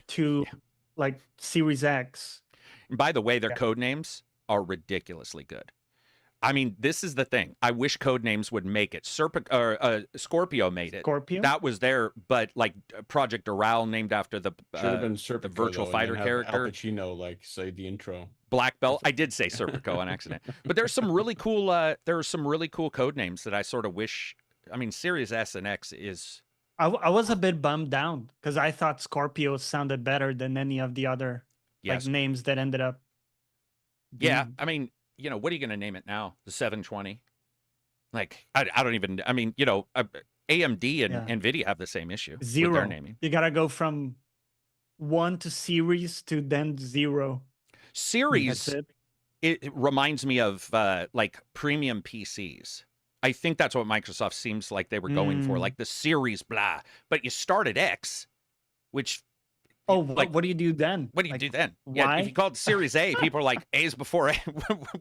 to like Series X. And by the way, their Yeah. code names are ridiculously good. I mean, this is the thing. I wish code names would make it. Scorpio made it. Scorpio? That was there, but like Project Doral named after the Should have been Serpico, virtual though, and fighter then have character. Al Pacino like say the intro. Black Belt. I did say Serpico on accident, but there's some really cool. There are some really cool code names that I sort of wish. I mean, Series S and X is. I was a bit bummed down because I thought Scorpio sounded better than any of the other Yes. like names that ended up. Yeah, being- I mean, what are you going to name it now? The 720? Like, I don't even. I mean, AMD and Yeah. Nvidia have the same issue with Zero. their naming. You gotta go from 1 to Series to then 0. Series. That's it. It reminds me of like premium PCs. I think that's what Microsoft seems like they were going for, Mm. like the Series blah. But you start at X, which Oh, like what do you do then? what do you Like, do then? Yeah, why? if you call it Series A, people are like A's before A.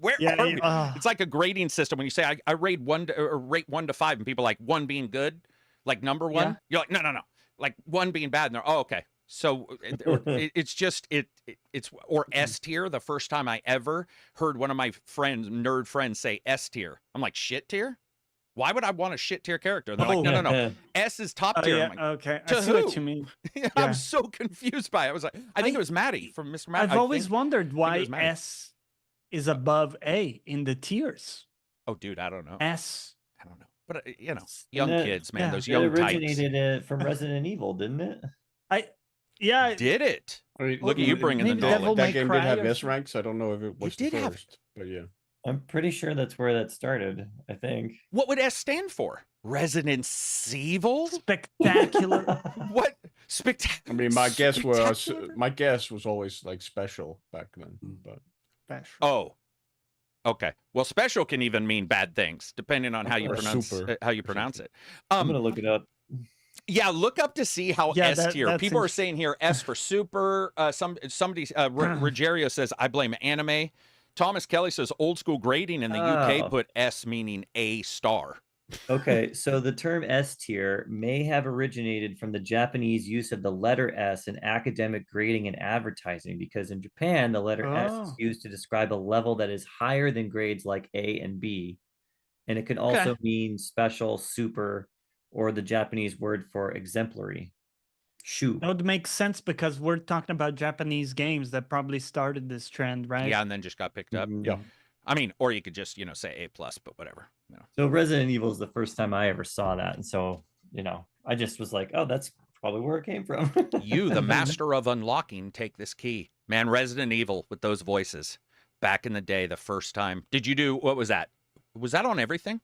Where Yeah, are yeah, we? ah. It's like a grading system. When you say I rate 1 to 5, and people are like 1 being good, like number 1. Yeah. You're like no, like 1 being bad, and they're okay. So it's just it's or S tier. The first time I ever heard one of my nerd friends say S tier, I'm like, shit tier? Why would I want a shit tier character? And they're like, no. S is top Oh, tier. yeah, I'm like, okay. to I see what who? you mean. I'm Yeah. so confused by it. I was like, I think it was Maddie from Mr. Matt. I've always wondered it why was Maddie. S is above A in the tiers. Oh, dude, I don't know. S. I don't know. But young it- kids, man, yeah. those It young types. originated from Resident Evil, didn't it? Yeah, Did it? I mean, Look at you bringing the maybe knowledge. Devil That May game Cry did have or S ranks. I don't know if it was the did have- first, but yeah. I'm pretty sure that's where that started. I think. What would S stand for? Resident Evil? spectacular. What? Spectacular. I mean, my guess was always like special back then, but Special. Oh. Okay. Well, special can even mean bad things, depending on how you Or pronounce super. it. I'm gonna look it up. Yeah, look up to see how Yeah, S tier. that's People are saying here S for super. Somebody Rogerio says I blame anime. Thomas Kelly says old school grading in the UK Oh. put S meaning A star. Okay, so the term S tier may have originated from the Japanese use of the letter S in academic grading and advertising, because in Japan, the letter S is Oh, used to describe a level that is higher than grades like A and B. And it can okay. also mean special, super, or the Japanese word for exemplary. Shu. That would make sense because we're talking about Japanese games that probably started this trend, right? Yeah, and then just got picked up. Yeah. I mean, or you could just, say A+, but whatever. So Resident Evil is the first time I ever saw that. And so, I just was like, oh, that's probably where it came from. You, the master of unlocking, take this key. Man, Resident Evil with those voices. Back in the day, the first time. Did you do, what was that? Was that on everything?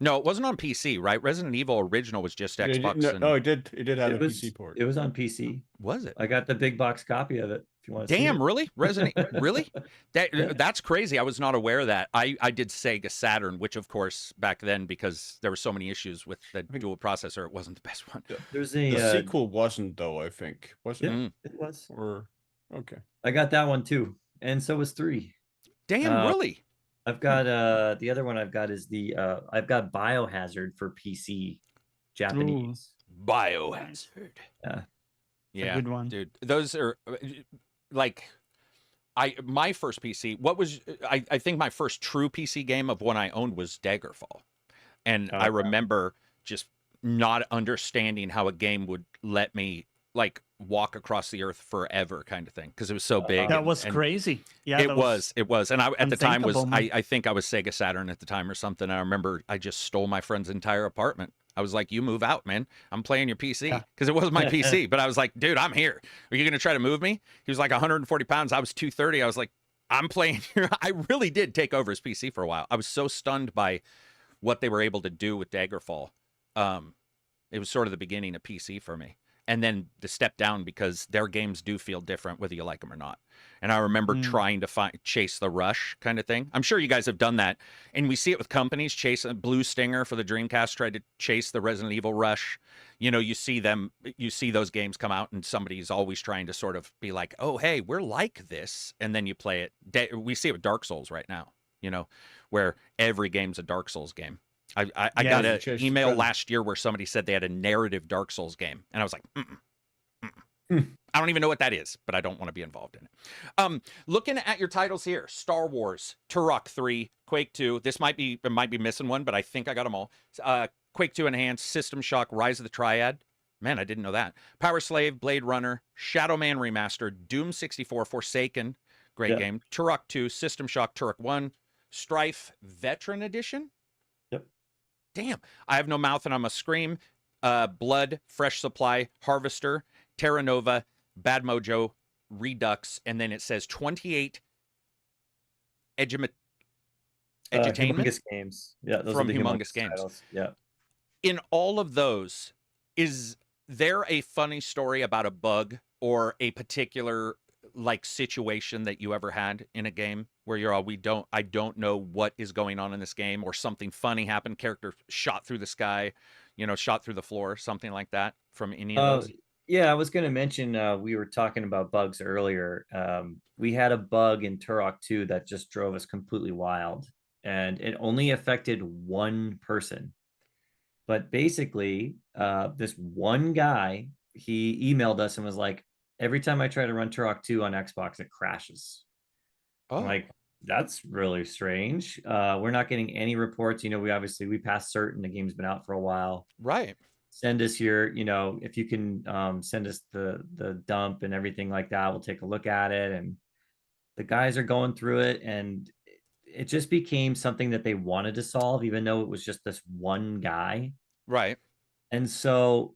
No, it wasn't on PC, right? Resident Evil original was just Yeah, Xbox. it did. It did have It a was, PC port. it was on PC. Was it? I got the big box copy of it. If you want to see Damn, it. really? Really? Yeah. That's crazy. I was not aware of that. I did Sega Saturn, which of course back then, because there were so many issues with the dual processor, it wasn't the best one. There's The a sequel wasn't though. I think was it? yeah, it was. Or okay. I got that one too, and so was 3. Damn, really? I've got the other one I've got is the I've got Biohazard for PC Japanese. Biohazard. Yeah. Yeah, good one. dude. Those are like my first PC. What was I think my first true PC game of one I owned was Daggerfall, and I remember just not understanding how a game would let me like walk across the earth forever, kind of thing, because it was so big. That was crazy. Yeah, It was, and I at the time was unthinkable, man. I think I was Sega Saturn at the time or something. I remember I just stole my friend's entire apartment. I was like, "You move out, man. I'm playing your PC," because it wasn't my PC. But I was like, "Dude, I'm here. Are you gonna try to move me?" He was like 140 pounds. I was 230. I was like, "I'm playing here." I really did take over his PC for a while. I was so stunned by what they were able to do with Daggerfall. It was sort of the beginning of PC for me. And then the step down, because their games do feel different whether you like them or not. And I remember trying to chase the rush kind of thing. I'm sure you guys have done that. And we see it with companies chasing. Blue Stinger for the Dreamcast tried to chase the Resident Evil rush. You see those games come out and somebody's always trying to sort of be like, oh, hey, we're like this. And then you play it. We see it with Dark Souls right now, where every game's a Dark Souls game. I got an email last year where somebody said they had a narrative Dark Souls game, and I was like, I don't even know what that is, but I don't want to be involved in it. Looking at your titles here: Star Wars, Turok 3, Quake 2. It might be missing one, but I think I got them all. Quake 2 Enhanced, System Shock, Rise of the Triad. Man, I didn't know that. Power Slave, Blade Runner, Shadow Man Remastered, Doom 64, Forsaken, great game. Turok 2, System Shock, Turok 1, Strife Veteran Edition. Damn, I Have No Mouth and I Must Scream, Blood, Fresh Supply, Harvester, Terra Nova, Bad Mojo, Redux, and then it says 28 edutainment. Humongous Games. Yeah, those from are the Humongous Games. Titles. Yeah. In all of those, is there a funny story about a bug or a particular like situation that you ever had in a game where you're all, I don't know what is going on in this game, or something funny happened, character shot through the sky, shot through the floor, something like that from any of those? Yeah, I was going to mention, we were talking about bugs earlier. We had a bug in Turok 2 that just drove us completely wild, and it only affected one person. But basically, this one guy, he emailed us and was like, every time I try to run Turok 2 on Xbox, it crashes. Oh, I'm like, that's really strange. We're not getting any reports. We passed cert and the game's been out for a while. right. Send us your, if you can send us the dump and everything like that, we'll take a look at it. And the guys are going through it, and it just became something that they wanted to solve, even though it was just this one guy. Right. And so,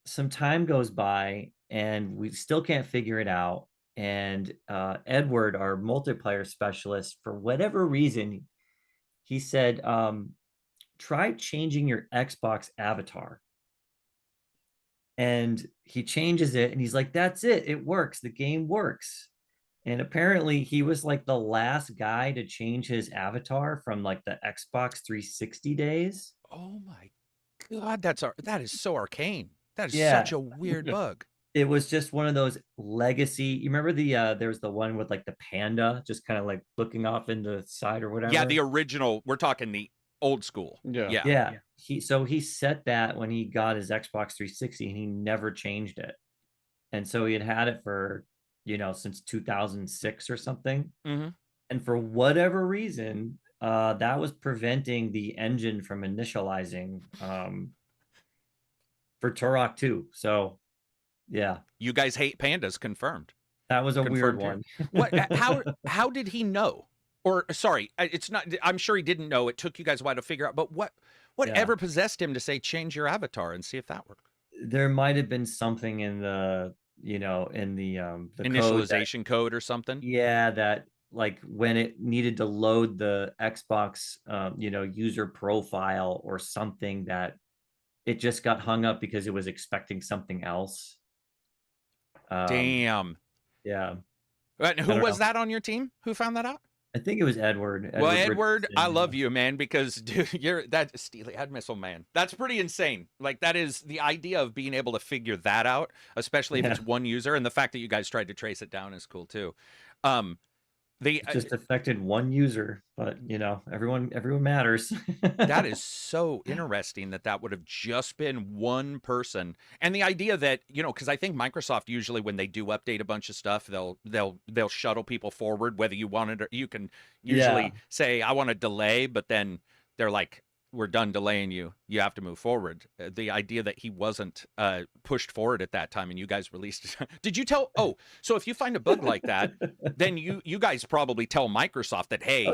some time goes by and we still can't figure it out. And Edward, our multiplayer specialist, for whatever reason, he said, try changing your Xbox avatar. And he changes it and he's like, that's it. It works. The game works. And apparently he was like the last guy to change his avatar from like the Xbox 360 days. Oh my God, that is so arcane. That is Yeah. such a weird bug. It was just one of those legacy. You remember there was the one with like the panda just kind of like looking off in the side or whatever. Yeah, the original. We're talking the Old school. Yeah. Yeah. He set that when he got his Xbox 360 and he never changed it. And so he had it for, since 2006 or something. Mm-hmm. And for whatever reason, that was preventing the engine from initializing for Turok 2. So, yeah. You guys hate pandas, confirmed. That was a weird Confirmed one. How did he know? Or sorry, it's not. I'm sure he didn't know. It took you guys a while to figure out. But whatever possessed him to say change your avatar and see if that worked? There might have been something in the the initialization code or something. Yeah, that like when it needed to load the Xbox, user profile or something, that it just got hung up because it was expecting something else. Damn. Yeah. And who was that on your team? Who found that out? I think it was Edward. Well, Edward, I love you, man, because dude, you're that steelyhead missile, man. That's pretty insane. Like, that is the idea of being able to figure that out, especially if it's one user, and the fact that you guys tried to trace it down is cool too. It just affected one user, but everyone matters. That is so interesting that would have just been one person. And the idea that, because I think Microsoft usually when they do update a bunch of stuff, they'll shuttle people forward, whether you want it or you can usually say, I want to delay, but then they're like, we're done delaying you. You have to move forward. The idea that he wasn't pushed forward at that time and you guys released it. Did you tell? Oh, so if you find a bug like that, then you guys probably tell Microsoft that, hey,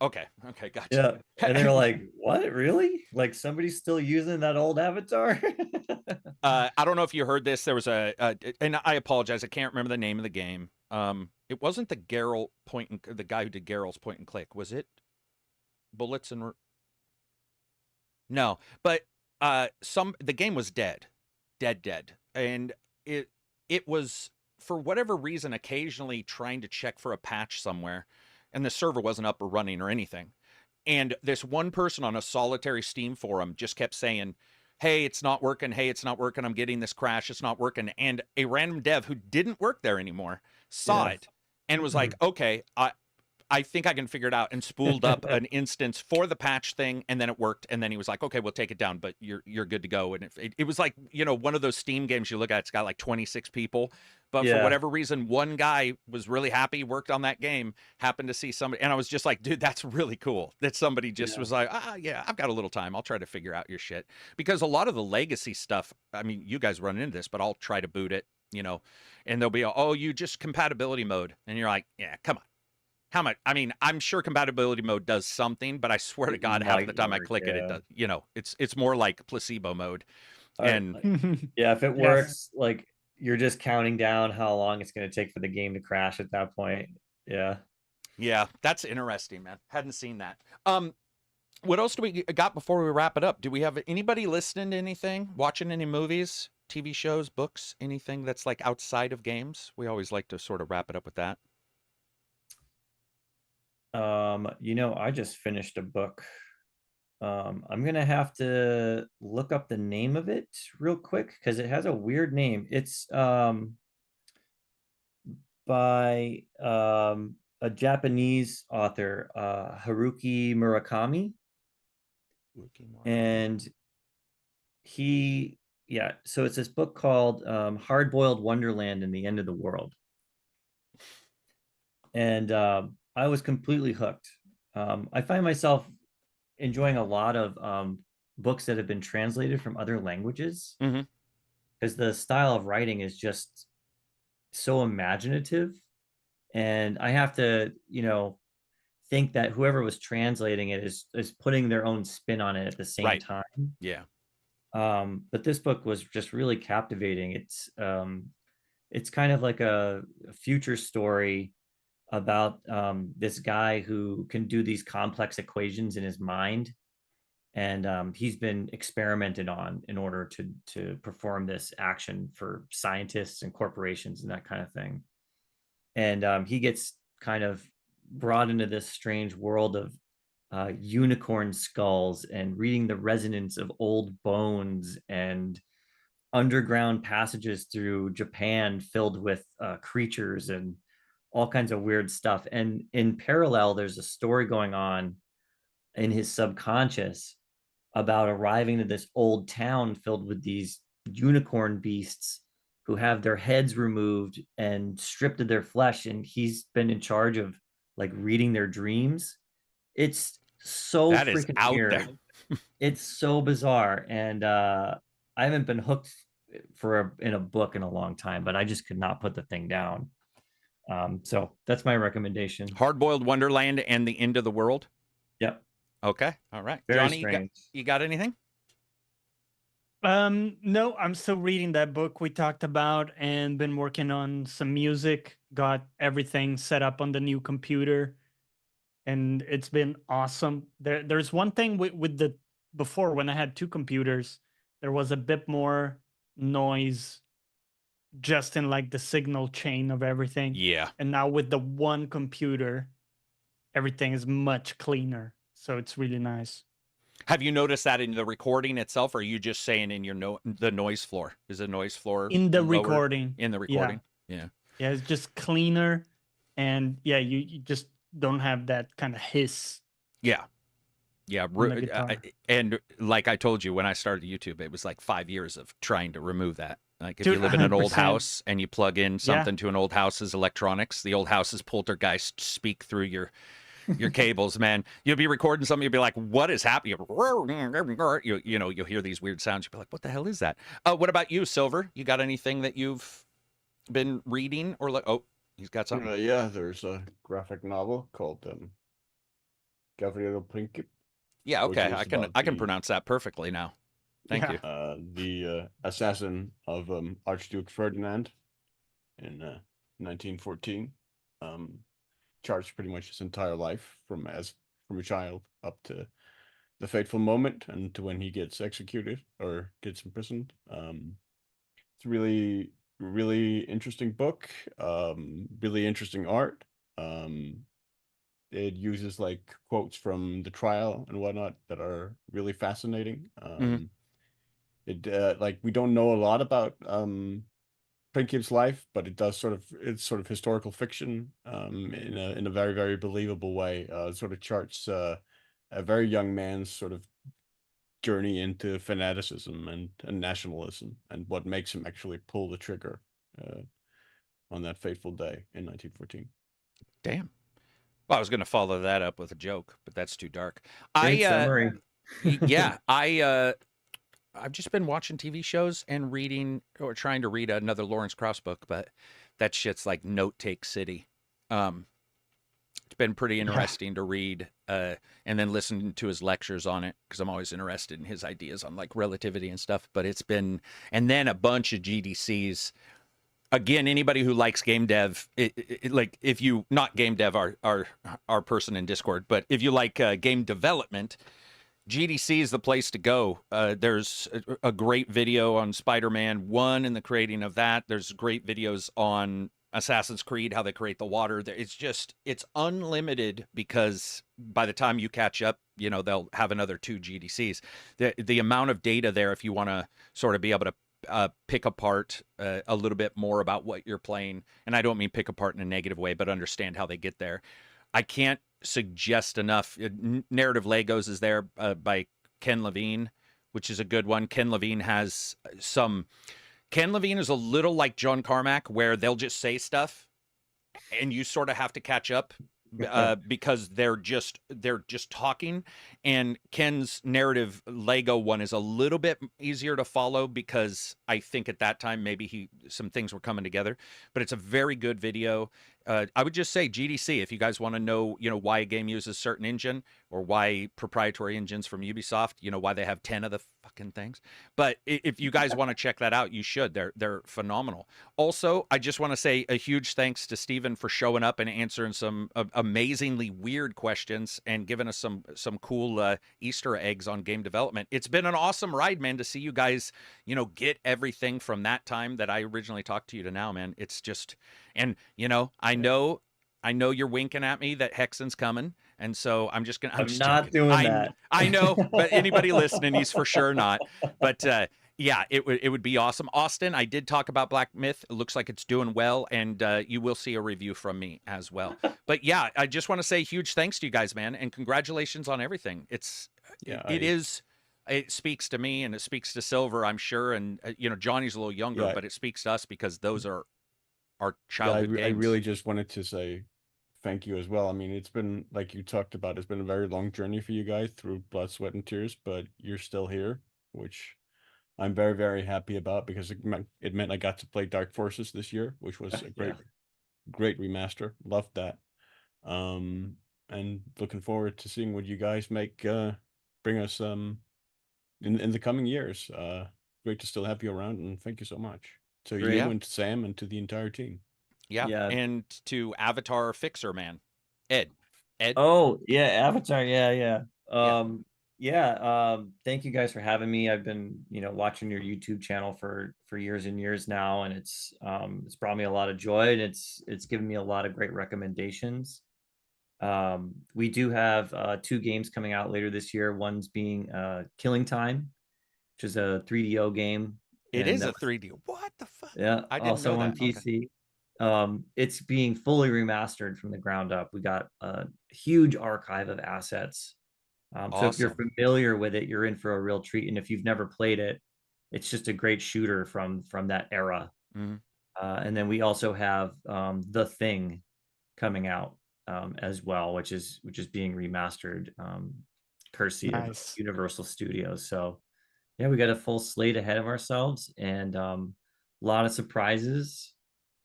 okay, gotcha. Yeah, and they're like, what, really? Like somebody's still using that old avatar? I don't know if you heard this. There was and I apologize, I can't remember the name of the game. It wasn't the the guy who did Geralt's point and click. Was it Bullets and... No, but the game was dead, and it was, for whatever reason, occasionally trying to check for a patch somewhere, and the server wasn't up or running or anything. And this one person on a solitary Steam forum just kept saying, hey, it's not working. Hey, it's not working. I'm getting this crash. It's not working. And a random dev who didn't work there anymore saw it and was like, okay, I think I can figure it out, and spooled up an instance for the patch thing, and then it worked. And then he was like, okay, we'll take it down, but you're good to go. And it was like, one of those Steam games you look at, it's got like 26 people. But for whatever reason, one guy was really happy, worked on that game, happened to see somebody. And I was just like, dude, that's really cool that somebody just was like, I've got a little time. I'll try to figure out your shit. Because a lot of the legacy stuff, I mean, you guys run into this, but I'll try to boot it, and they'll be, you just compatibility mode. And you're like, yeah, come on. How much? I mean, I'm sure compatibility mode does something, but I swear to God, half the time I click it, it does. It's more like placebo mode. And if it works, like you're just counting down how long it's going to take for the game to crash at that point. Yeah, that's interesting, man. Hadn't seen that. What else do we got before we wrap it up? Do we have anybody listening to anything, watching any movies, TV shows, books, anything that's like outside of games? We always like to sort of wrap it up with that. I just finished a book. I'm gonna have to look up the name of it real quick because it has a weird name. It's by a Japanese author, Haruki Murakami. And so it's this book called Hard-Boiled Wonderland and the End of the World. And I was completely hooked. I find myself enjoying a lot of books that have been translated from other languages, because the style of writing is just so imaginative. And I have to, think that whoever was translating it is putting their own spin on it at the same time. Yeah. But this book was just really captivating. It's kind of like a future story about this guy who can do these complex equations in his mind, and he's been experimented on in order to perform this action for scientists and corporations and that kind of thing. And he gets kind of brought into this strange world of unicorn skulls and reading the resonance of old bones and underground passages through Japan filled with creatures and all kinds of weird stuff. And in parallel, there's a story going on in his subconscious about arriving to this old town filled with these unicorn beasts who have their heads removed and stripped of their flesh, and he's been in charge of like reading their dreams. It's so That is freaking out weird. there. It's so bizarre, and I haven't been hooked in a book in a long time, but I just could not put the thing down. So that's my recommendation. Hard-Boiled Wonderland and the End of the World. Yep. Okay. All right. Very Johnny, strange. you got anything? No, I'm still reading that book we talked about and been working on some music. Got everything set up on the new computer, and it's been awesome. There's one thing with the before when I had two computers, there was a bit more noise just in like the signal chain of everything. Yeah. And now with the one computer, everything is much cleaner. So it's really nice. Have you noticed that in the recording itself, or are you just saying in your the noise floor? Is the noise floor In the lower? recording. In the recording? Yeah, it's just cleaner. And yeah, you just don't have that kind of hiss. Yeah. Yeah. on the guitar. And like I told you, when I started YouTube, it was like 5 years of trying to remove that. Like if Dude, you live in an old 100%. house and you plug in something to an old house's electronics, the old house's poltergeist speak through your cables, man. You'll be recording something, you'll be like, what is happening? You know, you'll hear these weird sounds. You'll be like, what the hell is that? What about you, Silver? You got anything that you've been reading or like? Oh, he's got something. Yeah, there's a graphic novel called Gabriel Princip. Yeah, which okay. is I can about the- pronounce that perfectly now. Thank Yeah. you. The assassin of Archduke Ferdinand in 1914. Charged pretty much his entire life from a child up to the fateful moment and to when he gets executed or gets imprisoned. It's really, really interesting book. Really interesting art. It uses like quotes from the trial and whatnot that are really fascinating. It like we don't know a lot about Princip's life, but it's sort of historical fiction in a very, very believable way. It sort of charts a very young man's sort of journey into fanaticism and nationalism and what makes him actually pull the trigger on that fateful day in 1914. Damn. Well, I was going to follow that up with a joke, but that's too dark. Great summary. Yeah, I've just been watching TV shows and reading or trying to read another Lawrence Krauss book, but that shit's like Note Take City. It's been pretty interesting to read and then listen to his lectures on it because I'm always interested in his ideas on like relativity and stuff. But it's been, and then a bunch of GDCs. Again, anybody who likes game dev, like if you not game dev, our person in Discord, but if you like game development, GDC is the place to go. There's a great video on Spider-Man 1 and the creating of that. There's great videos on Assassin's Creed, how they create the water. It's unlimited because by the time you catch up, you know, they'll have another 2 GDCs. The amount of data there, if you want to sort of be able to pick apart a little bit more about what you're playing, and I don't mean pick apart in a negative way, but understand how they get there. I can't suggest enough. Narrative Legos is there by Ken Levine, which is a good one. Ken Levine has some. Ken Levine is a little like John Carmack, where they'll just say stuff, and you sort of have to catch up because they're just talking. And Ken's Narrative Lego one is a little bit easier to follow because I think at that time maybe some things were coming together. But it's a very good video. I would just say GDC if you guys want to know, you know, why a game uses certain engine or why proprietary engines from Ubisoft, you know, why they have 10 of the fucking things. But if you guys want to check that out, you should. They're phenomenal. Also, I just want to say a huge thanks to Steven for showing up and answering some amazingly weird questions and giving us some cool Easter eggs on game development. It's been an awesome ride, man, to see you guys, you know, get everything from that time that I originally talked to you to now, man. It's just, and you know, I know you're winking at me that Hexen's coming, and so I'm just gonna. I'm just not joking. doing that. I know, but anybody listening, he's for sure not. But Yeah, it would be awesome. Austin, I did talk about Black Myth. It looks like it's doing well, and you will see a review from me as well. But yeah, I just want to say huge thanks to you guys, man, and congratulations on everything. It speaks to me, and it speaks to Silver, I'm sure, and Johnny's a little younger, Yeah. but it speaks to us because those are our Yeah, childhood I games. really just wanted to say thank you as well. I mean, it's been, like you talked about, it's been a very long journey for you guys through blood, sweat, and tears, but you're still here, which I'm very, very happy about, because it meant I got to play Dark Forces this year, which was a great remaster. Loved that. And looking forward to seeing what you guys bring us in the coming years. Great to still have you around, and thank you so much to you Yeah. and to Sam and to the entire team. Yeah. Yeah. And to Avatar Fixer Man, Ed. Oh yeah, Avatar. Yeah. Yeah. Thank you guys for having me. I've been, watching your YouTube channel for years and years now, and it's brought me a lot of joy, and it's given me a lot of great recommendations. We do have 2 games coming out later this year. One's being Killing Time, which is a 3DO game. It and is that a was- 3D. What the fuck? Yeah, I didn't also know on that. Okay. PC. It's being fully remastered from the ground up. We got a huge archive of assets. So if you're Awesome. familiar with it, you're in for a real treat. And if you've never played it, it's just a great shooter from that era. Mhm. And then we also have The Thing coming out as well, which is being remastered, courtesy of Nice. Universal Studios. So yeah, we got a full slate ahead of ourselves, and a lot of surprises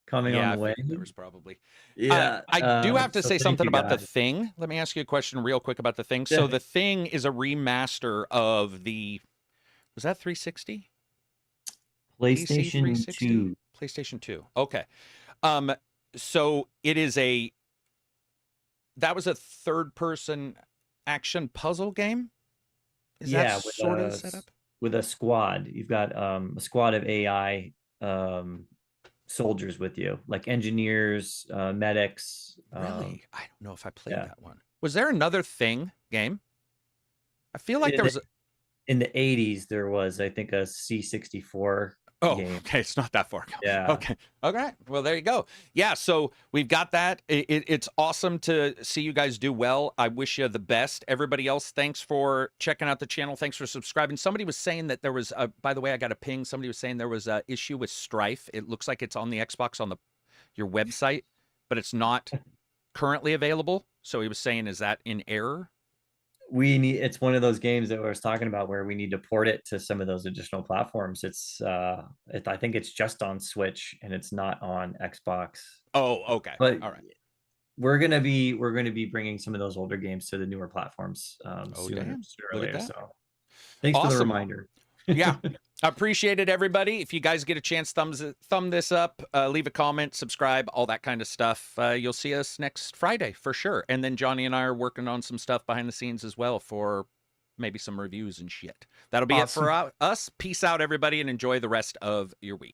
coming Yeah, on I the way. figured there was probably. Yeah, I do have to so say thank something you, about The guys. Thing. Let me ask you a question real quick about The Thing. So Yeah. The Thing is a remaster of was that 360? PC PlayStation 360? 2. PlayStation 2. Okay. So it is that was a third-person action puzzle game? Is that with sort of set up? with a squad. You've got a squad of AI soldiers with you, like engineers, medics. Really? I don't know if I played yeah. that one. Was there another Thing game? I feel like there was In the 80s, there was, I think, a C64 game. Okay, it's not that far ago. Yeah. Okay. Well, there you go. Yeah, so we've got that. It's awesome to see you guys do well. I wish you the best. Everybody else, thanks for checking out the channel. Thanks for subscribing. Somebody was saying that there was, by the way, I got a ping. Somebody was saying there was an issue with Strife. It looks like it's on the Xbox on your website, but it's not currently available. So he was saying, is that in error? It's one of those games that I was talking about where we need to port it to some of those additional platforms. I think it's just on Switch and it's not on Xbox. Oh, okay. But all right. We're gonna be bringing some of those older games to the newer platforms sooner Damn. or Look at later. that. So thanks for the Awesome. reminder. Yeah. Appreciate it, everybody. If you guys get a chance, thumb this up, leave a comment, subscribe, all that kind of stuff. You'll see us next Friday for sure. And then Johnny and I are working on some stuff behind the scenes as well for maybe some reviews and shit. That'll be it for us. Peace out, everybody, and enjoy the rest of your week.